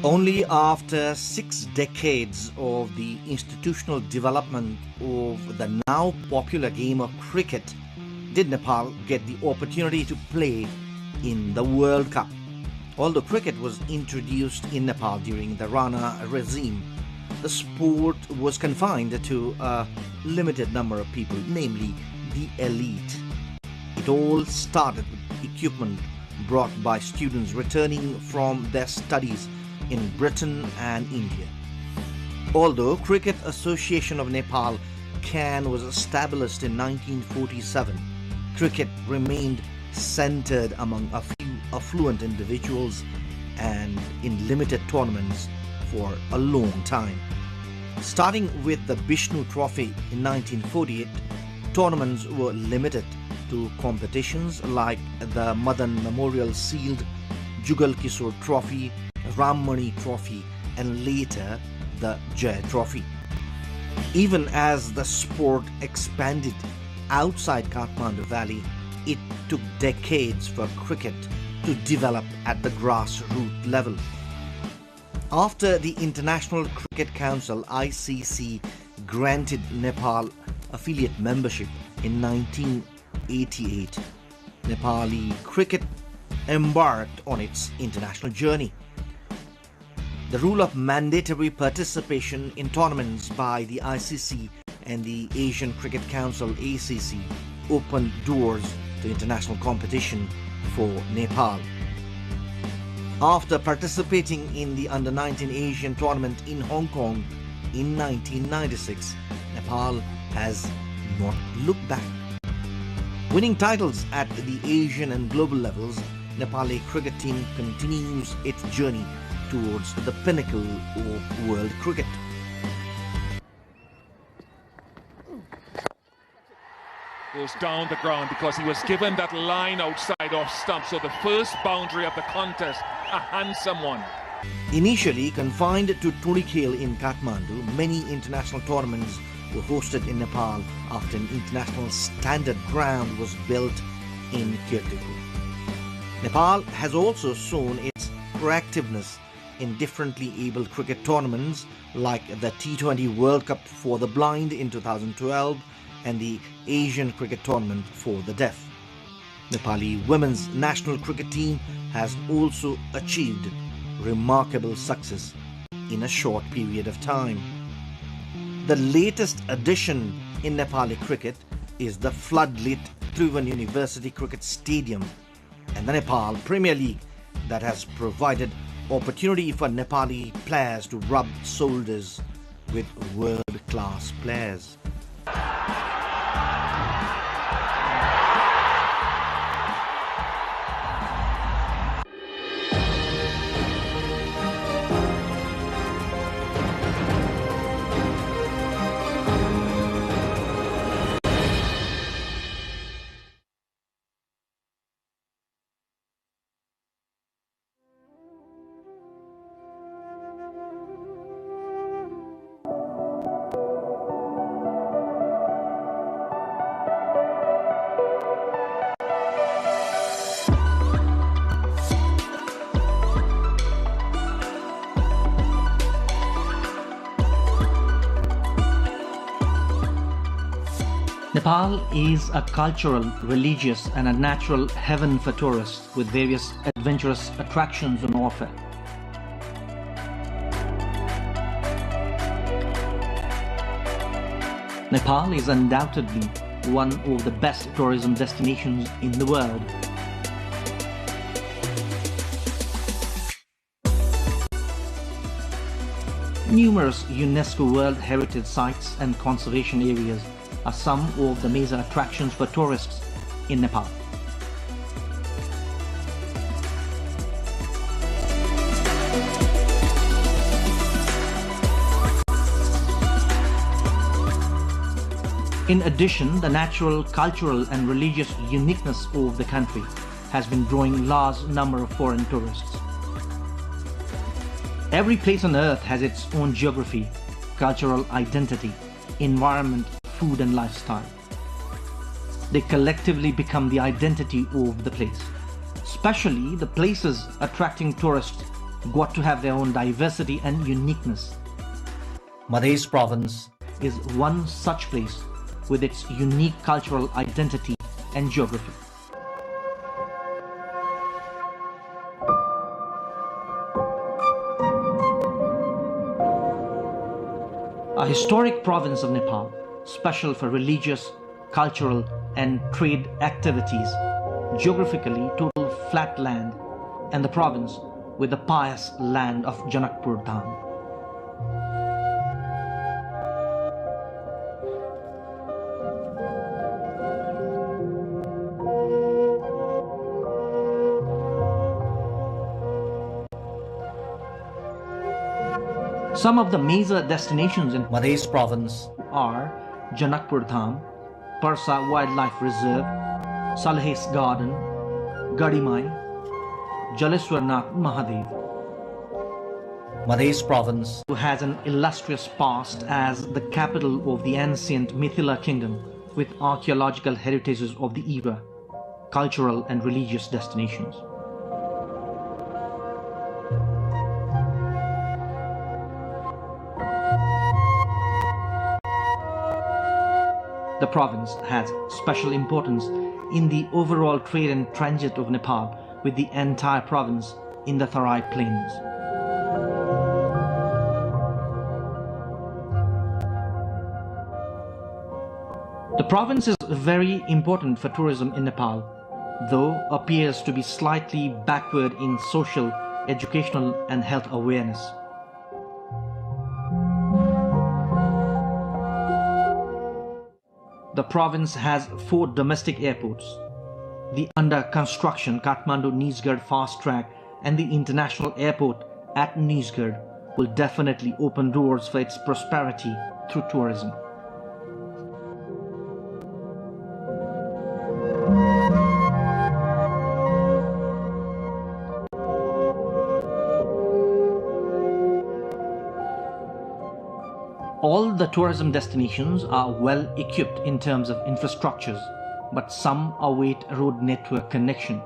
Speaker 17: Only after 6 decades of the institutional development of the now popular game of cricket did Nepal get the opportunity to play in the World Cup. Although cricket was introduced in Nepal during the Rana regime, the sport was confined to a limited number of people, namely the elite. It all started with equipment brought by students returning from their studies in Britain and India. Although Cricket Association of Nepal (CAN) was established in 1947, cricket remained centered among a few affluent individuals and in limited tournaments for a long time. Starting with the Vishnu Trophy in 1948, tournaments were limited to competitions like the Madan Memorial Sealed, Jugal Kishore Trophy, Rammani Trophy, and later the Jai Trophy. Even as the sport expanded outside Kathmandu Valley, it took decades for cricket to develop at the grassroots level. After the International Cricket Council (ICC) granted Nepal affiliate membership in 1988, Nepali cricket embarked on its international journey. The rule of mandatory participation in tournaments by the ICC and the Asian Cricket Council (ACC) opened doors to international competition for Nepal. After participating in the Under-19 Asian tournament in Hong Kong in 1996, Nepal has not looked back. Winning titles at the Asian and global levels, Nepali cricket team continues its journey towards the pinnacle of world cricket.
Speaker 4: Goes down the ground because he was given that line outside off stump, so the first boundary of the contest, a handsome one.
Speaker 17: Initially confined to Turikhel in Kathmandu, many international tournaments were hosted in Nepal after an international standard ground was built in Kirtipur. Nepal has also shown its proactiveness in differently abled cricket tournaments like the T20 World Cup for the blind in 2012 and the Asian Cricket Tournament for the deaf. Nepali women's national cricket team has also achieved remarkable success in a short period of time. The latest addition in Nepali cricket is the floodlit Tribhuvan University Cricket Stadium and the Nepal Premier League that has provided opportunity for Nepali players to rub shoulders with world-class players.
Speaker 5: Nepal is a cultural, religious and a natural heaven for tourists with various adventurous attractions on offer. Nepal is undoubtedly one of the best tourism destinations in the world. Numerous UNESCO World Heritage Sites and conservation areas are some of the major attractions for tourists in Nepal. In addition, the natural, cultural and religious uniqueness of the country has been drawing large number of foreign tourists. Every place on earth has its own geography, cultural identity, environment, food and lifestyle. They collectively become the identity of the place. Especially the places attracting tourists got to have their own diversity and uniqueness. Madhya Province is one such place with its unique cultural identity and geography. A historic province of Nepal, special for religious, cultural and trade activities, geographically total flat land, and the province with the pious land of Janakpur Dham. Some of the major destinations in Madhya Province are Janakpur Dham, Parsa Wildlife Reserve, Salhes Garden, Gadimai, Jaleswarnath Mahadev. Madhya Province has an illustrious past as the capital of the ancient Mithila kingdom with archaeological heritages of the era, cultural and religious destinations. The province has special importance in the overall trade and transit of Nepal with the entire province in the Tarai Plains. The province is very important for tourism in Nepal, though appears to be slightly backward in social, educational and health awareness. The province has 4 domestic airports. The under construction Kathmandu-Nizhgard fast track and the international airport at Nizhgard will definitely open doors for its prosperity through tourism. All the tourism destinations are well equipped in terms of infrastructures, but some await road network connection.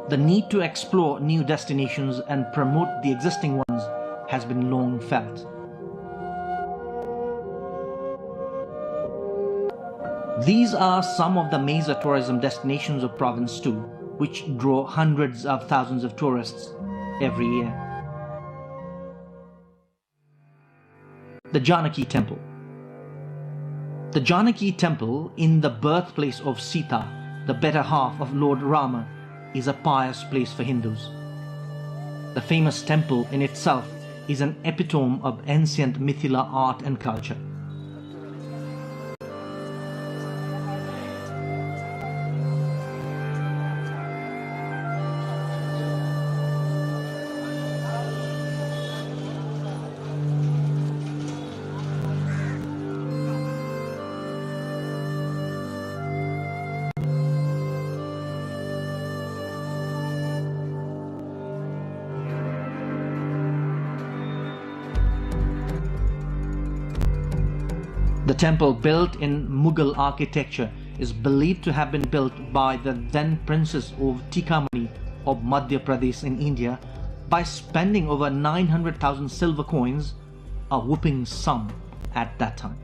Speaker 5: The need to explore new destinations and promote the existing ones has been long felt. These are some of the major tourism destinations of Province 2, which draw hundreds of thousands of tourists every year. The Janaki Temple. The Janaki Temple, in the birthplace of Sita, the better half of Lord Rama, is a pious place for Hindus. The famous temple in itself is an epitome of ancient Mithila art and culture. The temple, built in Mughal architecture, is believed to have been built by the then Princess of Tikamari of Madhya Pradesh in India by spending over 900,000 silver coins, a whopping sum at that time.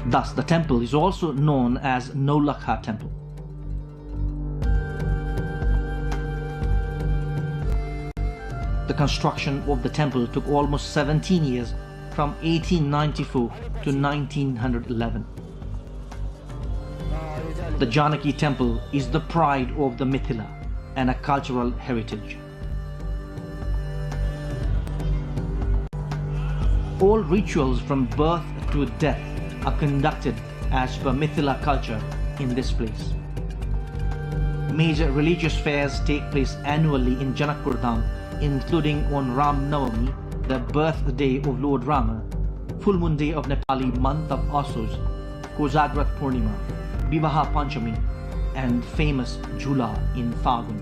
Speaker 5: Thus, the temple is also known as Naulakha Temple. The construction of the temple took almost 17 years, from 1894 to 1911. The Janaki Temple is the pride of the Mithila and a cultural heritage. All rituals from birth to death are conducted as per Mithila culture in this place. Major religious fairs take place annually in Janakpur Dham, including on Ram Navami, the birthday of Lord Rama, full moon day of Nepali month of Asos, Kozagrat Purnima, Vivaha Panchami, and famous Jhula in Fagun.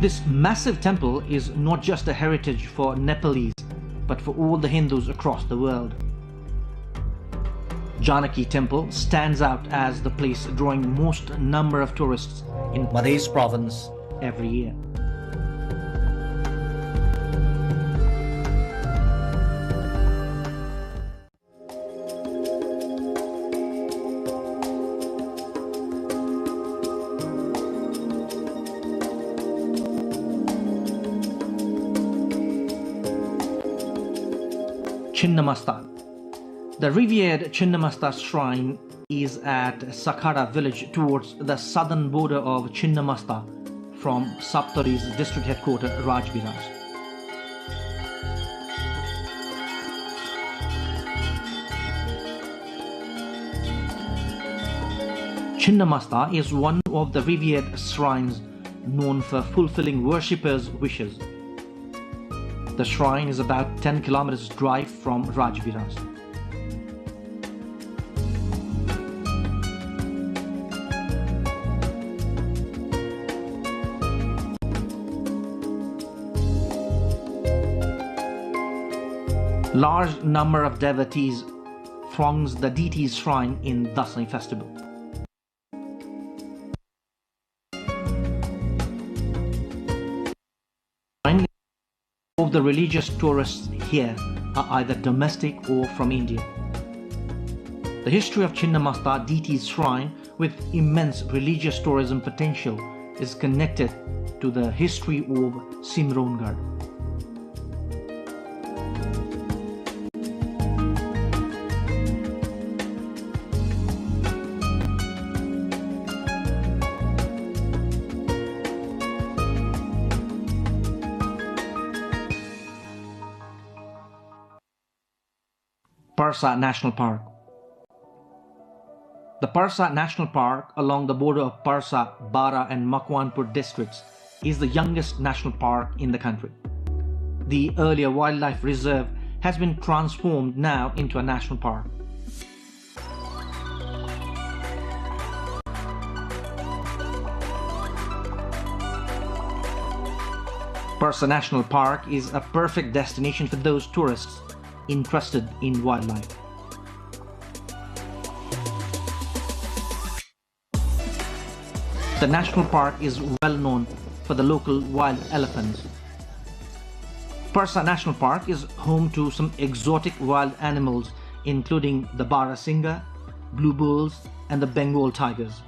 Speaker 5: This massive temple is not just a heritage for Nepalese, but for all the Hindus across the world. Janaki Temple stands out as the place drawing most number of tourists in Madhya province every year. Chinnamasta. The revered Chinnamasta shrine is at Sakhara village towards the southern border of Chinnamasta from Saptari's district headquarters Rajviraj. Chinnamasta is one of the revered shrines known for fulfilling worshippers' wishes. The shrine is about 10 kilometers drive from Rajviraj. Large number of devotees throngs the deity's shrine in Dasai festival. Of the religious tourists here are either domestic or from India. The history of Chinnamasta deity's shrine with immense religious tourism potential is connected to the history of Simrongarh. Parsa National Park. The Parsa National Park along the border of Parsa, Bara and Makwanpur districts is the youngest national park in the country. The earlier wildlife reserve has been transformed now into a national park. Parsa National Park is a perfect destination for those tourists interested in wildlife. The national park is well known for the local wild elephants. Parsa National Park is home to some exotic wild animals including the Barasingha, blue bulls and the Bengal tigers.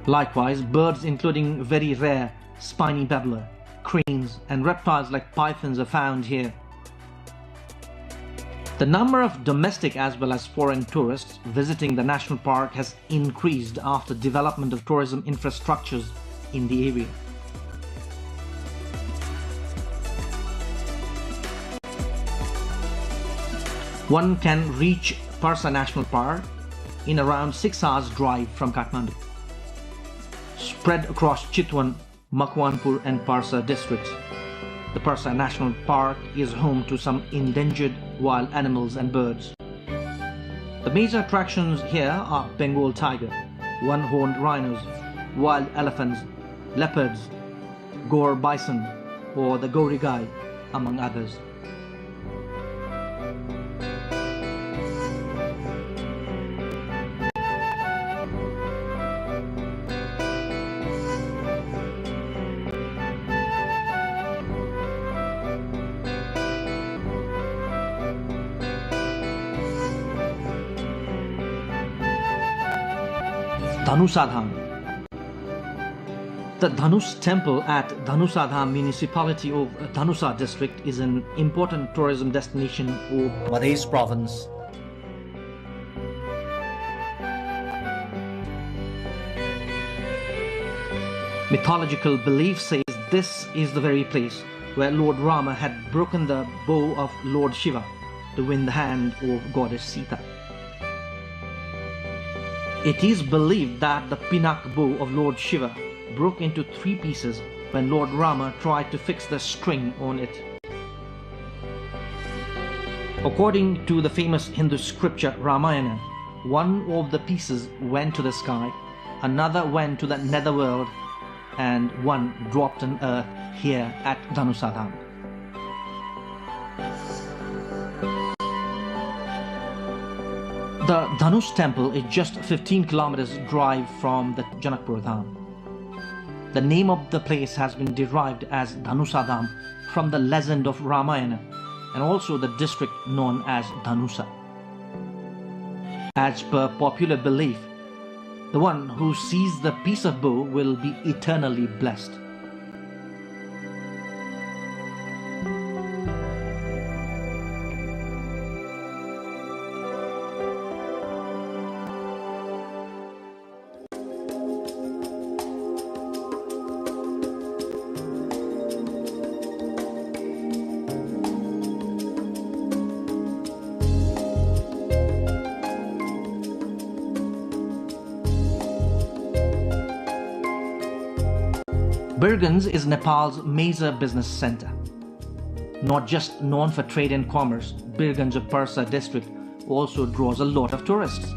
Speaker 5: Likewise, birds including very rare spiny babbler, cranes and reptiles like pythons are found here. The number of domestic as well as foreign tourists visiting the national park has increased after development of tourism infrastructures in the area. One can reach Parsa National Park in around 6 hours drive from Kathmandu. Spread across Chitwan, Makwanpur and Parsa districts, the Parsa National Park is home to some endangered wild animals and birds. The major attractions here are Bengal tiger, one-horned rhinos, wild elephants, leopards, Gaur bison or the Gauri Gai, among others. Dhanusadham. The Dhanus temple at Dhanusadham municipality of Dhanusa district is an important tourism destination of Madhya province. Mythological belief says this is the very place where Lord Rama had broken the bow of Lord Shiva to win the hand of goddess Sita. It is believed that the Pinak bow of Lord Shiva broke into 3 pieces when Lord Rama tried to fix the string on it. According to the famous Hindu scripture Ramayana, one of the pieces went to the sky, another went to the netherworld, and one dropped on earth here at Dhanusadham. The Dhanush temple is just 15 kilometers drive from the Janakpur Dham. The name of the place has been derived as Dhanusadham from the legend of Ramayana and also the district known as Dhanusa. As per popular belief, the one who sees the piece of bow will be eternally blessed. Birganj is Nepal's major business center. Not just known for trade and commerce, Birganj of Parsa district also draws a lot of tourists.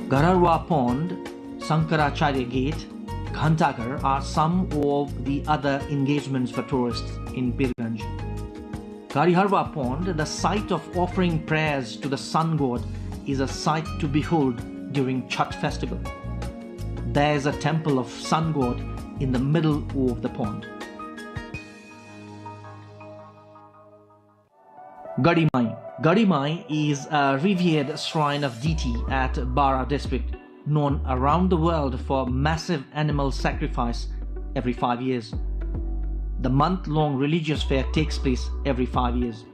Speaker 5: Gararwa Pond, Sankaracharya Gate, Ghantaghar are some of the other engagements for tourists in Birganj. Gariharwa Pond, the site of offering prayers to the sun god, is a sight to behold during Chhath festival. There is a temple of sun god in the middle of the pond. Gadimai. Gadimai is a revered shrine of deity at Bara district, known around the world for massive animal sacrifice every 5 years. The month-long religious fair takes place every 5 years.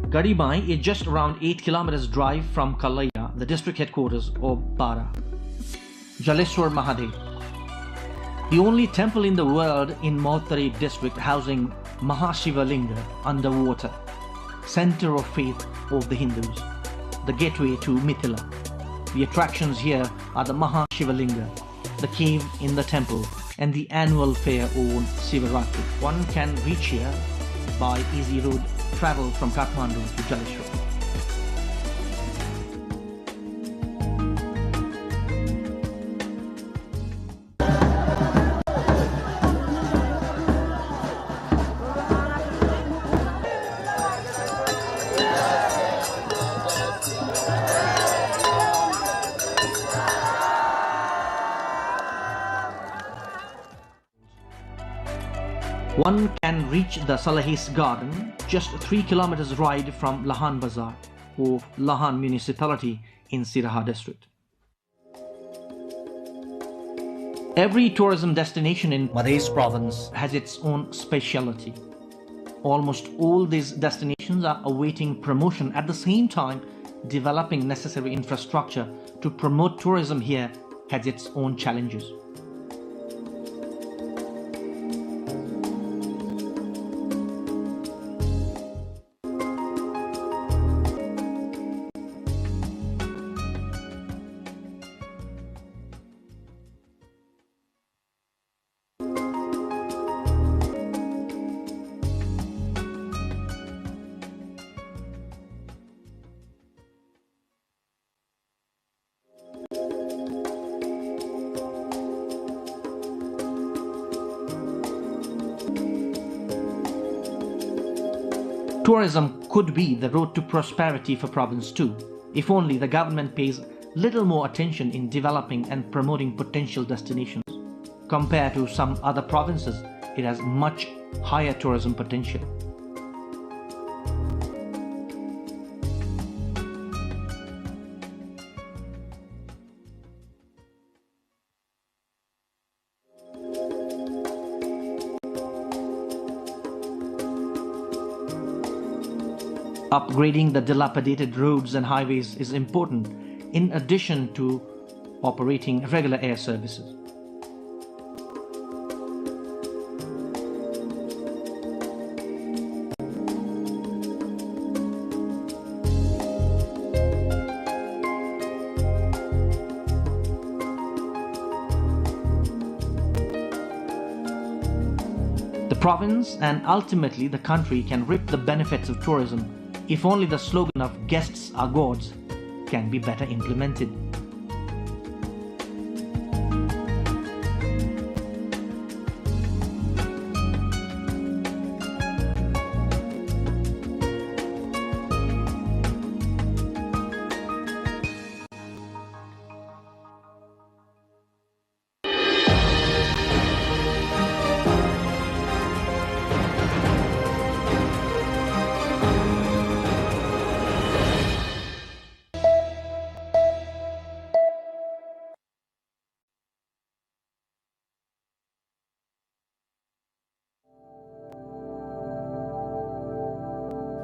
Speaker 5: Gadimai is just around 8 kilometers drive from Kalaya, the district headquarters of Bara. Jaleshwar Mahadev. The only temple in the world in Mautari district housing Mahashivalinga underwater, center of faith of the Hindus, the gateway to Mithila. The attractions here are the Mahashivalinga, the cave in the temple, and the annual fair on Sivaratri. One can reach here by easy road travel from Kathmandu to Jaleshwar. One can reach the Salahis garden just 3 kilometers ride from Lahan Bazar of Lahan municipality in Siraha district. Every tourism destination in Madhya province has its own speciality. Almost all these destinations are awaiting promotion, at the same time developing necessary infrastructure to promote tourism here has its own challenges. Tourism could be the road to prosperity for province too, if only the government pays little more attention in developing and promoting potential destinations. Compared to some other provinces, it has much higher tourism potential. Upgrading the dilapidated roads and highways is important, in addition to operating regular air services. The province and ultimately the country can reap the benefits of tourism If only the slogan of guests are gods can be better implemented.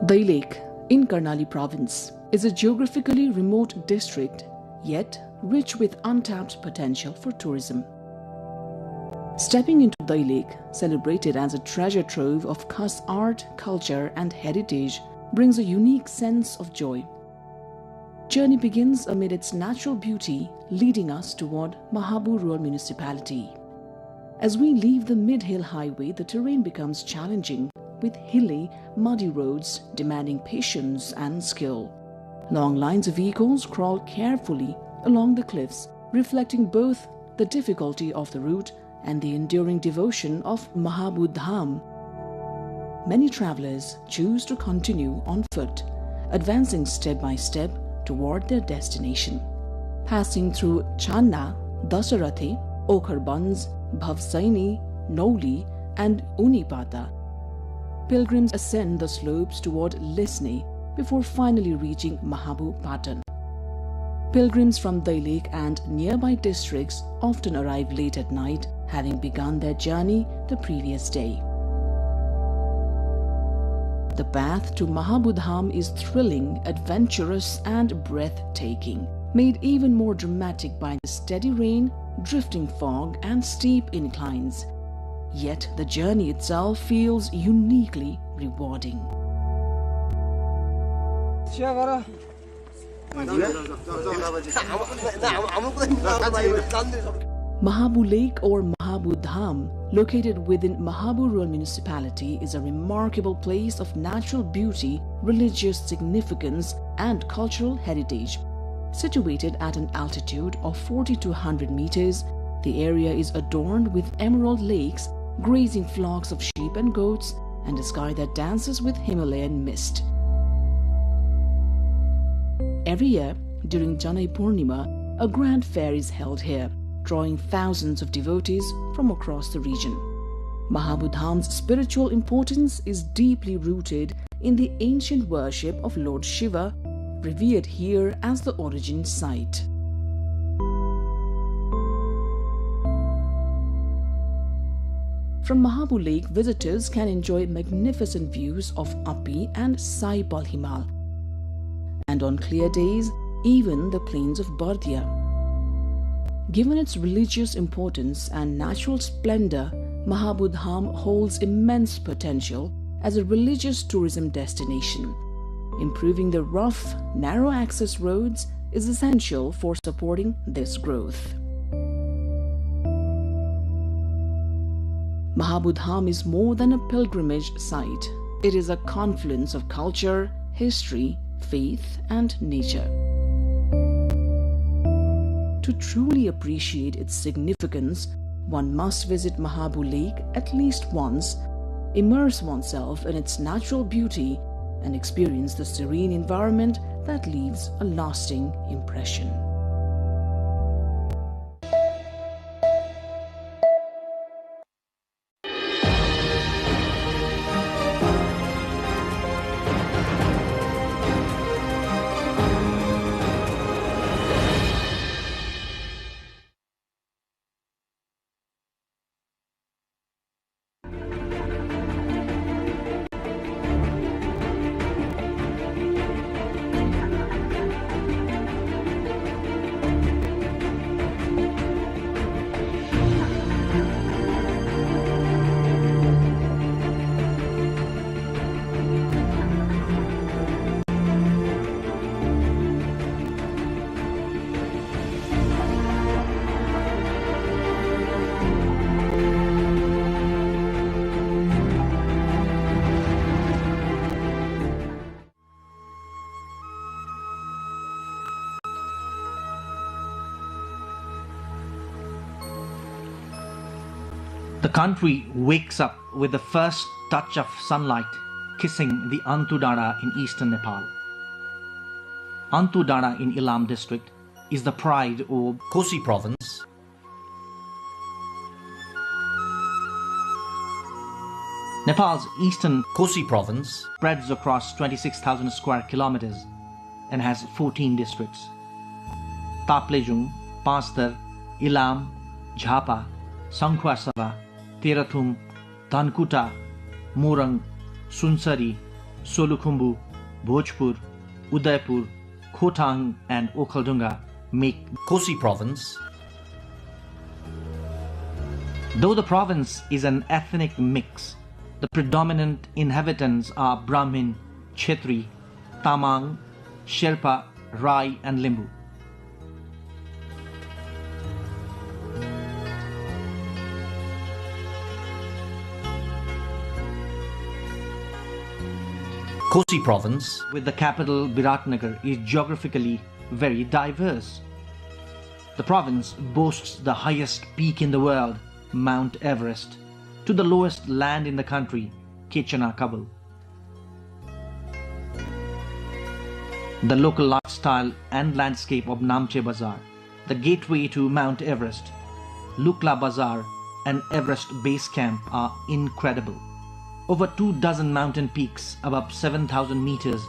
Speaker 6: Dai Lake in Karnali province is a geographically remote district, yet rich with untapped potential for tourism. Stepping into Dai Lake, celebrated as a treasure trove of Khas art, culture and heritage, brings a unique sense of joy. Journey begins amid its natural beauty, leading us toward Mahabu Rural Municipality. As we leave the mid-hill highway, the terrain becomes challenging, with hilly, muddy roads demanding patience and skill. Long lines of vehicles crawl carefully along the cliffs, reflecting both the difficulty of the route and the enduring devotion of Mahabu Dham. Many travelers choose to continue on foot, advancing step by step toward their destination. Passing through Channa, Dasarathi, Okharbanz, Bhavsaini, Noli and Unipata, pilgrims ascend the slopes toward Lisne before finally reaching Mahabu Patan. Pilgrims from Dai Lake and nearby districts often arrive late at night, having begun their journey the previous day. The path to Mahabu Dham is thrilling, adventurous and breathtaking, made even more dramatic by the steady rain, drifting fog and steep inclines. Yet the journey itself feels uniquely rewarding. Mahabu Lake or Mahabu Dham, located within Mahabu Rural Municipality, is a remarkable place of natural beauty, religious significance and cultural heritage. Situated at an altitude of 4,200 meters, the area is adorned with emerald lakes, grazing flocks of sheep and goats, and a sky that dances with Himalayan mist. Every year, during Janai Purnima, a grand fair is held here, drawing thousands of devotees from across the region. Mahabu Dham's spiritual importance is deeply rooted in the ancient worship of Lord Shiva, revered here as the origin site. From Mahabu Lake, visitors can enjoy magnificent views of Api and Sai Palhimal, and on clear days, even the plains of Bardia. Given its religious importance and natural splendor, Mahabu Dham holds immense potential as a religious tourism destination. Improving the rough, narrow access roads is essential for supporting this growth. Mahabu Dham is more than a pilgrimage site. It is a confluence of culture, history, faith, and nature. To truly appreciate its significance, one must visit Mahabu Lake at least once, immerse oneself in its natural beauty, and experience the serene environment that leaves a lasting impression.
Speaker 5: The country wakes up with the first touch of sunlight kissing the Antu Dara in eastern Nepal. Antu Dara in Ilam district is the pride of
Speaker 17: Kosi province.
Speaker 5: Nepal's eastern
Speaker 17: Kosi province
Speaker 5: spreads across 26,000 square kilometers and has 14 districts. Taplejung, Pastar, Ilam, Jhapa, Sangkhwasava, Terathum, Dhankuta, Morang, Sunsari, Solukhumbu, Bhojpur, Udaipur, Khotang and Okhaldunga make
Speaker 17: Kosi province.
Speaker 5: Though the province is an ethnic mix, the predominant inhabitants are Brahmin, Kshetri, Tamang, Sherpa, Rai and Limbu.
Speaker 17: Kosi province,
Speaker 5: with the capital Biratnagar, is geographically very diverse. The province boasts the highest peak in the world, Mount Everest, to the lowest land in the country, Kechana Kabul. The local lifestyle and landscape of Namche Bazaar, the gateway to Mount Everest, Lukla Bazaar and Everest Base Camp are incredible. Over 24 mountain peaks above 7,000 meters,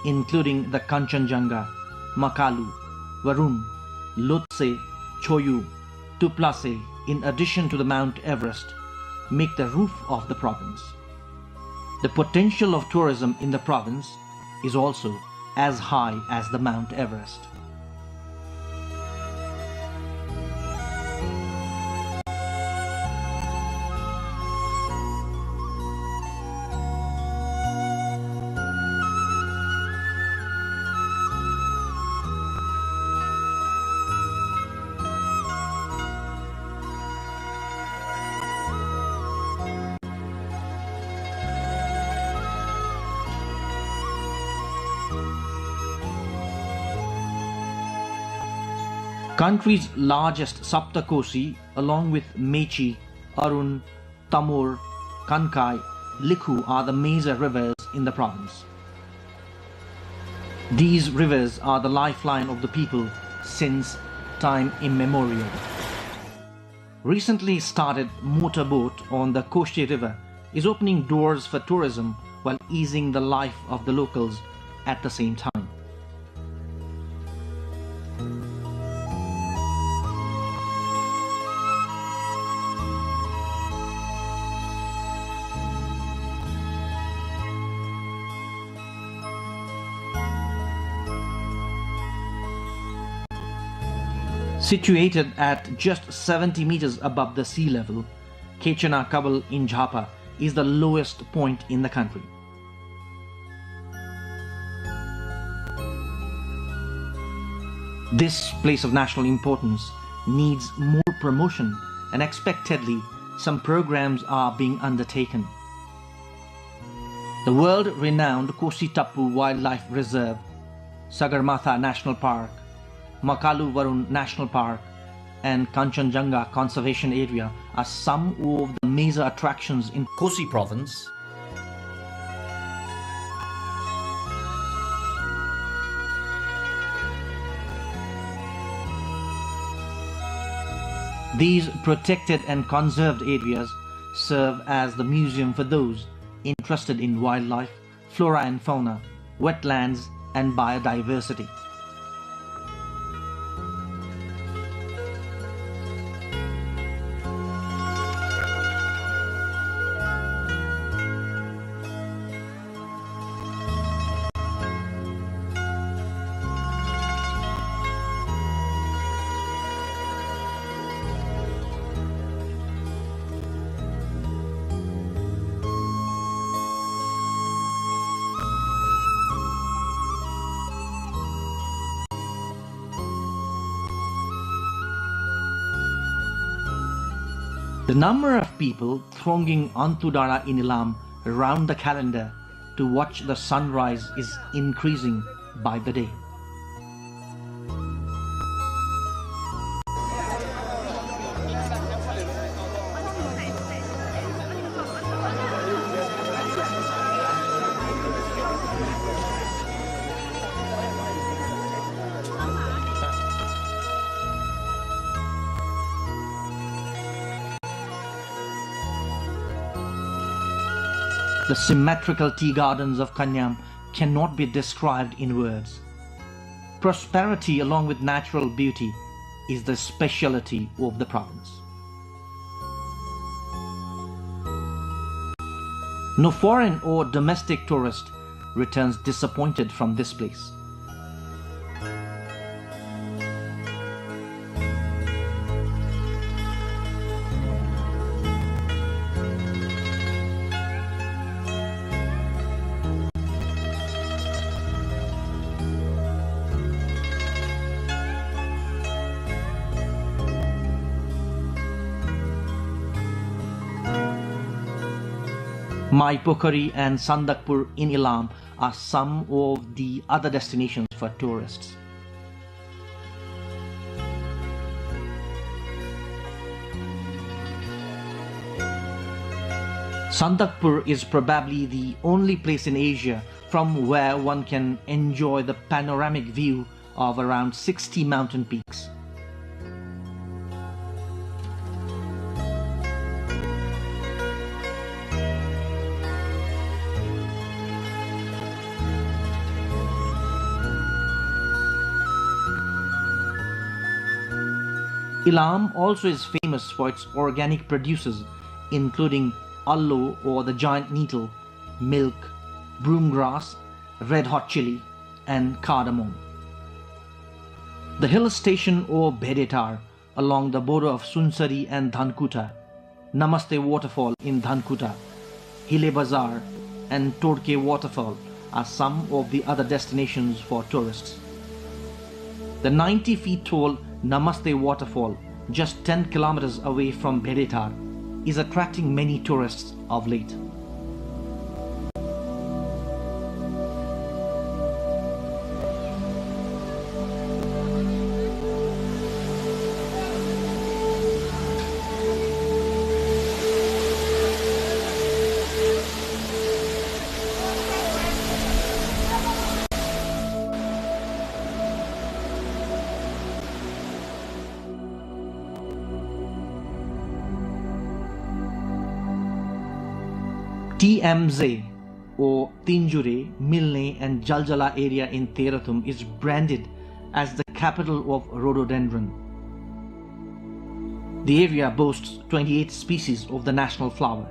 Speaker 5: including the Kanchenjunga, Makalu, Varun, Lhotse, Choyu, Tuplase, in addition to the Mount Everest, make the roof of the province. The potential of tourism in the province is also as high as the Mount Everest. Country's largest Saptakosi, along with Mechi, Arun, Tamor, Kankai, Likhu are the major rivers in the province. These rivers are the lifeline of the people since time immemorial. Recently started motorboat on the Koshi River is opening doors for tourism while easing the life of the locals at the same time. Situated at just 70 meters above the sea level, Kechana Kabul in Jhapa is the lowest point in the country. This place of national importance needs more promotion, and expectedly some programs are being undertaken. The world-renowned Kosi Tappu Wildlife Reserve, Sagarmatha National Park, Makalu Varun National Park and Kanchenjunga Conservation Area are some of the major attractions in
Speaker 17: Kosi province.
Speaker 5: These protected and conserved areas serve as the museum for those interested in wildlife, flora and fauna, wetlands and biodiversity. The number of people thronging Antu Dara in Ilam round the calendar to watch the sunrise is increasing by the day. The symmetrical tea gardens of Kanyam cannot be described in words. Prosperity along with natural beauty is the speciality of the province. No foreign or domestic tourist returns disappointed from this place. Mai Pokhari and Sandakpur in Ilam are some of the other destinations for tourists. Sandakpur is probably the only place in Asia from where one can enjoy the panoramic view of around 60 mountain peaks. Ilam also is famous for its organic produces, including allo or the giant nettle, milk, broomgrass, red hot chili, and cardamom. The hill station or Bedetar along the border of Sunsari and Dhankuta, Namaste waterfall in Dhankuta, Hile Bazaar, and Todke waterfall are some of the other destinations for tourists. The 90 feet tall Namaste waterfall, just 10 kilometers away from Bedetar, is attracting many tourists of late. TMZ or Tinjure, Milne and Jaljala area in Terathum is branded as the capital of rhododendron. The area boasts 28 species of the national flower.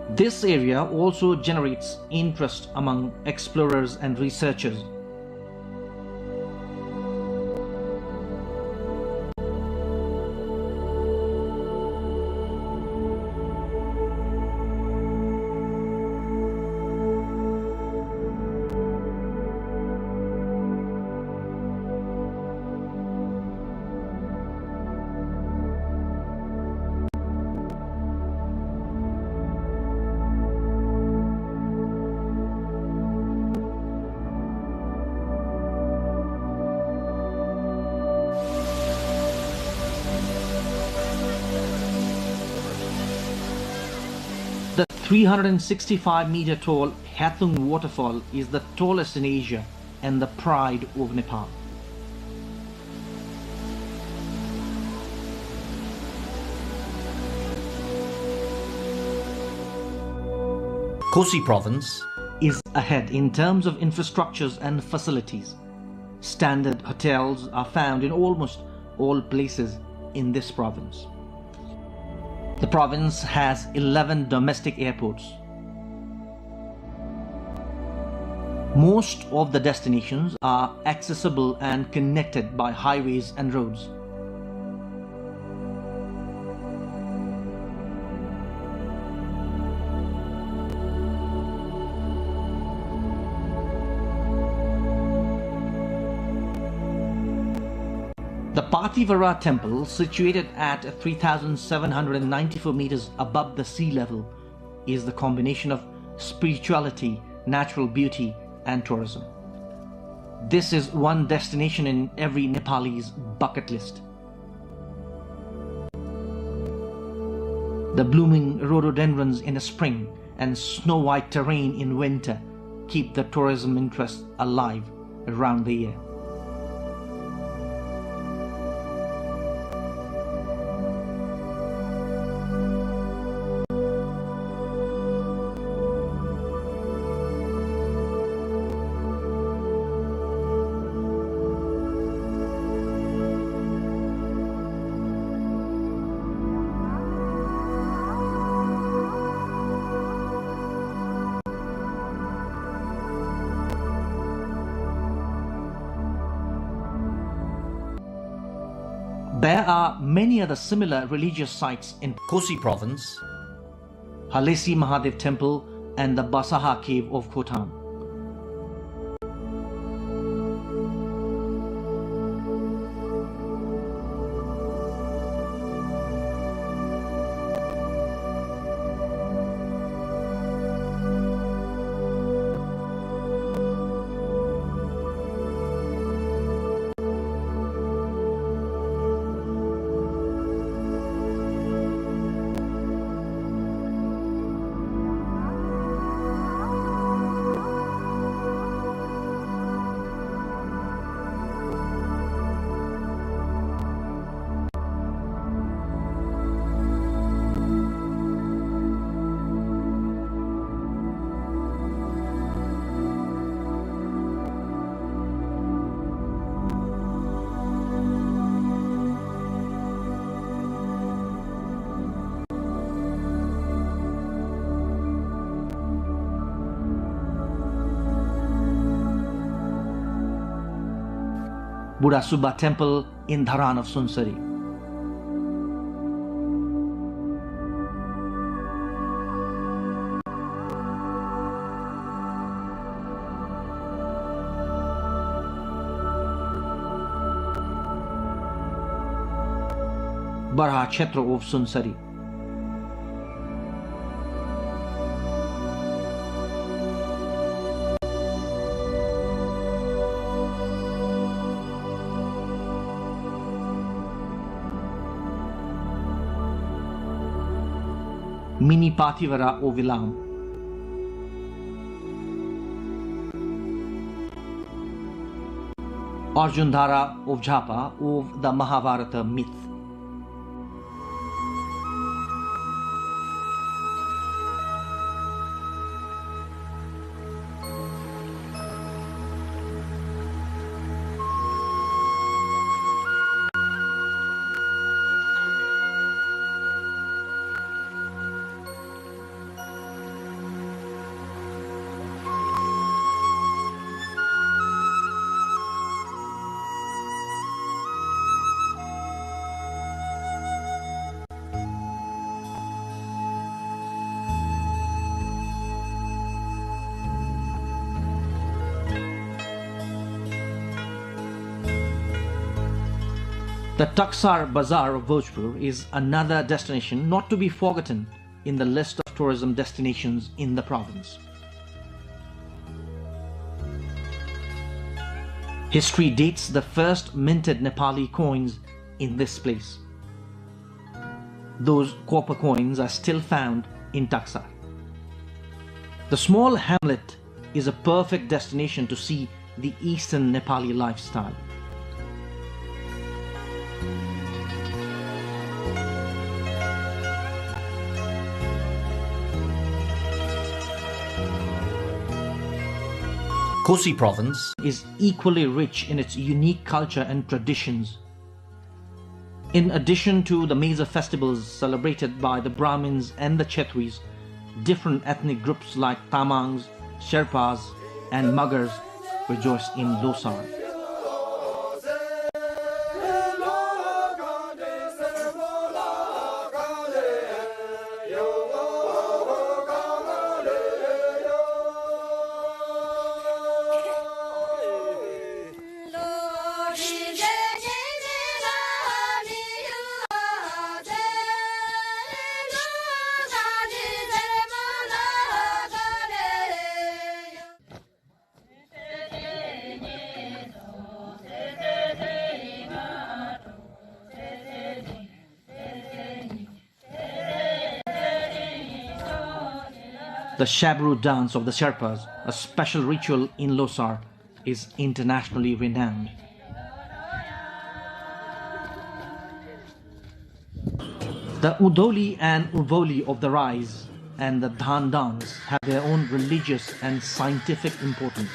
Speaker 5: This area also generates interest among explorers and researchers. The 365-meter tall Hathung waterfall is the tallest in Asia and the pride of Nepal.
Speaker 3: Kosi province
Speaker 5: is ahead in terms of infrastructures and facilities. Standard hotels are found in almost all places in this province. The province has 11 domestic airports. Most of the destinations are accessible and connected by highways and roads. The Pathivara temple, situated at 3,794 meters above the sea level, is the combination of spirituality, natural beauty, and tourism. This is one destination in every Nepali's bucket list. The blooming rhododendrons in the spring and snow-white terrain in winter keep the tourism interest alive around the year. There are many other similar religious sites in
Speaker 3: Kosi Province,
Speaker 5: Halesi Mahadev Temple and the Basaha Cave of Khotan. Buddha Subba Temple in Dharan of Sunsari. Barha Kshetra of Sunsari. Mini Pathivara of Vilam. Arjundhara of Jhapa of the Mahabharata myth. The Taksar Bazaar of Bhojpur is another destination not to be forgotten in the list of tourism destinations in the province. History dates the first minted Nepali coins in this place. Those copper coins are still found in Taksar. The small hamlet is a perfect destination to see the Eastern Nepali lifestyle.
Speaker 3: Kosi Province
Speaker 5: is equally rich in its unique culture and traditions. In addition to the major festivals celebrated by the Brahmins and the Chetris, different ethnic groups like Tamangs, Sherpas and Magars rejoice in Losar. The Shabru dance of the Sherpas, a special ritual in Losar, is internationally renowned. The Udoli and Uvoli of the Rise and the Dhan dance have their own religious and scientific importance.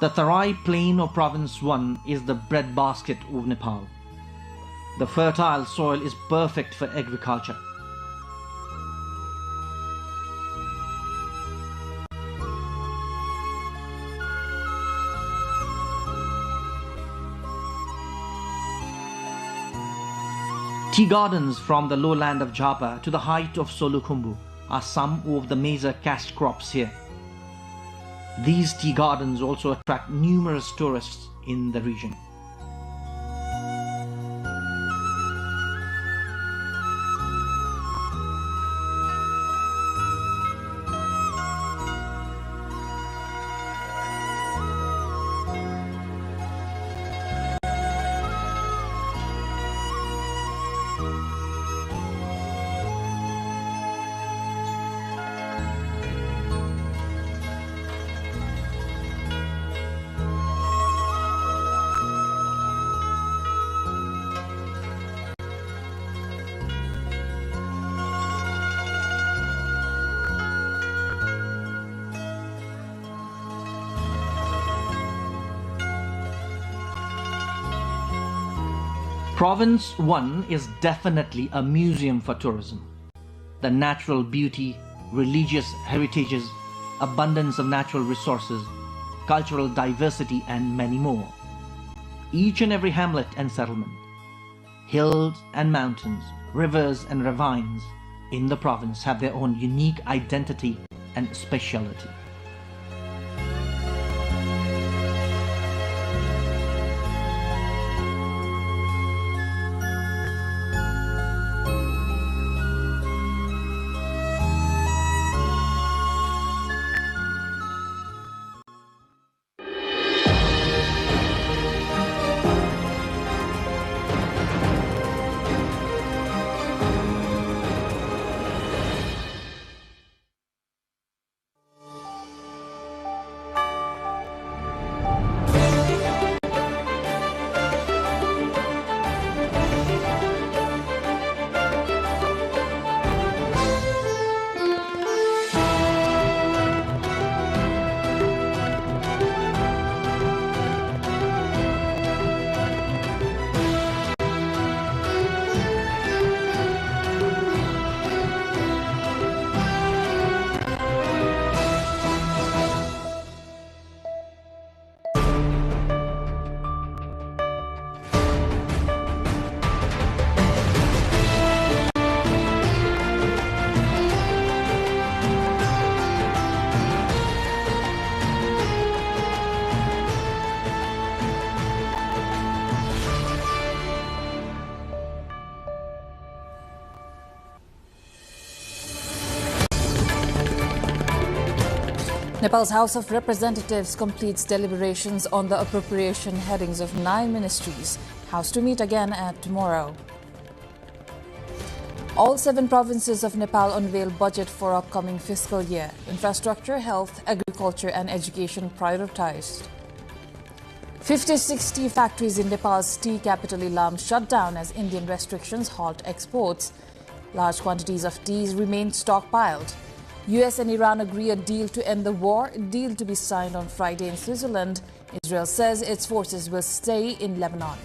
Speaker 5: The Tarai Plain of Province 1 is the breadbasket of Nepal. The fertile soil is perfect for agriculture. Tea gardens from the lowland of Japa to the height of Solukhumbu are some of the major cash crops here. These tea gardens also attract numerous tourists in the region. Province 1 is definitely a museum for tourism. The natural beauty, religious heritages, abundance of natural resources, cultural diversity, and many more. Each and every hamlet and settlement, hills and mountains, rivers and ravines in the province have their own unique identity and speciality.
Speaker 7: Nepal's House of Representatives completes deliberations on the appropriation headings of 9 ministries. House to meet again tomorrow. All 7 provinces of Nepal unveil budget for upcoming fiscal year. Infrastructure, health, agriculture and education prioritized. 50-60 factories in Nepal's tea capital Ilam shut down as Indian restrictions halt exports. Large quantities of tea remain stockpiled. US and Iran agree a deal to end the war, a deal to be signed on Friday in Switzerland. Israel says its forces will stay in Lebanon.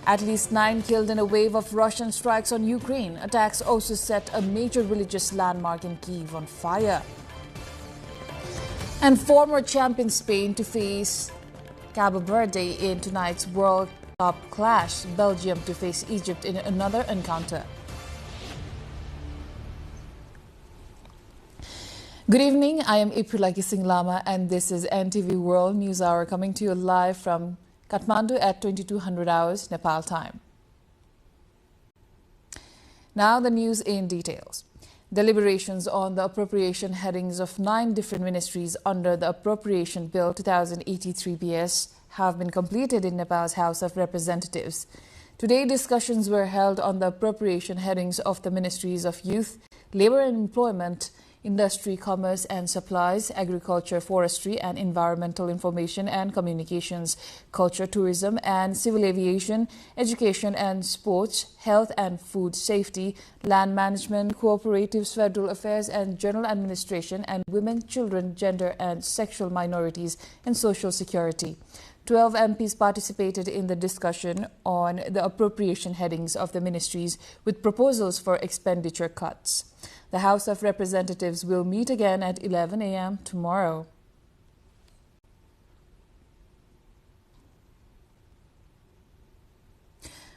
Speaker 7: At least 9 killed in a wave of Russian strikes on Ukraine. Attacks also set a major religious landmark in Kyiv on fire.
Speaker 24: And former champion Spain to face Cabo Verde in tonight's World Cup clash. Belgium to face Egypt in another encounter. Good evening, I am April Singh Lama and this is NTV World News Hour coming to you live from Kathmandu at 2200 hours Nepal time. Now the news in details. Deliberations on the appropriation headings of 9 different ministries under the Appropriation Bill 2083 BS have been completed in Nepal's House of Representatives. Today, discussions were held on the appropriation headings of the Ministries of Youth, Labour and Employment, Industry, Commerce and Supplies, Agriculture, Forestry and Environmental Information and Communications, Culture, Tourism and Civil Aviation, Education and Sports, Health and Food Safety, Land Management, Cooperatives, Federal Affairs and General Administration, and Women, Children, Gender and Sexual Minorities and Social Security. 12 MPs participated in the discussion on the appropriation headings of the ministries with proposals for expenditure cuts. The House of Representatives will meet again at 11 a.m. tomorrow.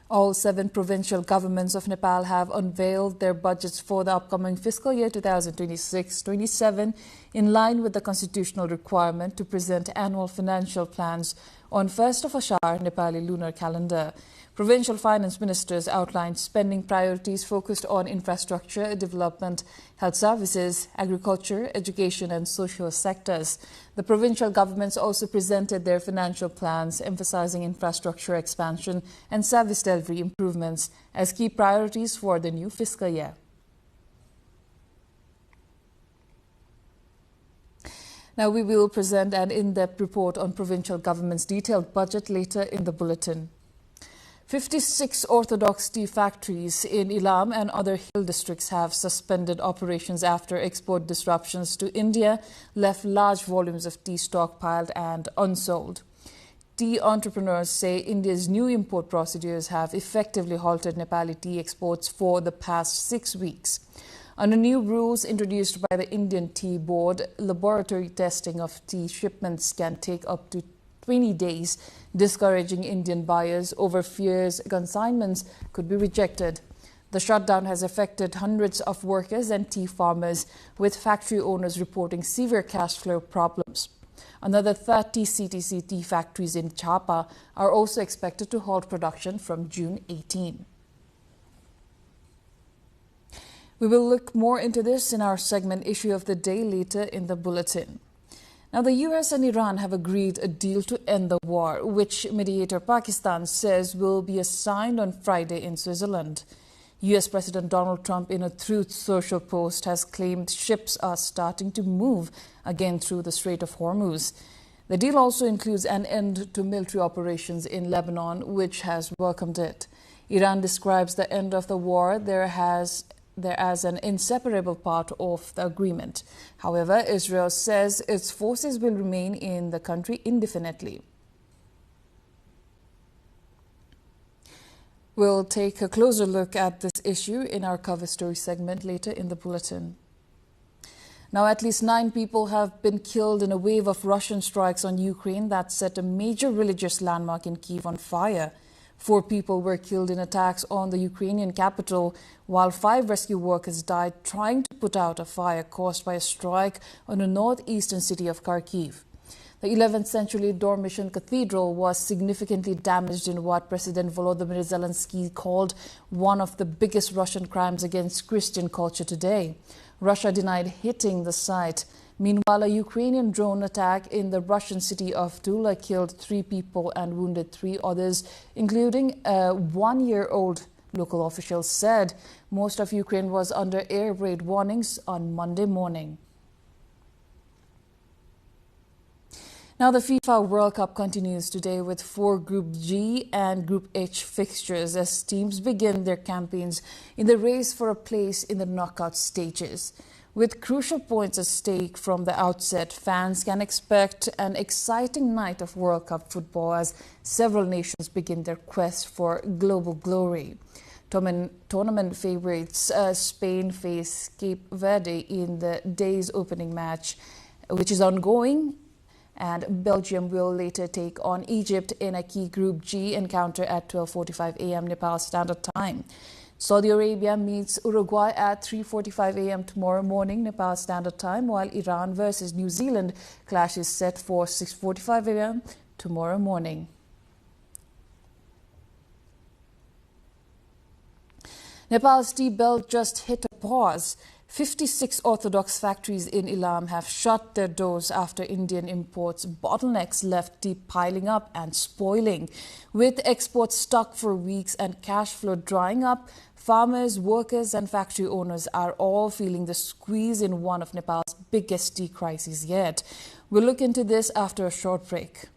Speaker 24: All 7 provincial governments of Nepal have unveiled their budgets for the upcoming fiscal year 2026-27 in line with the constitutional requirement to present annual financial plans on 1st of Ashar Nepali lunar calendar. Provincial finance ministers outlined spending priorities focused on infrastructure, development, health services, agriculture, education and social sectors. The provincial governments also presented their financial plans, emphasizing infrastructure expansion and service delivery improvements as key priorities for the new fiscal year. Now we will present an in-depth report on provincial government's detailed budget later in the bulletin. 56 Orthodox tea factories in Ilam and other hill districts have suspended operations after export disruptions to India left large volumes of tea stockpiled and unsold. Tea entrepreneurs say India's new import procedures have effectively halted Nepali tea exports for the past 6 weeks. Under new rules introduced by the Indian Tea Board, laboratory testing of tea shipments can take up to 20 days, discouraging Indian buyers over fears consignments could be rejected. The shutdown has affected hundreds of workers and tea farmers, with factory owners reporting severe cash flow problems. Another 30 CTC tea factories in Chapa are also expected to halt production from June 18. We will look more into this in our segment Issue of the Day later in the bulletin. Now, the US and Iran have agreed a deal to end the war, which mediator Pakistan says will be signed on Friday in Switzerland. US President Donald Trump, in a Truth Social post, has claimed ships are starting to move again through the Strait of Hormuz. The deal also includes an end to military operations in Lebanon, which has welcomed it. Iran describes the end of the war there as an inseparable part of the agreement. However, Israel says its forces will remain in the country indefinitely. We'll take a closer look at this issue in our cover story segment later in the bulletin. Now, at least 9 people have been killed in a wave of Russian strikes on Ukraine that set a major religious landmark in Kyiv on fire. 4 people were killed in attacks on the Ukrainian capital, while 5 rescue workers died trying to put out a fire caused by a strike on the northeastern city of Kharkiv. The 11th century Dormition Cathedral was significantly damaged in what President Volodymyr Zelensky called one of the biggest Russian crimes against Christian culture today. Russia denied hitting the site. Meanwhile, a Ukrainian drone attack in the Russian city of Tula killed 3 people and wounded 3 others, including a 1-year-old. Local officials said most of Ukraine was under air raid warnings on Monday morning. Now, the FIFA World Cup continues today with 4 Group G and Group H fixtures as teams begin their campaigns in the race for a place in the knockout stages. With crucial points at stake from the outset, fans can expect an exciting night of World Cup football as several nations begin their quest for global glory. Tournament favorites Spain face Cape Verde in the day's opening match,
Speaker 9: which is ongoing, and Belgium will later take on Egypt in a key Group G encounter at 12:45 a.m. Nepal Standard Time. Saudi Arabia meets Uruguay at 3:45 a.m. tomorrow morning Nepal Standard Time, while Iran versus New Zealand clash is set for 6:45 a.m. tomorrow morning. Nepal's tea belt just hit a pause. 56 Orthodox factories in Ilam have shut their doors after Indian imports bottlenecks left tea piling up and spoiling. With exports stuck for weeks and cash flow drying up, farmers, workers and factory owners are all feeling the squeeze in one of Nepal's biggest tea crises yet. We'll look into this after a short break.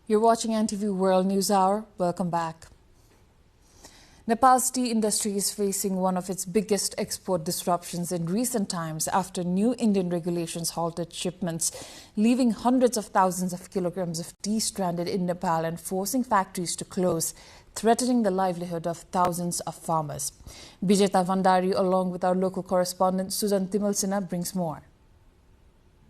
Speaker 9: You're watching NTV World News Hour. Welcome back. Nepal's tea industry is facing one of its biggest export disruptions in recent times after new Indian regulations halted shipments, leaving hundreds of thousands of kilograms of tea stranded in Nepal and forcing factories to close, threatening the livelihood of thousands of farmers. Bijeta Vandari, along with our local correspondent Sujan Timalsina, brings more.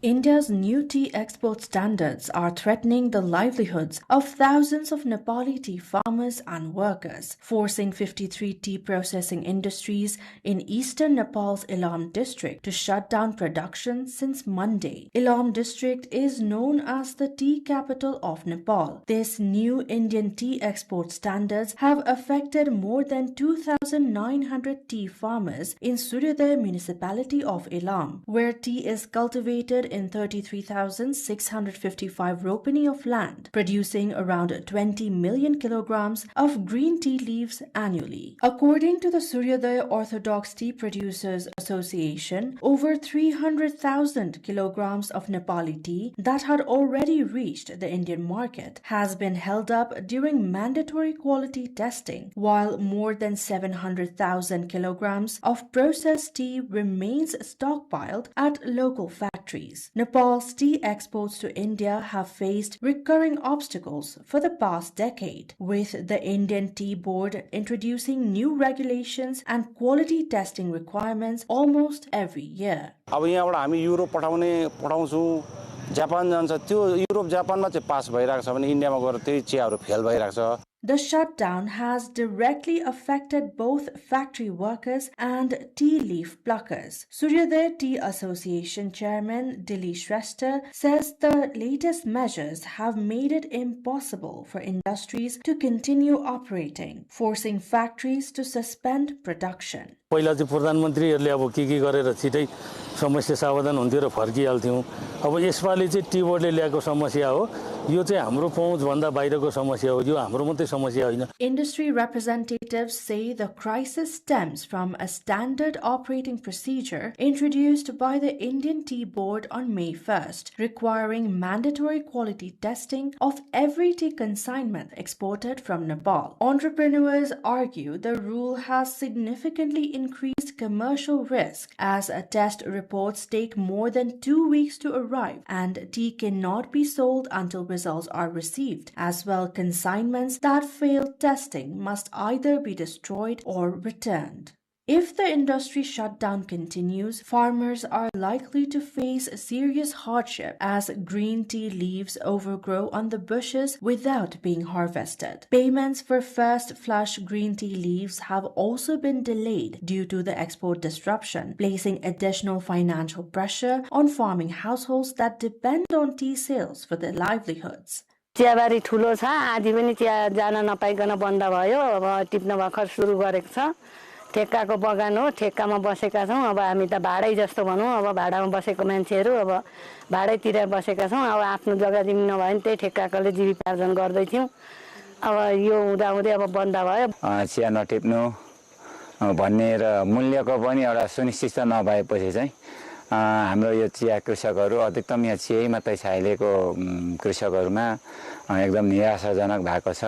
Speaker 24: India's new tea export standards are threatening the livelihoods of thousands of Nepali tea farmers and workers, forcing 53 tea processing industries in eastern Nepal's Ilam district to shut down production since Monday. Ilam district is known as the tea capital of Nepal. This new Indian tea export standards have affected more than 2,900 tea farmers in Suryodaya municipality of Ilam, where tea is cultivated in 33,655 ropini of land, producing around 20 million kilograms of green tea leaves annually. According to the Suryodaya Orthodox Tea Producers Association, over 300,000 kilograms of Nepali tea that had already reached the Indian market has been held up during mandatory quality testing, while more than 700,000 kilograms of processed tea remains stockpiled at local factories. Nepal's tea exports to India have faced recurring obstacles for the past decade, with the Indian Tea Board introducing new regulations and quality testing requirements almost every year.
Speaker 19: अब यहाँबाट हामी Europe पठाउँछौं Japan जान्छ त्यो Europe जापानमा चाहिँ पास भइराको छ भने इन्डियामा गएर त्यही चियाहरु फेल भइराको छ.
Speaker 24: The shutdown has directly affected both factory workers and tea leaf pluckers. Suryodaya Tea Association Chairman Dilli Shrestha says the latest measures have made it impossible for industries to continue operating, forcing factories to suspend production.
Speaker 20: पहिला चाहिँ प्रधानमन्त्रीहरुले अब के गरेर छिटै समस्या समाधान हुन्थ्यो र फर्किहाल्थ्यौं. अब यसपालि चाहिँ टी बोर्डले ल्याएको समस्या हो. यो चाहिँ हाम्रो पहुँच भन्दा बाहिरको समस्या हो. यो हाम्रो मात्रै समस्या होइन.
Speaker 24: Industry representatives say the crisis stems from a standard operating procedure introduced by the Indian Tea Board on May 1st, requiring mandatory quality testing of every tea consignment exported from Nepal. Entrepreneurs argue the rule has significantly increased commercial risk as test reports take more than 2 weeks to arrive and tea cannot be sold until results are received. As well, consignments that fail testing must either be destroyed or returned. If the industry shutdown continues, farmers are likely to face serious hardship as green tea leaves overgrow on the bushes without being harvested. Payments for first flush green tea leaves have also been delayed due to the export disruption, placing additional financial pressure on farming households that depend on tea sales for their livelihoods.
Speaker 11: चियाबारी ठुलो छ आदि पनि chia जान नपाइकन बन्द भयो अब टिप्न भर्खर सुरु गरेको छ ठेक्काको बगान हो ठेक्कामा बसेका छौं अब हामी त भाडै जस्तो भनौं अब भाडामा बसेको मान्छेहरु अब भाडैतिर बसेका छौं अब आफ्नो जग्गा जमिन नभए नि त्यही ठेक्काकोले जीविकोपार्जन गर्दै थियौं अब यो हुँदा हुँदै अब बन्द भयो
Speaker 12: चिया नटिप्नु भन्ने र मूल्यको पनि एउटा सुनिश्चितता नभएपछि चाहिँ हाम्रो यो चिया कृषकहरु अधिकतम यहाँ चिया मात्रै छाइलेको कृषकहरुमा एकदम निराशाजनक भएको छ.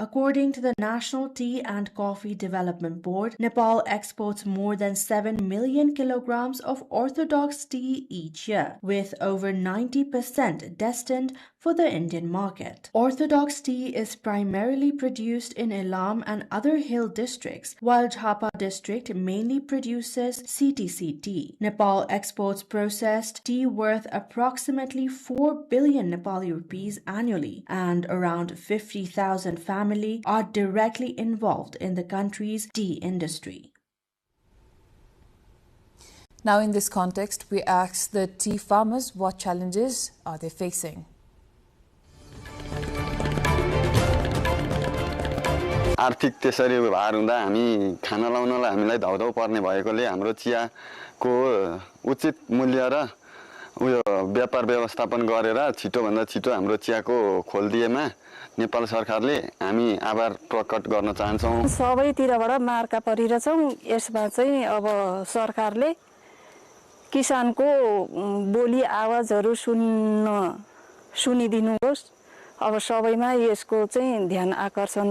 Speaker 24: According to the National Tea and Coffee Development Board, Nepal exports more than 7 million kilograms of orthodox tea each year, with over 90% destined for the Indian market. Orthodox tea is primarily produced in Elam and other hill districts, while Jhapa district mainly produces CTC tea. Nepal exports processed tea worth approximately 4 billion Nepali rupees annually, and around 50,000 families are directly involved in the country's tea industry.
Speaker 9: Now, in this context, we ask the tea farmers what challenges are they facing.
Speaker 21: आर्थिक त्यसरी भार हुँदा हामी खाना लाउनलाई हामीलाई धाउधाउ पर्ने भएकोले हाम्रो चियाको उचित मूल्य र उयो व्यापार व्यवस्थापन गरेर छिटो भन्दा छिटो हाम्रो चियाको खोल्दिएमा नेपाल सरकारले हामी आभार प्रकट गर्न चाहन्छौं.
Speaker 11: सबैतिरबाट मार्का परिरहेछौं. यसमा चाहिँ अब सरकारले किसानको बोली आवाजहरु सुनिदिनुहोस्. अब सबैमा यसको चाहिँ ध्यान आकर्षण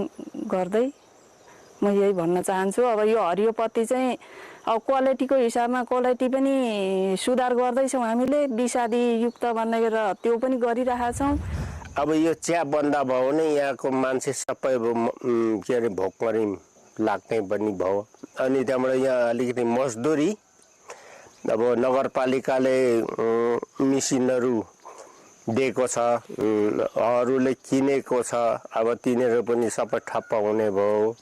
Speaker 11: गर्दै म यही भन्न चाहन्छु. अब यो हरियोपत्ती चाहिँ अब क्वालिटीको हिसाबमा क्वालिटी पनि सुधार गर्दै छौं हामीले विषादी युक्त भनेर त्यो पनि गरिरहेका छौं.
Speaker 22: अब यो चिया बन्द भयो भने यहाँको मान्छे सबै के अरे भोकमरी लाग्ने पनि भयो. अनि त्यहाँबाट यहाँ अलिकति मजदुरी अब नगरपालिकाले मिसिनहरु दिएको छ, अरूले किनेको छ. अब तिनीहरु पनि सबै ठप्प हुने भयो.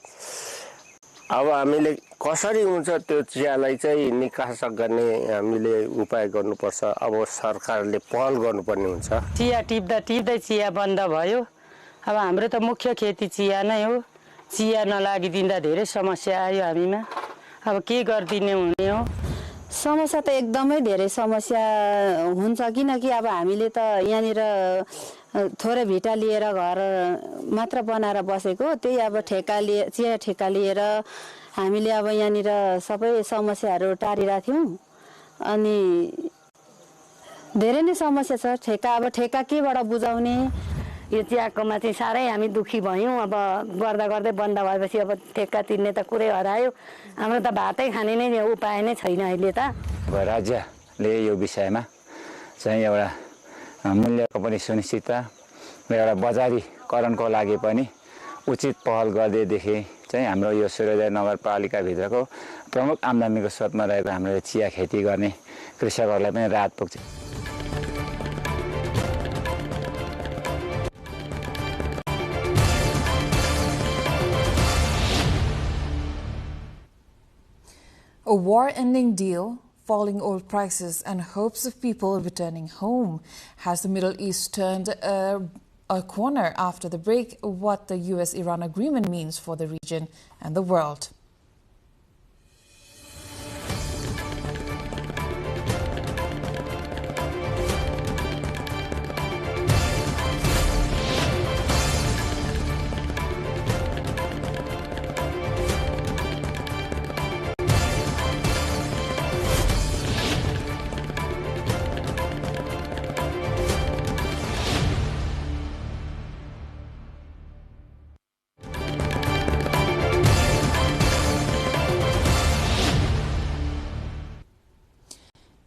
Speaker 22: अब हामीले कसरी हुन्छ त्यो चियालाई चाहिँ निकास गर्ने हामीले उपाय गर्नुपर्छ. अब सरकारले पहल गर्नुपर्ने हुन्छ.
Speaker 11: चिया टिप्दै चिया बन्द भयो. अब हाम्रो त मुख्य खेती चिया नै हो. चिया नलागिदिँदा धेरै समस्या आयो हामीमा. अब के गर्दिने हुने हो. समस्या त एकदमै धेरै समस्या हुन्छ किनकि अब हामीले त यहाँनिर थोरै भिटा लिएर घर मात्र बनाएर बसेको. त्यही अब चिया ठेका लिएर हामीले अब यहाँनिर सबै समस्याहरू टारिरहेका थियौं. अनि धेरै नै समस्या छ. अब ठेका केबाट बुझाउने यो चियाकोमा चाहिँ सारै हामी दुखी भयौं. अब गर्दा गर्दै बन्द भएपछि अब ठेक्का तिर्ने त कुरै हरायो. हाम्रो त भातै खाने नै उपाय नै छैन अहिले त.
Speaker 12: अब राज्यले यो विषयमा चाहिँ एउटा मूल्यको पनि सुनिश्चितता र एउटा बजारीकरणको लागि पनि उचित पहल गर्दैदेखि चाहिँ हाम्रो यो सूर्योदय नगरपालिका भित्रको प्रमुख आम्दानीको स्रोतमा रहेको हाम्रो चिया खेती गर्ने कृषकहरूलाई पनि राहत पुग्छ.
Speaker 9: A war-ending deal, falling oil prices and hopes of people returning home. Has the Middle East turned a corner after the break? What the US-Iran agreement means for the region and the world.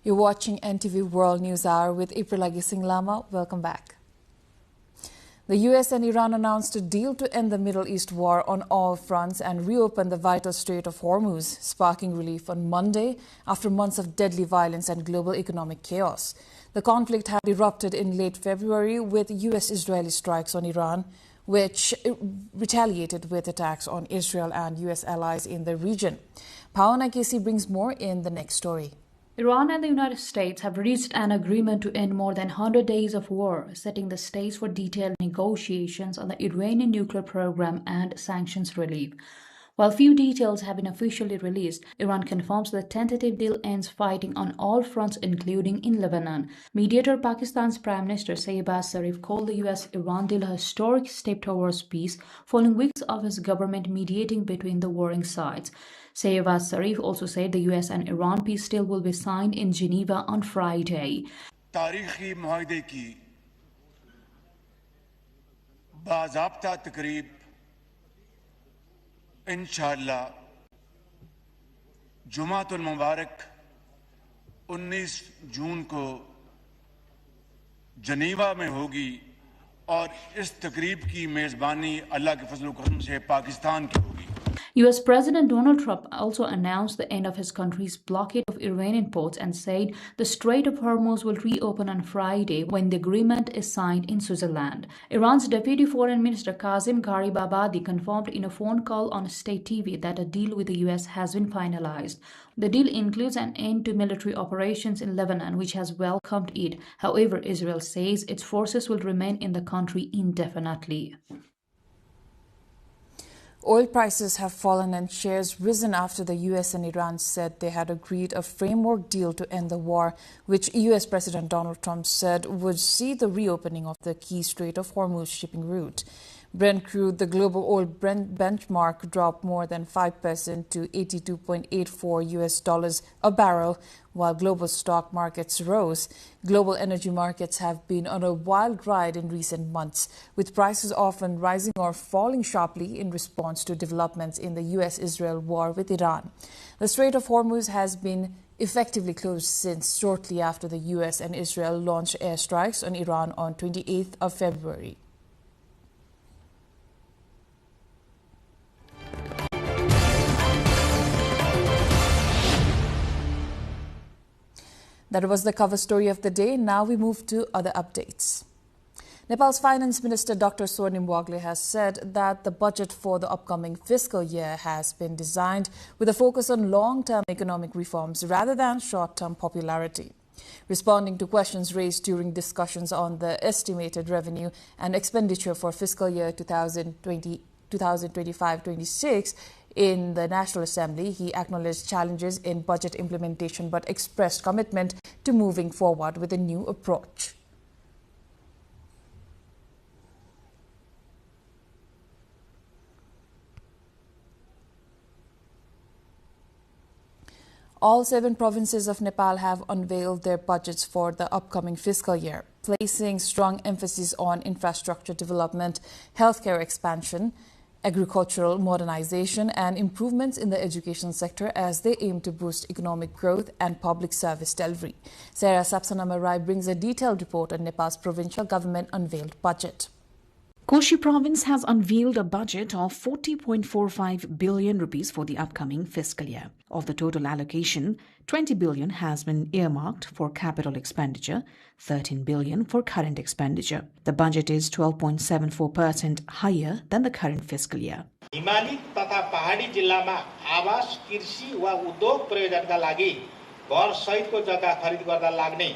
Speaker 9: You're watching NTV World News Hour with April Singh Lama. Welcome back. The US and Iran announced a deal to end the Middle East war on all fronts and reopen the vital Strait of Hormuz, sparking relief on Monday after months of deadly violence and global economic chaos. The conflict had erupted in late February with US-Israeli strikes on Iran, which retaliated with attacks on Israel and US allies in the region. Pawana Kesi brings more in the next story.
Speaker 2: Iran and the United States have reached an agreement to end more than 100 days of war, setting the stage for detailed negotiations on the Iranian nuclear program and sanctions relief. While few details have been officially released, Iran confirms the tentative deal ends fighting on all fronts, including in Lebanon. Mediator Pakistan's Prime Minister Shehbaz Sharif called the US-Iran deal a historic step towards peace, following weeks of his government mediating between the warring sides. Shehbaz Sharif also said the US and Iran peace deal will be signed in Geneva on Friday.
Speaker 18: तारीखी मुआहदे की बाज़ाब्ता तकरीब इंशाअल्लाह जुमातुल मुबारक 19 जून को जनीवा में होगी और इस तकरीब की मेज़बानी अल्लाह के फजल व करम से पाकिस्तान की होगी।
Speaker 2: US President Donald Trump also announced the end of his country's blockade of Iranian ports and said the Strait of Hormuz will reopen on Friday when the agreement is signed in Switzerland. Iran's Deputy Foreign Minister Kazim Garibabadi confirmed in a phone call on state TV that a deal with the US has been finalized. The deal includes an end to military operations in Lebanon, which has welcomed it. However, Israel says its forces will remain in the country indefinitely.
Speaker 9: Oil prices have fallen and shares risen after the US and Iran said they had agreed a framework deal to end the war, which US President Donald Trump said would see the reopening of the key Strait of Hormuz shipping route. Brent crude, the global oil benchmark, dropped more than 5% to $82.84 a barrel, while global stock markets rose. Global energy markets have been on a wild ride in recent months, with prices often rising or falling sharply in response to developments in the US-Israel war with Iran. The Strait of Hormuz has been effectively closed since shortly after the US and Israel launched airstrikes on Iran on 28th of February. That was the cover story of the day. Now we move to other updates. Nepal's Finance Minister Dr. Swarnim Wagle has said that the budget for the upcoming fiscal year has been designed with a focus on long-term economic reforms rather than short-term popularity. Responding to questions raised during discussions on the estimated revenue and expenditure for fiscal year 2025-26, in the National Assembly, he acknowledged challenges in budget implementation but expressed commitment to moving forward with a new approach. All 7 provinces of Nepal have unveiled their budgets for the upcoming fiscal year, placing strong emphasis on infrastructure development, healthcare expansion, agricultural modernization and improvements in the education sector as they aim to boost economic growth and public service delivery. Sarah Sapsanama Rai brings a detailed report on Nepal's provincial government unveiled budget.
Speaker 6: Koshi province has unveiled a budget of 40.45 billion rupees for the upcoming fiscal year. Of the total allocation, 20 billion has been earmarked for capital expenditure, 13 billion for current expenditure. The budget is 12.74% higher than the current fiscal year.
Speaker 8: हिमाली तथा पहाडी जिल्लामा आवास, कृषि वा उद्योग प्रयोजनका लागि घर सहितको जग्गा खरिद गर्दा लाग्ने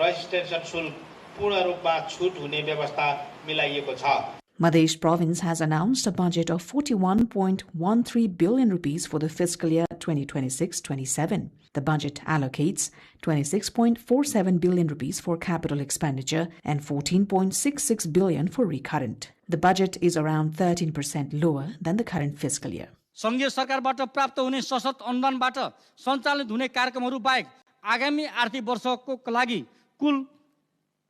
Speaker 8: रजिस्ट्रेसन शुल्क पूर्ण रूपमा छुट हुने व्यवस्था मिलाइएको छ.
Speaker 6: Madhesh province has announced a budget of 41.13 billion rupees for the fiscal year 2026-27. The budget allocates 26.47 billion rupees for capital expenditure and 14.66 billion for recurrent. The budget is around 13% lower than the current fiscal year.
Speaker 10: संघीय सरकारबाट प्राप्त हुने सशक्त अनुदानबाट सञ्चालित हुने कार्यक्रमहरू बाहेक आगामी आर्थिक वर्षको लागि कुल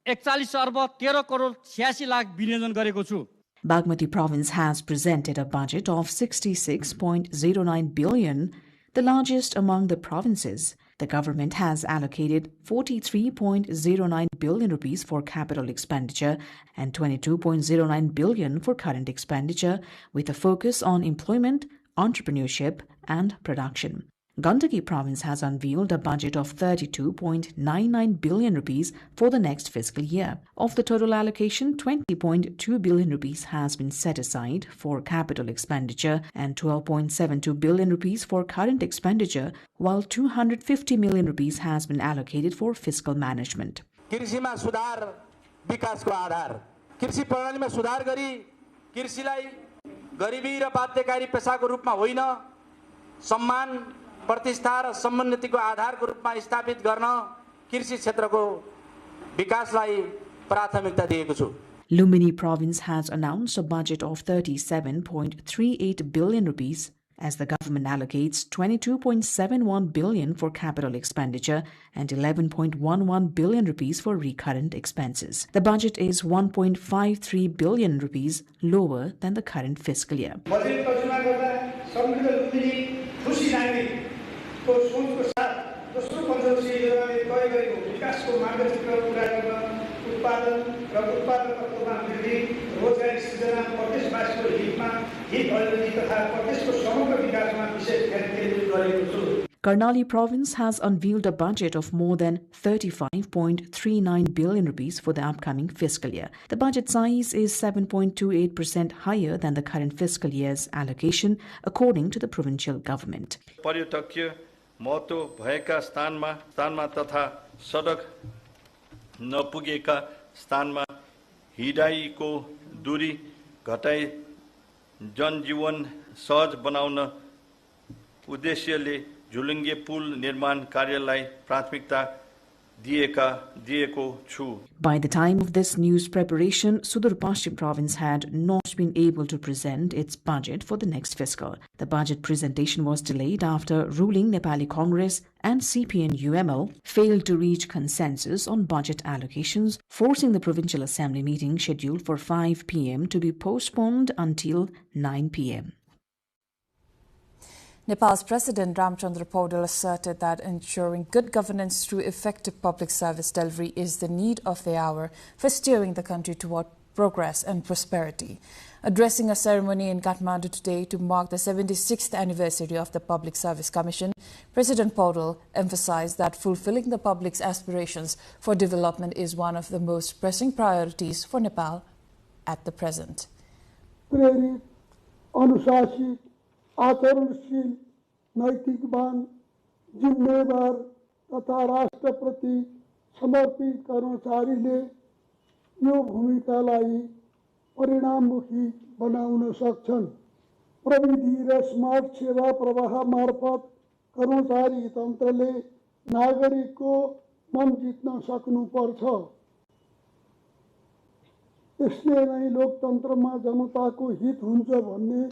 Speaker 10: 41 अर्ब 13 करोड 86 लाख विनियोजन गरेको छु.
Speaker 6: Bagmati province has presented a budget of 66.09 billion, the largest among the provinces. The government has allocated 43.09 billion rupees for capital expenditure and 22.09 billion for current expenditure, with a focus on employment, entrepreneurship and production. Gandaki province has unveiled a budget of 32.99 billion rupees for the next fiscal year. Of the total allocation, 20.2 billion rupees has been set aside for capital expenditure and 12.72 billion rupees for current expenditure, while 250 million rupees has been allocated for fiscal management.
Speaker 13: कृषिमा सुधार विकासको आधार कृषि प्रणालीमा सुधार गरी कृषिलाई गरिबी र बाध्यकारी पेशाको रूपमा होइन सम्मान प्रतिष्ठा र समोन्नतिको आधारको रूपमा स्थापित गर्न कृषि क्षेत्रको विकासलाई प्राथमिकता दिएको छु.
Speaker 6: Lumini province has announced a budget of 37.38 billion rupees as the government allocates 22.71 billion for capital expenditure and 11.11 billion rupees for recurrent expenses. The budget is 1.53 billion rupees lower than the current fiscal year. Karnali province has unveiled a budget of more than 35.39 billion rupees for the upcoming fiscal year. The budget size is 7.28% higher than the current fiscal year's allocation, according to the provincial government.
Speaker 14: पर्यटकीय महत्व भएका स्थानमा तथा सडक नपुगेका स्थानमा हिँडाइको दूरी घटाई जनजीवन सहज बनाउन उद्देश्यले झुलुङ्गे पुल निर्माण कार्यलाई प्राथमिकता दिएको छु.
Speaker 6: By the time of this news preparation, Sudur Pashchim province had not been able to present its budget for the next fiscal. The budget presentation was delayed after ruling Nepali Congress and CPN-UML failed to reach consensus on budget allocations, forcing the Provincial Assembly meeting scheduled for 5 p.m. to be postponed until 9 p.m.
Speaker 9: Nepal's President Ramchandra Paudel asserted that ensuring good governance through effective public service delivery is the need of the hour for steering the country toward progress and prosperity. Addressing a ceremony in Kathmandu today to mark the 76th anniversary of the Public Service Commission, President Paudel emphasized that fulfilling the public's aspirations for development is one of the most pressing priorities for Nepal at the present.
Speaker 15: आचरणशील नैतिकवान जिम्मेवार तथा राष्ट्रप्रति समर्पित कर्मचारीले यो भूमिकालाई परिणाममुखी बनाउन सक्छन्. प्रविधि र smart सेवा प्रवाह मार्फत कर्मचारी तन्त्रले नागरिकको मन जित्न सक्नुपर्छ. यसले नै लोकतन्त्रमा जनताको हित हुन्छ भन्ने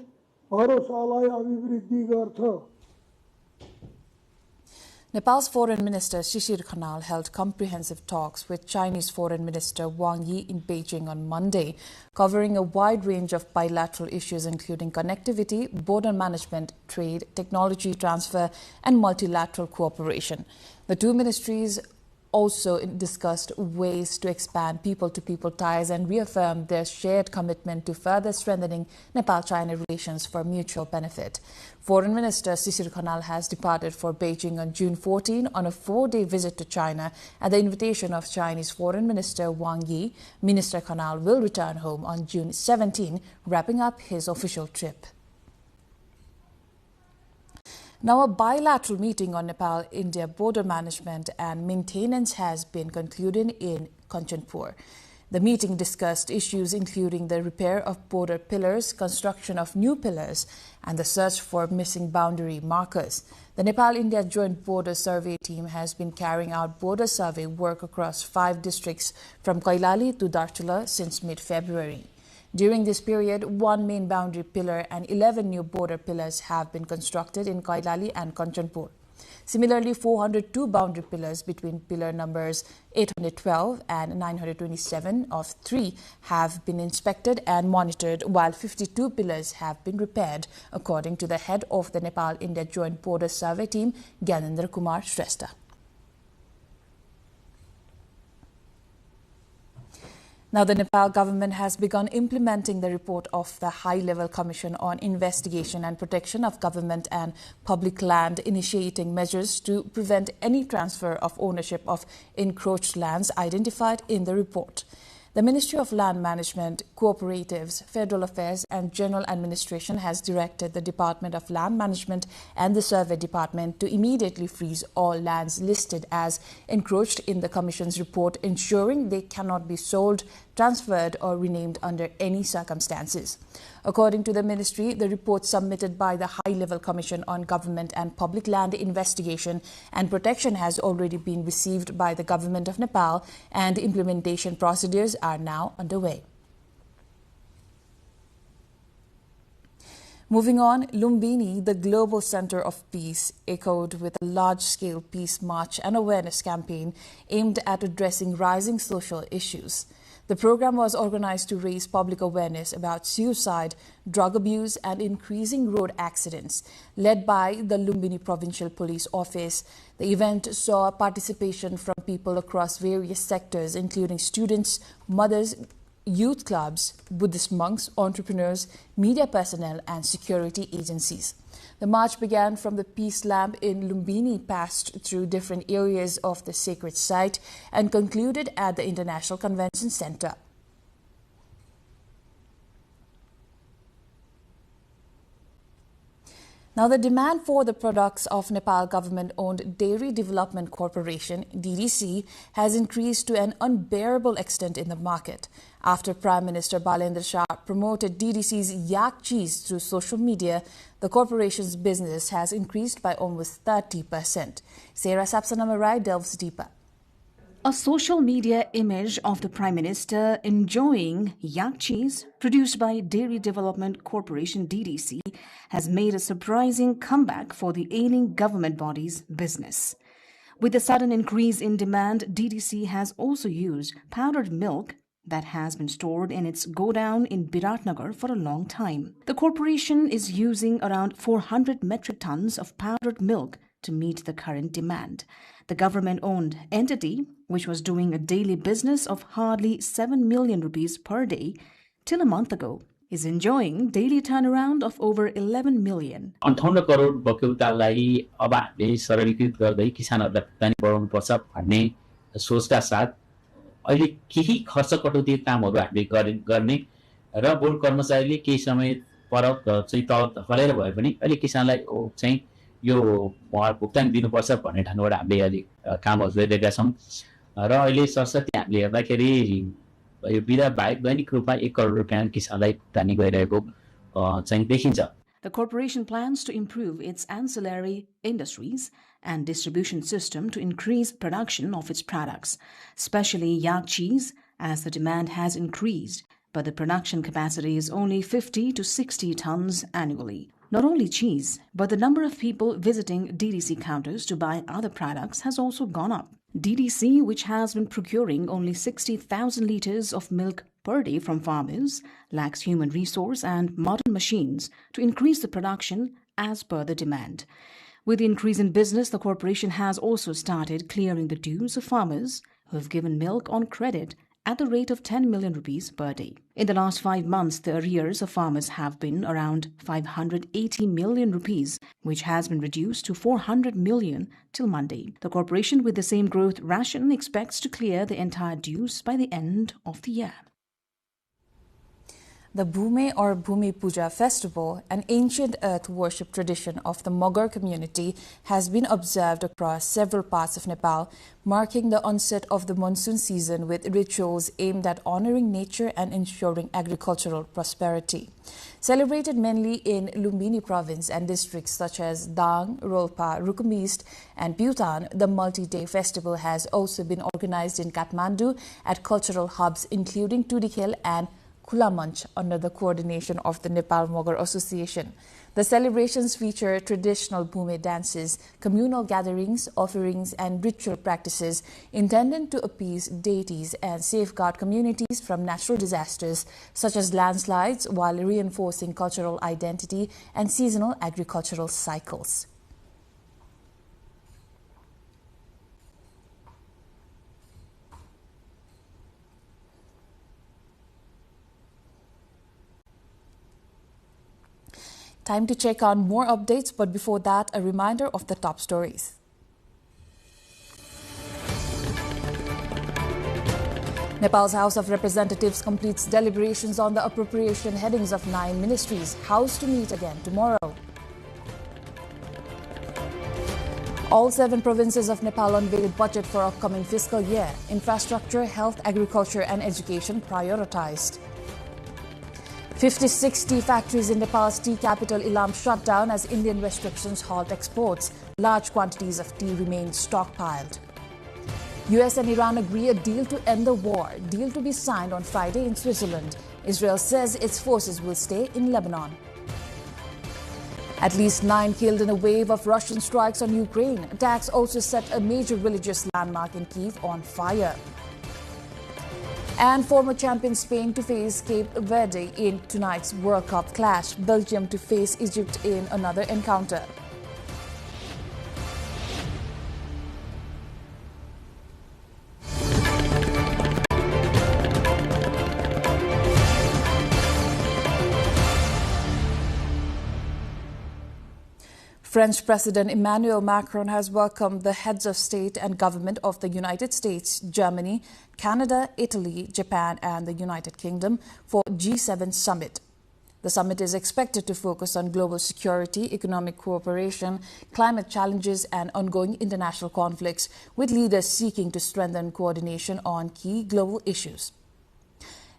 Speaker 9: Nepal's Foreign Minister Shishir Khanal held comprehensive talks with Chinese Foreign Minister Wang Yi in Beijing on Monday, covering a wide range of bilateral issues including connectivity, border management, trade, technology transfer and multilateral cooperation. The two ministries also discussed ways to expand people-to-people ties and reaffirmed their shared commitment to further strengthening Nepal-China relations for mutual benefit. Foreign Minister Shishir Khanal has departed for Beijing on June 14 on a 4-day visit to China at the invitation of Chinese Foreign Minister Wang Yi. Minister Khanal will return home on June 17, wrapping up his official trip. Now, a bilateral meeting on Nepal-India border management and maintenance has been concluded in Kanchanpur. The meeting discussed issues including the repair of border pillars, construction of new pillars, and the search for missing boundary markers. The Nepal-India Joint Border Survey team has been carrying out border survey work across 5 districts from Kailali to Darchula since mid-February. During this period, 1 main boundary pillar and 11 new border pillars have been constructed in Kailali and Kanchanpur. Similarly, 402 boundary pillars between pillar numbers 812 and 927 of 3 have been inspected and monitored, while 52 pillars have been repaired, according to the head of the Nepal-India Joint Border Survey Team, Gyanendra Kumar Shrestha. Now, the Nepal government has begun implementing the report of the High-Level Commission on Investigation and Protection of Government and Public Land, initiating measures to prevent any transfer of ownership of encroached lands identified in the report. The Ministry of Land Management, Cooperatives, Federal Affairs and General Administration has directed the Department of Land Management and the Survey Department to immediately freeze all lands listed as encroached in the Commission's report, ensuring they cannot be sold, transferred or renamed under any circumstances. According to the Ministry, the report submitted by the High-Level Commission on Government and Public Land Investigation and Protection has already been received by the Government of Nepal, and implementation procedures are now underway. Moving on, Lumbini, the global center of peace, echoed with a large-scale peace march and awareness campaign aimed at addressing rising social issues. The program was organized to raise public awareness about suicide, drug abuse and increasing road accidents. Led by the Lumbini Provincial Police Office, the event saw participation from people across various sectors, including students, mothers, youth clubs, Buddhist monks, entrepreneurs, media personnel and security agencies. The march began from the Peace Lamp in Lumbini, passed through different areas of the sacred site and concluded at the International Convention Center. Now, the demand for the products of Nepal government-owned Dairy Development Corporation, DDC, has increased to an unbearable extent in the market after Prime Minister Balendra Shah promoted DDC's yak cheese through social media. The corporation's business has increased by almost 30%. Sarah Sapsanamarai delves deeper.
Speaker 1: A social media image of the Prime Minister enjoying yak cheese produced by Dairy Development Corporation DDC has made a surprising comeback for the ailing government body's business. With the sudden increase in demand, DDC has also used powdered milk that has been stored in its godown in Biratnagar for a long time. The corporation is using around 400 metric tons of powdered milk to meet the current demand. The government-owned entity, which was doing a daily business of hardly 7 million rupees per day till a month ago, is enjoying daily turnaround of over 11 million.
Speaker 4: 58 crore बक्यौतालाई अब हामीले सरलीकृत गर्दै किसानहरूलाई भुक्तानी बढाउनुपर्छ भन्ने सोचका साथ अहिले केही खर्च कटौती कामहरू हामीले गर्ने र बोर्ड कर्मचारीले केही समय पर चाहिँ तलब फलेर भए पनि अहिले किसानलाई चाहिँ यो भुक्तानी दिनुपर्छ भन्ने ठाउँबाट हामीले अहिले कामहरू गरिरहेका छौं र अहिले सरस्वती हामीले हेर्दाखेरि यो बिदा बाहेक दैनिक रूपमा 1 करोड रुपैयाँ किसानलाई भुक्तानी गरिरहेको चाहिँ देखिन्छ.
Speaker 1: The corporation plans to improve its ancillary industries and distribution system to increase production of its products, especially yak cheese, as the demand has increased, but the production capacity is only 50 to 60 tons annually. Not only cheese, but the number of people visiting DDC counters to buy other products has also gone up. DDC, which has been procuring only 60,000 litres of milk per day from farmers, lacks human resource and modern machines to increase the production as per the demand. With the increase in business, the corporation has also started clearing the dues of farmers who have given milk on credit at the rate of 10 million rupees per day. In the last 5 months, the arrears of farmers have been around 580 million rupees, which has been reduced to 400 million till Monday. The corporation, with the same growth ration, expects to clear the entire dues by the end of the year.
Speaker 9: The Bhume or Bhumi Puja festival, an ancient earth worship tradition of the Mogar community, has been observed across several parts of Nepal, marking the onset of the monsoon season with rituals aimed at honoring nature and ensuring agricultural prosperity. Celebrated mainly in Lumbini province and districts such as Dang, Rolpa, Rukum East and Bhutan, the multi-day festival has also been organized in Kathmandu at cultural hubs including Tudikhel and Khula Manch under the coordination of the Nepal Mogar Association. The celebrations feature traditional Bume dances, communal gatherings, offerings, and ritual practices intended to appease deities and safeguard communities from natural disasters such as landslides, while reinforcing cultural identity and seasonal agricultural cycles. Time to check on more updates, but before that, a reminder of the top stories. Nepal's House of Representatives completes deliberations on the appropriation headings of 9 ministries. House to meet again tomorrow. All 7 provinces of Nepal unveiled budget for upcoming fiscal year. Infrastructure, health, agriculture, and education prioritized. 50-60 tea factories in Nepal's tea capital Ilam shut down as Indian restrictions halt exports. Large quantities of tea remain stockpiled. US and Iran agree a deal to end the war. Deal to be signed on Friday in Switzerland. Israel says its forces will stay in Lebanon. At least 9 killed in a wave of Russian strikes on Ukraine. Attacks also set a major religious landmark in Kyiv on fire. And former champion Spain to face Cape Verde in tonight's World Cup clash. Belgium to face Egypt in another encounter. French President Emmanuel Macron has welcomed the heads of state and government of the United States, Germany, Canada, Italy, Japan, and the United Kingdom for G7 summit. The summit is expected to focus on global security, economic cooperation, climate challenges, and ongoing international conflicts, with leaders seeking to strengthen coordination on key global issues.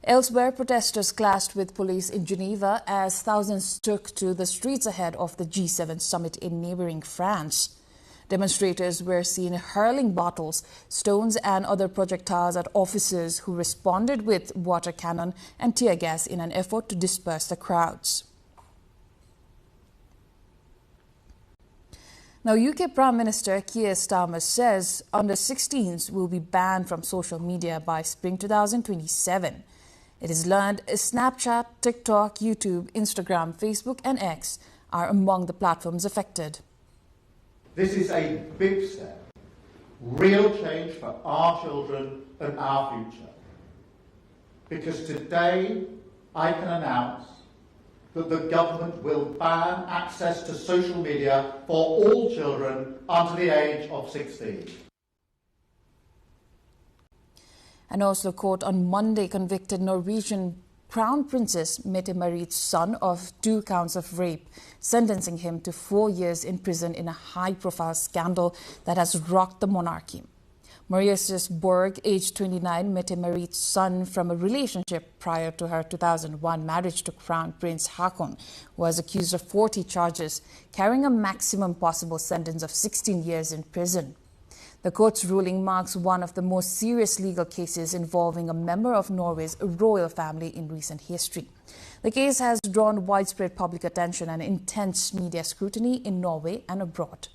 Speaker 9: Elsewhere, protesters clashed with police in Geneva as thousands took to the streets ahead of the G7 summit in neighboring France. Demonstrators were seen hurling bottles, stones, and other projectiles at officers who responded with water cannon and tear gas in an effort to disperse the crowds. Now, UK Prime Minister Keir Starmer says under-16s will be banned from social media by spring 2027. It is learned Snapchat, TikTok, YouTube, Instagram, Facebook, and X are among the platforms affected.
Speaker 3: This is a big step, real change for our children and our future. Because today I can announce that the government will ban access to social media for all children under the age of 16.
Speaker 9: An Oslo court on Monday convicted Norwegian Crown Princess Mette-Marit's son of 2 counts of rape, sentencing him to 4 years in prison in a high-profile scandal that has rocked the monarchy. Marius Borg, aged 29, Mette-Marit's son from a relationship prior to her 2001 marriage to Crown Prince Haakon, was accused of 40 charges, carrying a maximum possible sentence of 16 years in prison. The court's ruling marks one of the most serious legal cases involving a member of Norway's royal family in recent history. The case has drawn widespread public attention and intense media scrutiny in Norway and abroad.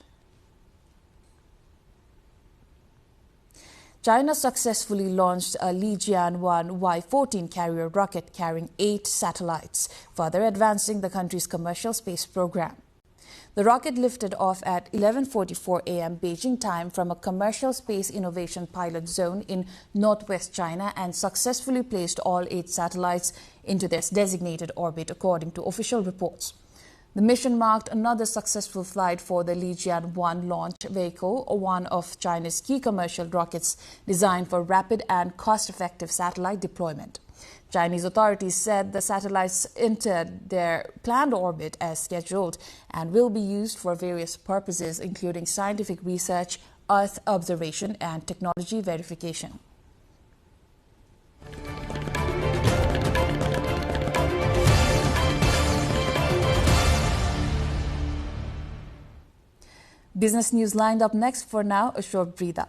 Speaker 9: China successfully launched a Lijian-1 Y-14 carrier rocket carrying 8 satellites, further advancing the country's commercial space program. The rocket lifted off at 11:44 a.m. Beijing time from a commercial space innovation pilot zone in northwest China and successfully placed all 8 satellites into their designated orbit, according to official reports. The mission marked another successful flight for the Lijian-1 launch vehicle, one of China's key commercial rockets designed for rapid and cost-effective satellite deployment. Chinese authorities said the satellites entered their planned orbit as scheduled and will be used for various purposes, including scientific research, Earth observation, and technology verification. Business news lined up next. For now, a short breather.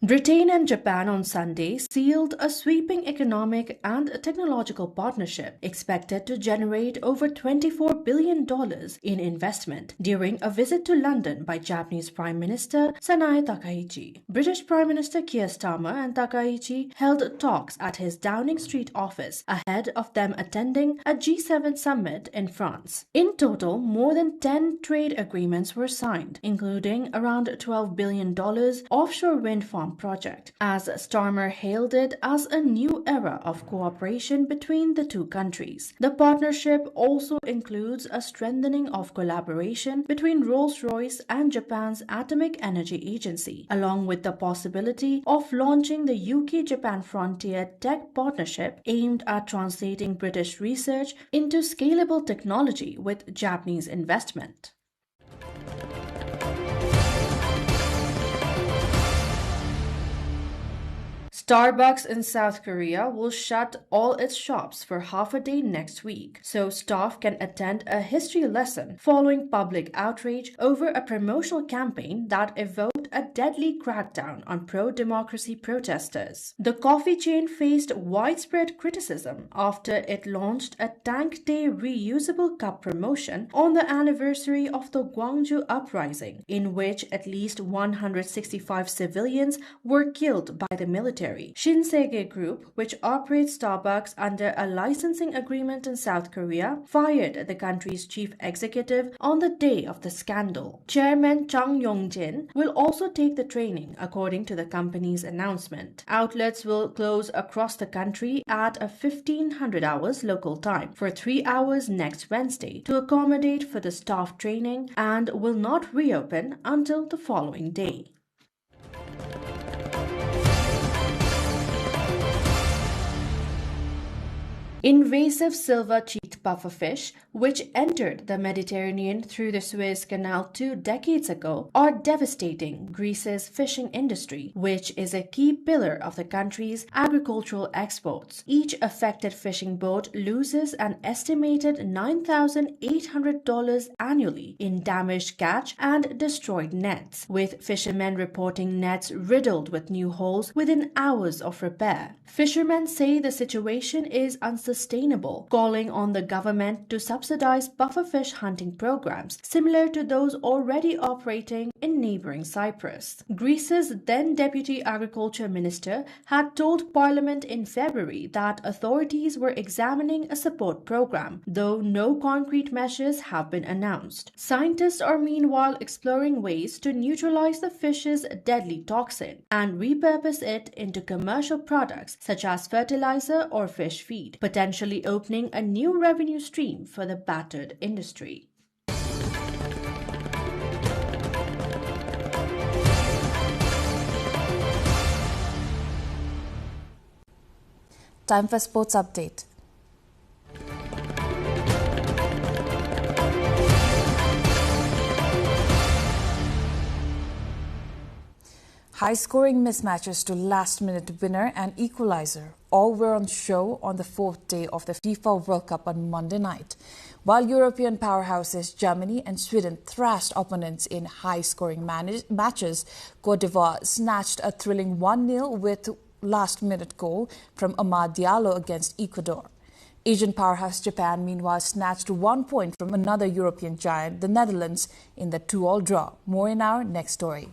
Speaker 24: Britain and Japan on Sunday sealed a sweeping economic and technological partnership expected to generate over $24 billion in investment during a visit to London by Japanese Prime Minister Sanae Takaichi. British Prime Minister Keir Starmer and Takaichi held talks at his Downing Street office ahead of them attending a G7 summit in France. In total, more than 10 trade agreements were signed, including around $12 billion offshore wind farm project, as Starmer hailed it as a new era of cooperation between the two countries. The partnership also includes a strengthening of collaboration between Rolls-Royce and Japan's Atomic Energy Agency, along with the possibility of launching the UK-Japan Frontier Tech Partnership aimed at translating British research into scalable technology with Japanese investment. Starbucks in South Korea will shut all its shops for half a day next week, so staff can attend a history lesson following public outrage over a promotional campaign that evoked a deadly crackdown on pro-democracy protesters. The coffee chain faced widespread criticism after it launched a Tank Day reusable cup promotion on the anniversary of the Gwangju uprising, in which at least 165 civilians were killed by the military. Shinsegae Group, which operates Starbucks under a licensing agreement in South Korea, fired the country's chief executive on the day of the scandal. Chairman Chung Yong-jin will also take the training, according to the company's announcement. Outlets will close across the country at 1500 hours local time for 3 hours next Wednesday to accommodate for the staff training and will not reopen until the following day. Invasive silver-cheeked pufferfish, which entered the Mediterranean through the Suez Canal 2 decades ago, are devastating Greece's fishing industry, which is a key pillar of the country's agricultural exports. Each affected fishing boat loses an estimated $9,800 annually in damaged catch and destroyed nets, with fishermen reporting nets riddled with new holes within hours of repair. Fishermen say the situation is unsustainable, calling on the government to subsidize pufferfish hunting programs similar to those already operating in neighboring Cyprus. Greece's then Deputy Agriculture Minister had told Parliament in February that authorities were examining a support program, though no concrete measures have been announced. Scientists are meanwhile exploring ways to neutralize the fish's deadly toxin and repurpose it into commercial products such as fertilizer or fish feed, potentially opening a new revenue stream for the battered industry.
Speaker 9: Time for sports update. High-scoring mismatches to last-minute winner and equalizer all were on show on the fourth day of the FIFA World Cup on Monday night. While European powerhouses Germany and Sweden thrashed opponents in high-scoring matches, Cote d'Ivoire snatched a thrilling 1-0 with last-minute goal from Amad Diallo against Ecuador. Asian powerhouse Japan, meanwhile, snatched 1 point from another European giant, the Netherlands, in the 2-2 draw. More in our next story.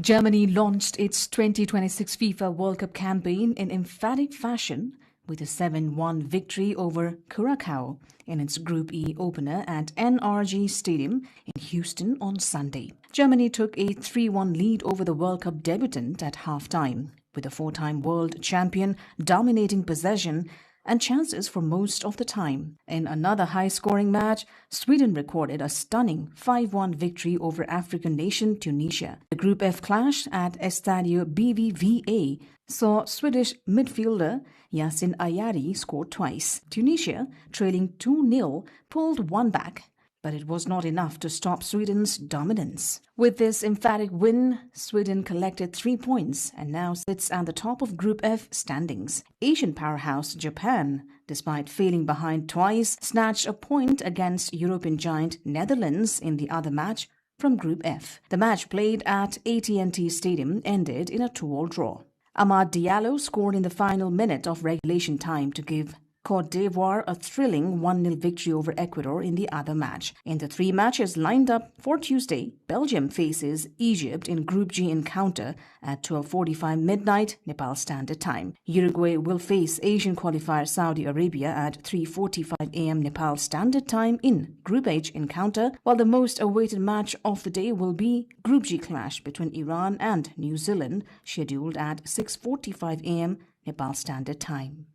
Speaker 1: Germany launched its 2026 FIFA World Cup campaign in emphatic fashion with a 7-1 victory over Curacao in its Group E opener at NRG Stadium in Houston on Sunday. Germany took a 3-1 lead over the World Cup debutant at halftime, with the four-time world champion dominating possession and chances for most of the time. In another high-scoring match, Sweden recorded a stunning 5-1 victory over African nation Tunisia. The Group F clash at Estadio BBVA saw Swedish midfielder Yasin Ayari score twice. Tunisia, trailing 2-0, pulled one back, but it was not enough to stop Sweden's dominance. With this emphatic win, Sweden collected 3 points and now sits at the top of Group F standings. Asian powerhouse Japan, despite failing behind twice, snatched a point against European giant Netherlands in the other match from Group F. The match played at AT&T Stadium ended in a 2-2 draw. Amad Diallo scored in the final minute of regulation time to give Côte d'Ivoire a thrilling 1-0 victory over Ecuador in the other match. In the 3 matches lined up for Tuesday, Belgium faces Egypt in Group G encounter at 12:45 midnight Nepal Standard Time. Uruguay will face Asian qualifier Saudi Arabia at 3:45 a.m. Nepal Standard Time in Group H encounter, while the most awaited match of the day will be Group G clash between Iran and New Zealand, scheduled at 6:45 a.m. Nepal Standard Time.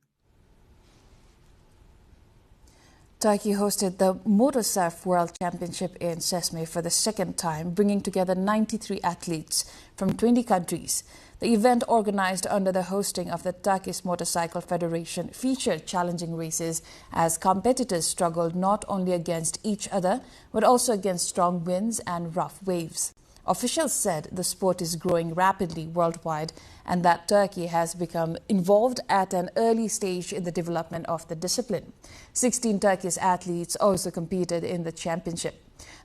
Speaker 9: Turkey hosted the Motorsurf World Championship in Çeşme for the second time, bringing together 93 athletes from 20 countries. The event, organized under the hosting of the Turkish Motorcycle Federation, featured challenging races as competitors struggled not only against each other, but also against strong winds and rough waves. Officials said the sport is growing rapidly worldwide and that Turkey has become involved at an early stage in the development of the discipline. 16 Turkish athletes also competed in the championship.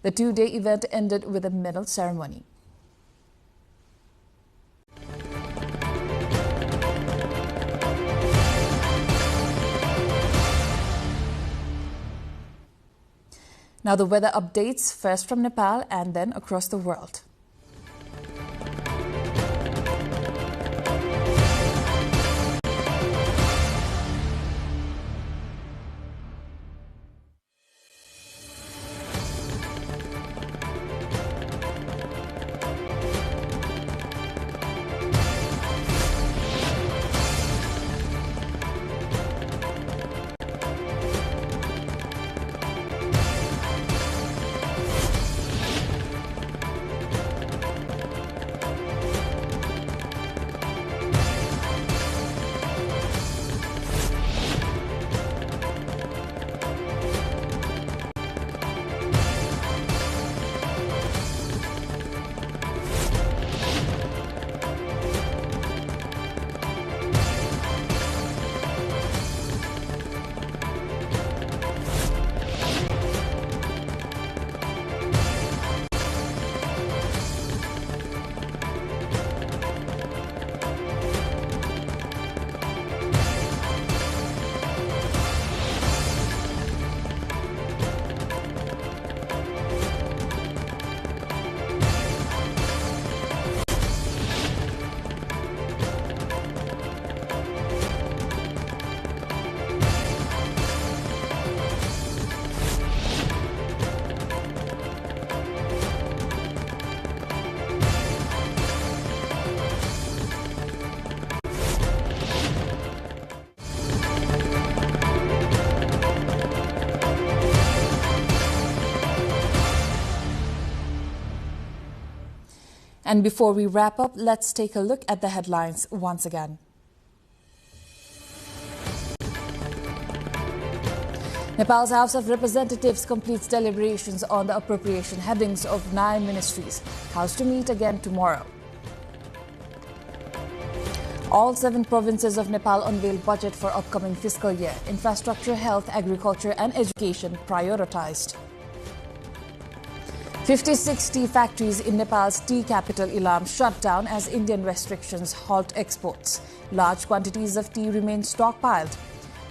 Speaker 9: The 2-day event ended with a medal ceremony. Now the weather updates, first from Nepal and then across the world. And before we wrap up, let's take a look at the headlines once again. Nepal's House of Representatives completes deliberations on the appropriation headings of 9 ministries. House to meet again tomorrow. All 7 provinces of Nepal unveil budget for upcoming fiscal year. Infrastructure, health, agriculture and education prioritized. 56 tea factories in Nepal's tea capital Ilam shut down as Indian restrictions halt exports. Large quantities of tea remain stockpiled.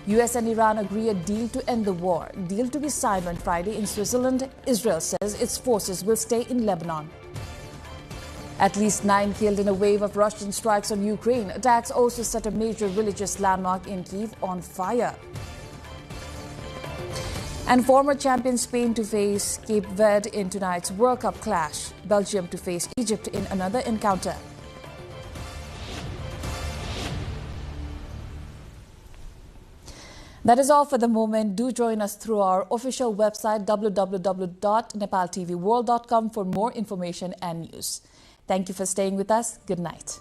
Speaker 9: US and Iran agree a deal to end the war. Deal to be signed on Friday in Switzerland. Israel says its forces will stay in Lebanon. At least 9 killed in a wave of Russian strikes on Ukraine. Attacks also set a major religious landmark in Kyiv on fire. And former champion Spain to face Cape Verde in tonight's World Cup clash. Belgium to face Egypt in another encounter. That is all for the moment. Do join us through our official website www.nepaltelevision.com for more information and news. Thank you for staying with us. Good night.